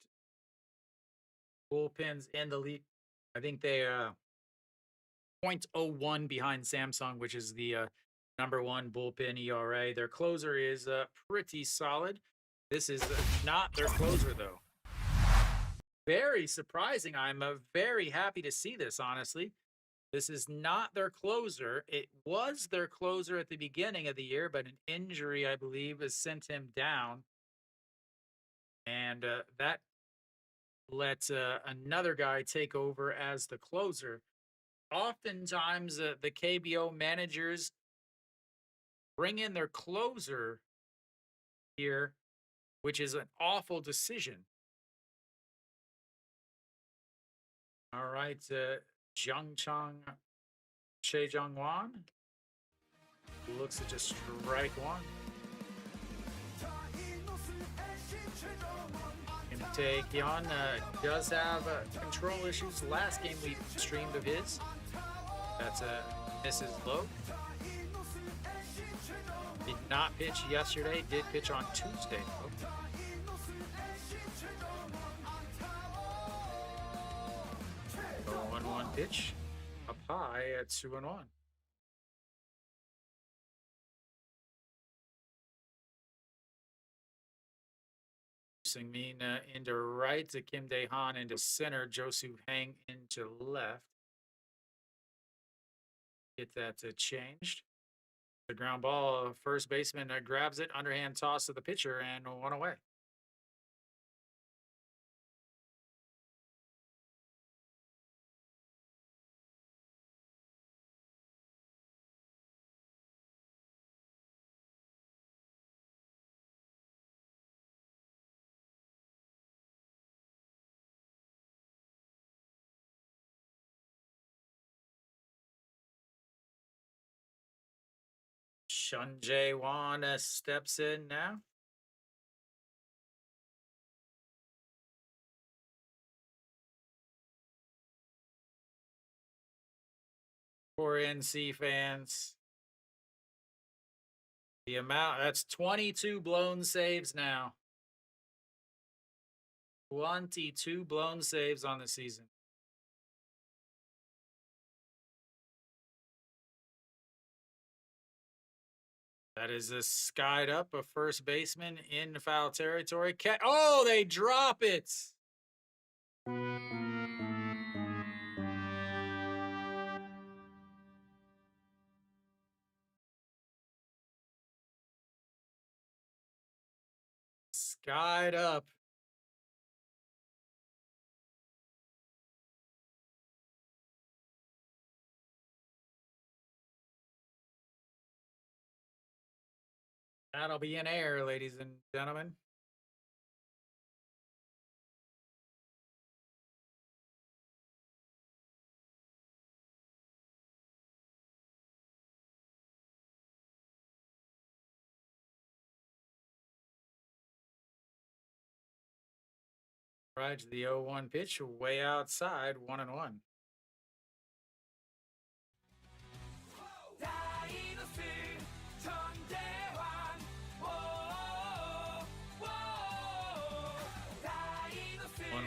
bullpens in the league. I think they .01 behind Samsung, which is the number one bullpen ERA. Their closer is pretty solid. This is not their closer, though. Very surprising. I'm very happy to see this, honestly. This is not their closer. It was their closer at the beginning of the year, but an injury, I believe, has sent him down. And that let another guy take over as the closer. Oftentimes, the KBO managers bring in their closer here, which is an awful decision. All right, Zhangchang Chejongwan looks to just strike one. And Taekyon does have control issues. Last game we streamed of his. That's misses low. Did not pitch yesterday. Did pitch on Tuesday, though. 1-1 pitch. Up high at 2-1. Singmin into right to Kim Dae Han into center. Josu Hang into left. Get that changed. The ground ball, first baseman grabs it, underhand toss to the pitcher, and 1 away. Chun Jae-won steps in now. For NC fans, the amount, that's 22 blown saves now. 22 blown saves on the season. That is a skied up, a first baseman in foul territory. Oh, they drop it. Skied up. That'll be an error, ladies and gentlemen. Right to the 0-1 pitch, way outside, 1-1.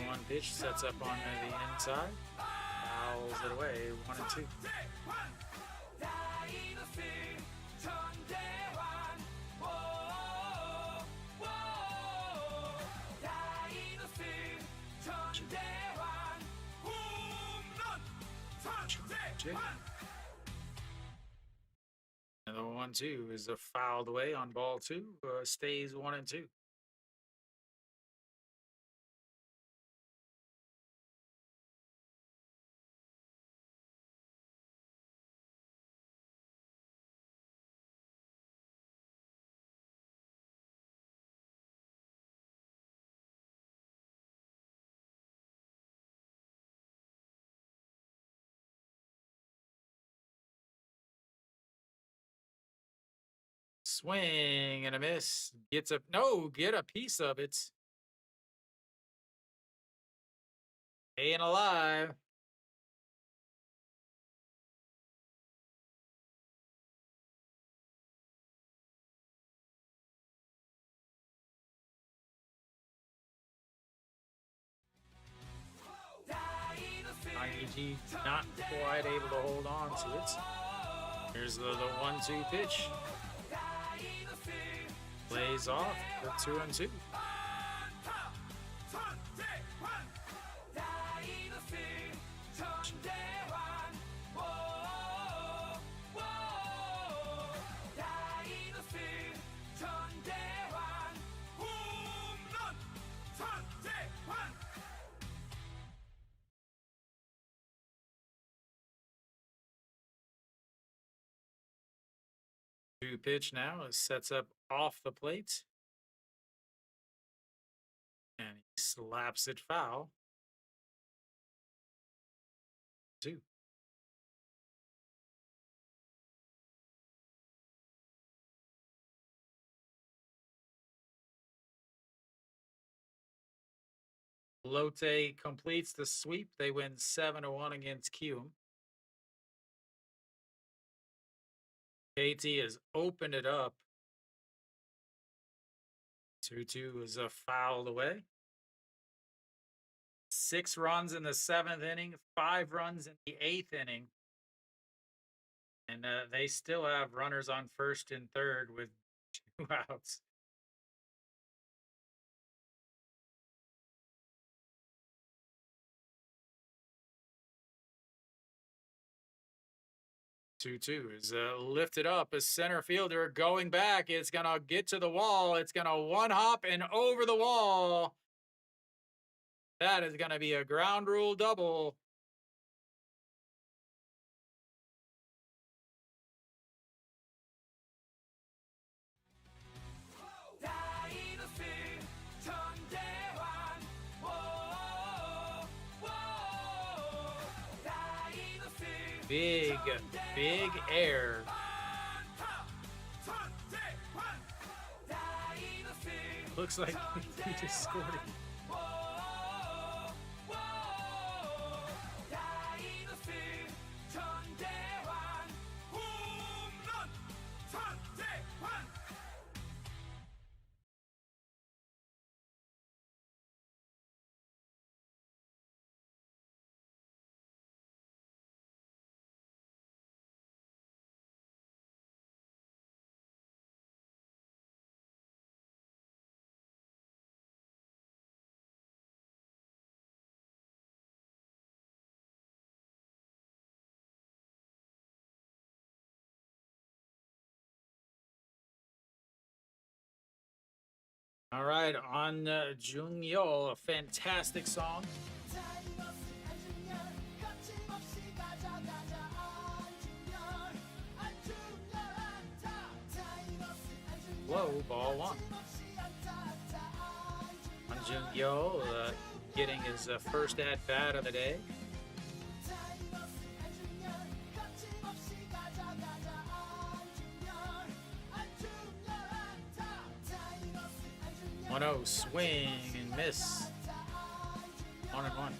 One pitch sets up on the inside, fouls it away, 1-2. And the 1-2 is a fouled away on ball 2, stays 1-2. Swing and a miss. Get a piece of it. Staying alive. IEG not quite able to hold on to it. Here's the 1-2 pitch. Plays off for 2-2. Pitch now sets up off the plate. And he slaps it foul. 2. Lotte completes the sweep. They win 7-1 against Cume. KT has opened it up. 2-2 is a foul away. 6 runs in the 7th inning, 5 runs in the 8th inning. And they still have runners on first and third with 2 outs. Two is lifted up. A center fielder going back. It's going to get to the wall. It's going to one hop and over the wall. That is going to be a ground rule double. Big air. Looks like he just scored it. All right, on Jungyo, a fantastic song. Low, ball one. On Jungyo, getting his first at bat of the day. One zero swing and miss. 1-1.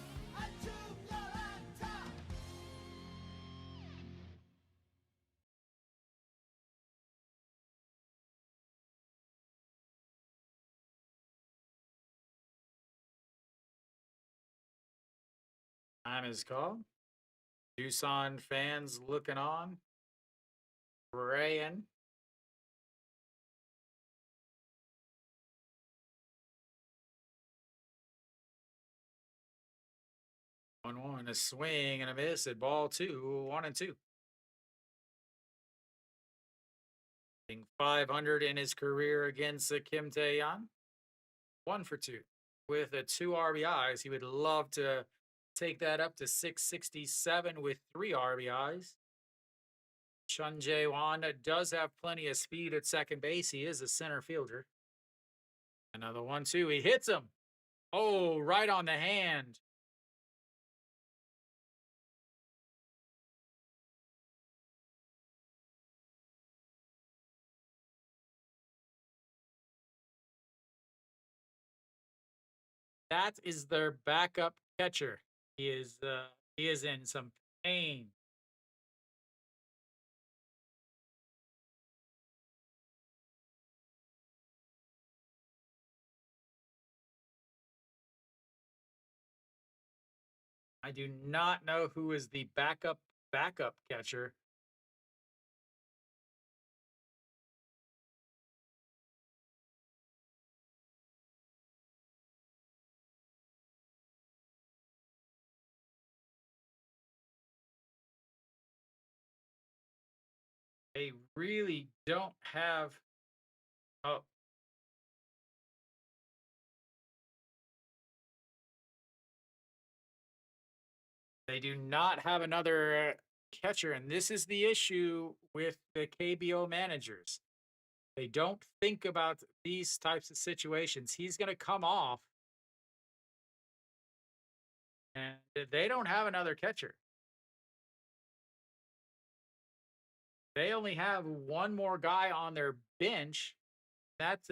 Time is called. Doosan fans looking on, praying. One, a swing and a miss at ball two, 1-2. Hitting 500 in his career against Kim Tae-yeon. 1 for 2. With 2 RBIs, he would love to take that up to 667 with 3 RBIs. Chun Jae-won does have plenty of speed at second base. He is a center fielder. Another 1-2. He hits him. Oh, right on the hand. That is their backup catcher. He is in some pain. I do not know who is the backup catcher. They really don't have. Oh, they do not have another catcher, and this is the issue with the KBO managers. They don't think about these types of situations. He's going to come off, and they don't have another catcher. They only have one more guy on their bench. That's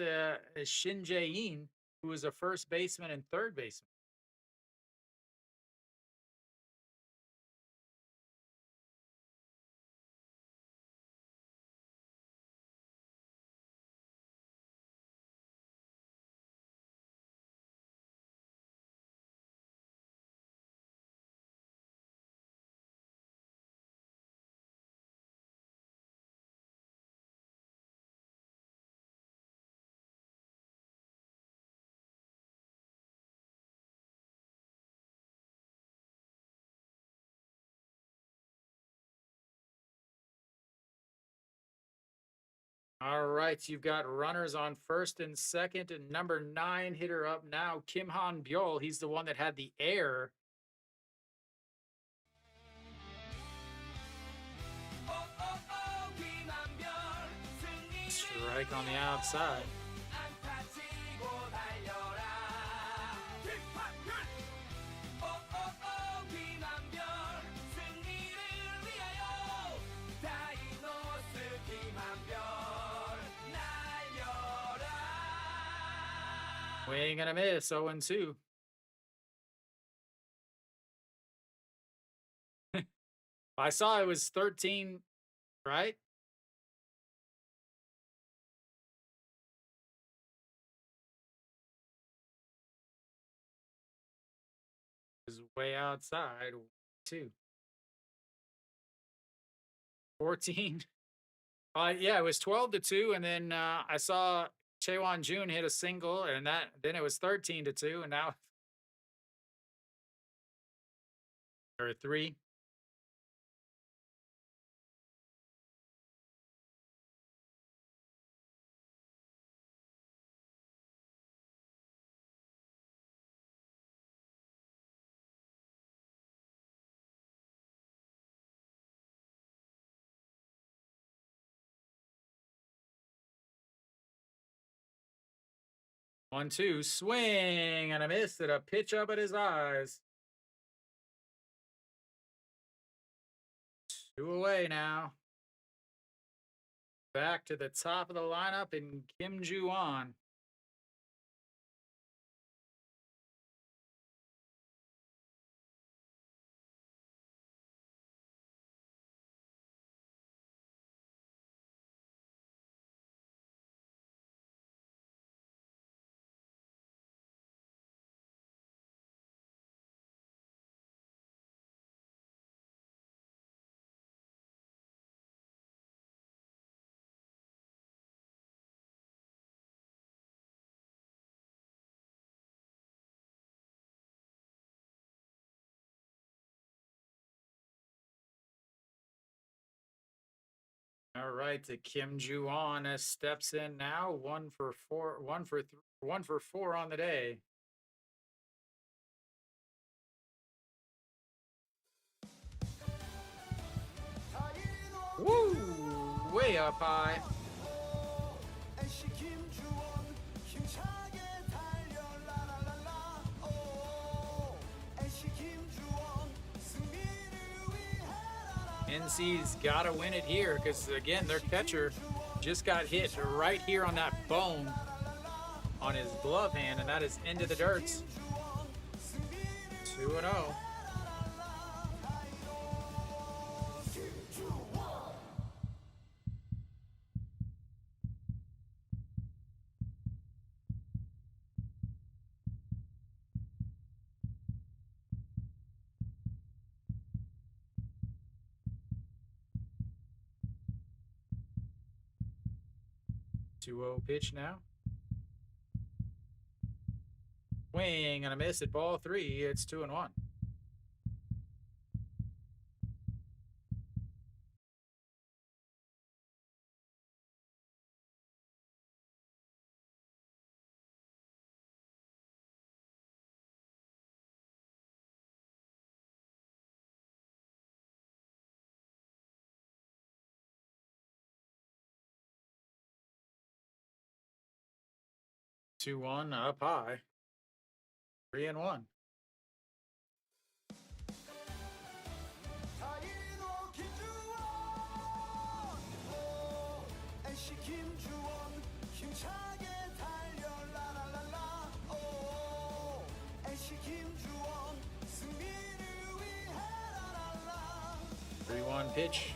Shin Jae-in, who is a first baseman and third baseman. All right, you've got runners on first and second, and number 9 hitter up now, Kim Han Byul. He's the one that had the error. Strike on the outside. Swing and a miss, 0-2. I saw it was 13, right? It was way outside. 2. 14. Yeah, it was 12-2, and then I saw Chaewon Jun hit a single, and then it was 13-2, and now or 3. One, two, swing and a miss at a pitch up at his eyes. 2 away now. Back to the top of the lineup in Kim Ju-won. All right, to Kim Ju-won steps in now. 1 for 4, 1 for 4 on the day. Woo! Way up high. NC's got to win it here because, again, their catcher just got hit right here on that bone on his glove hand, and that is into the dirt. 2-0. Pitch now. Swing and a miss at ball 3. It's 2-1. Two one up high. 3-1. Pitch.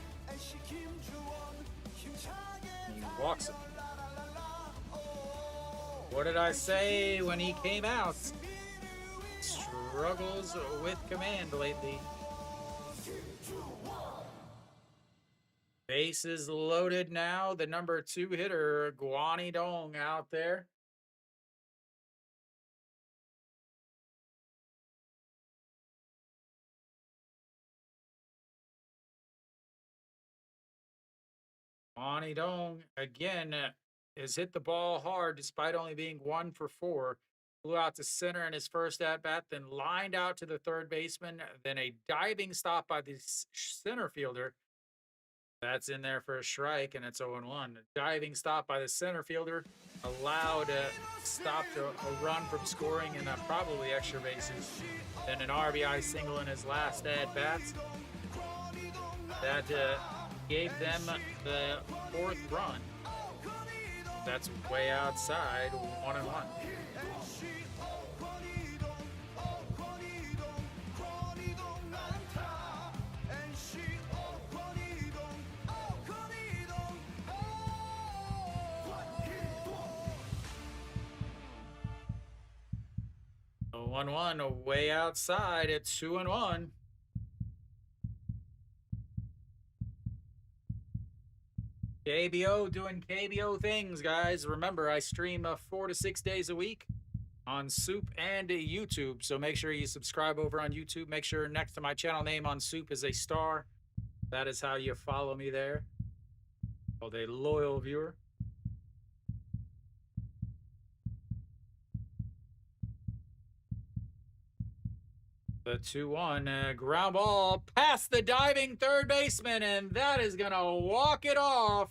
He walks it. What did I say when he came out? Struggles with command lately. Bases loaded now. The number 2 hitter, Guani Dong, out there. Guani Dong, again, has hit the ball hard despite only being 1 for 4. Flew out to center in his first at-bat, then lined out to the third baseman, then a diving stop by the center fielder. That's in there for a strike, and it's 0-1. A diving stop by the center fielder allowed stopped a run from scoring and probably extra bases. Then an RBI single in his last at-bat. That gave them the 4th run. That's way outside, 1-1. A 1-1 away outside at 2-1. KBO doing KBO things, guys. Remember, I stream 4 to 6 days a week on SOOP and YouTube. So make sure you subscribe over on YouTube. Make sure next to my channel name on SOOP is a star. That is how you follow me there. Called a loyal viewer. The 2-1 ground ball past the diving third baseman, and that is going to walk it off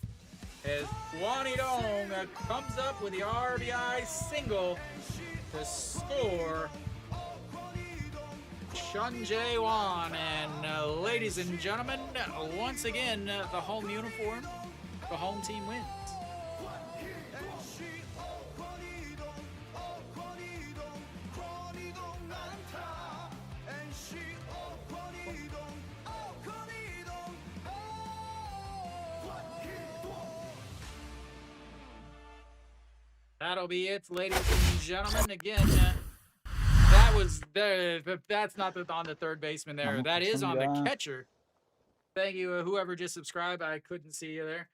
as Guanidong comes up with the RBI single to score Chun Jae-won. And ladies and gentlemen, once again, the home uniform, the home team wins. That'll be it, ladies and gentlemen. Again, that was there. That's not on the third baseman there. That is on the catcher. Thank you, whoever just subscribed. I couldn't see you there.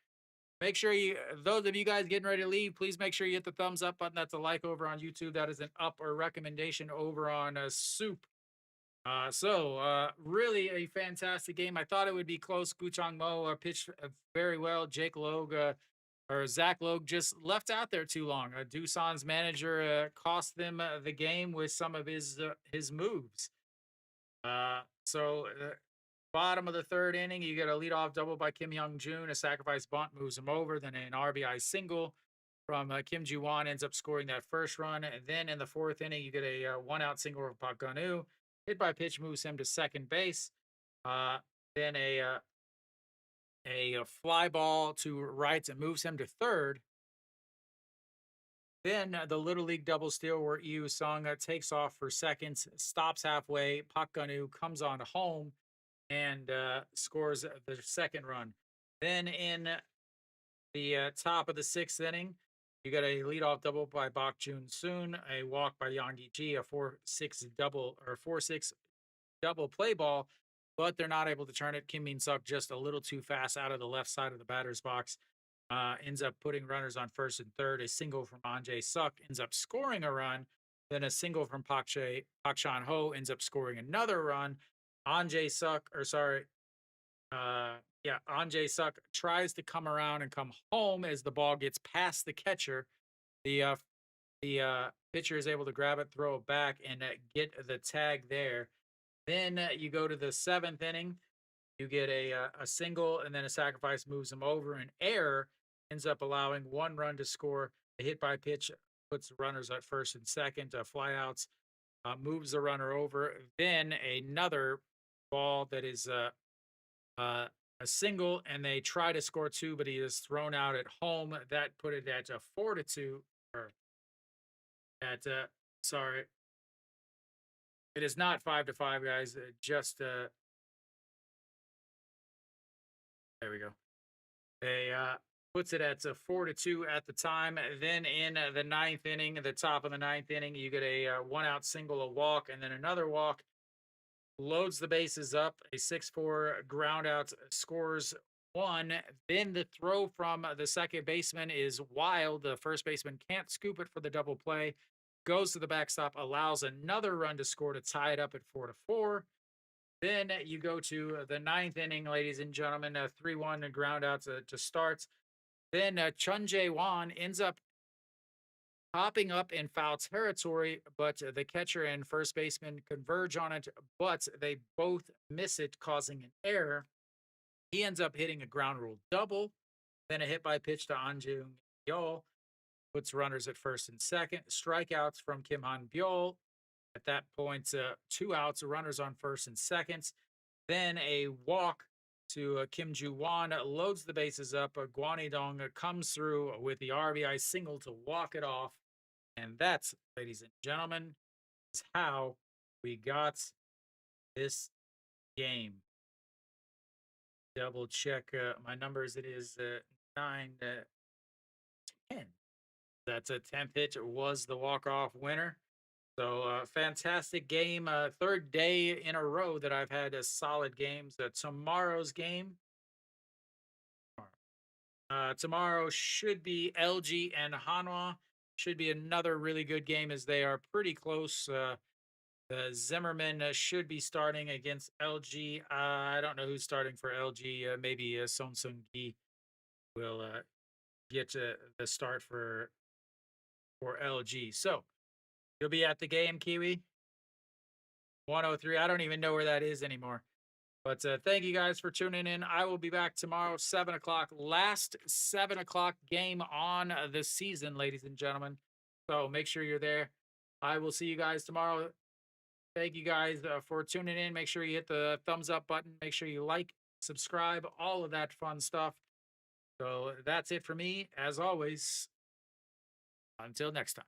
Make sure you, those of you guys getting ready to leave, please make sure you hit the thumbs up button. That's a like over on YouTube. That is an up or recommendation over on SOOP. Really a fantastic game. I thought it would be close. Guchong Mo pitched very well. Zach Logue just left out there too long. Doosan's manager cost them the game with some of his moves. Bottom of the third inning, you get a leadoff double by Kim Young-jun. A sacrifice bunt moves him over. Then an RBI single from Kim Ji-won ends up scoring that first run. And then in the fourth inning, you get a one-out single from Park Gun-woo. Hit by pitch moves him to second base. Then a fly ball to right and moves him to third. Then the Little League double steal where Yu Sung takes off for seconds, stops halfway. Park Gun-woo comes on home and scores the second run. Then in the top of the sixth inning, you got a leadoff double by Bak Jun-soon, a walk by Yang Ji, a 4-6 double play ball, but they're not able to turn it. Kim Min-suk just a little too fast out of the left side of the batter's box. Ends up putting runners on first and third. A single from An Jae-suk ends up scoring a run. Then a single from Park Chan-ho ends up scoring another run. An Jae-suk tries to come around and come home as the ball gets past the catcher. The pitcher is able to grab it, throw it back, and get the tag there. Then you go to the seventh inning. You get a single, and then a sacrifice moves him over. An error ends up allowing one run to score. A hit by pitch puts runners at first and second. Flyouts moves the runner over. Then another ball that is a single, and they try to score two, but he is thrown out at home. That put it at 4-2. It is not 5-5, guys. There we go. They puts it at 4-2 at the time. Then in the ninth inning, the top of the ninth inning, you get a one-out single, a walk, and then another walk. Loads the bases up. A 6-4 ground out, scores one. Then the throw from the second baseman is wild. The first baseman can't scoop it for the double play. Goes to the backstop, allows another run to score to tie it up at 4-4. Then you go to the ninth inning, ladies and gentlemen, 3-1 ground out to start. Then Chun Jae-won ends up popping up in foul territory, but the catcher and first baseman converge on it, but they both miss it, causing an error. He ends up hitting a ground rule double, then a hit by pitch to An Jung-yeol, puts runners at first and second. Strikeouts from Kim Han-byul. At that point, 2 outs, runners on first and second. Then a walk to Kim Ju-won, loads the bases up. Guanidong comes through with the RBI single to walk it off. And that's, ladies and gentlemen, is how we got this game. Double check my numbers. It is 9 10. That's a 10th hit was the walk-off winner. So fantastic game. Third day in a row that I've had a solid games. Tomorrow's game. Tomorrow should be LG and Hanwha. Should be another really good game as they are pretty close. Zimmerman should be starting against LG. I don't know who's starting for LG. Maybe Son Sung Gi will get the start for LG. So you'll be at the game, Kiwi. 103. I don't even know where that is anymore. But thank you guys for tuning in. I will be back tomorrow, 7 o'clock. Last 7 o'clock game on the season, ladies and gentlemen. So make sure you're there. I will see you guys tomorrow. Thank you guys for tuning in. Make sure you hit the thumbs up button. Make sure you like, subscribe, all of that fun stuff. So that's it for me. As always, until next time.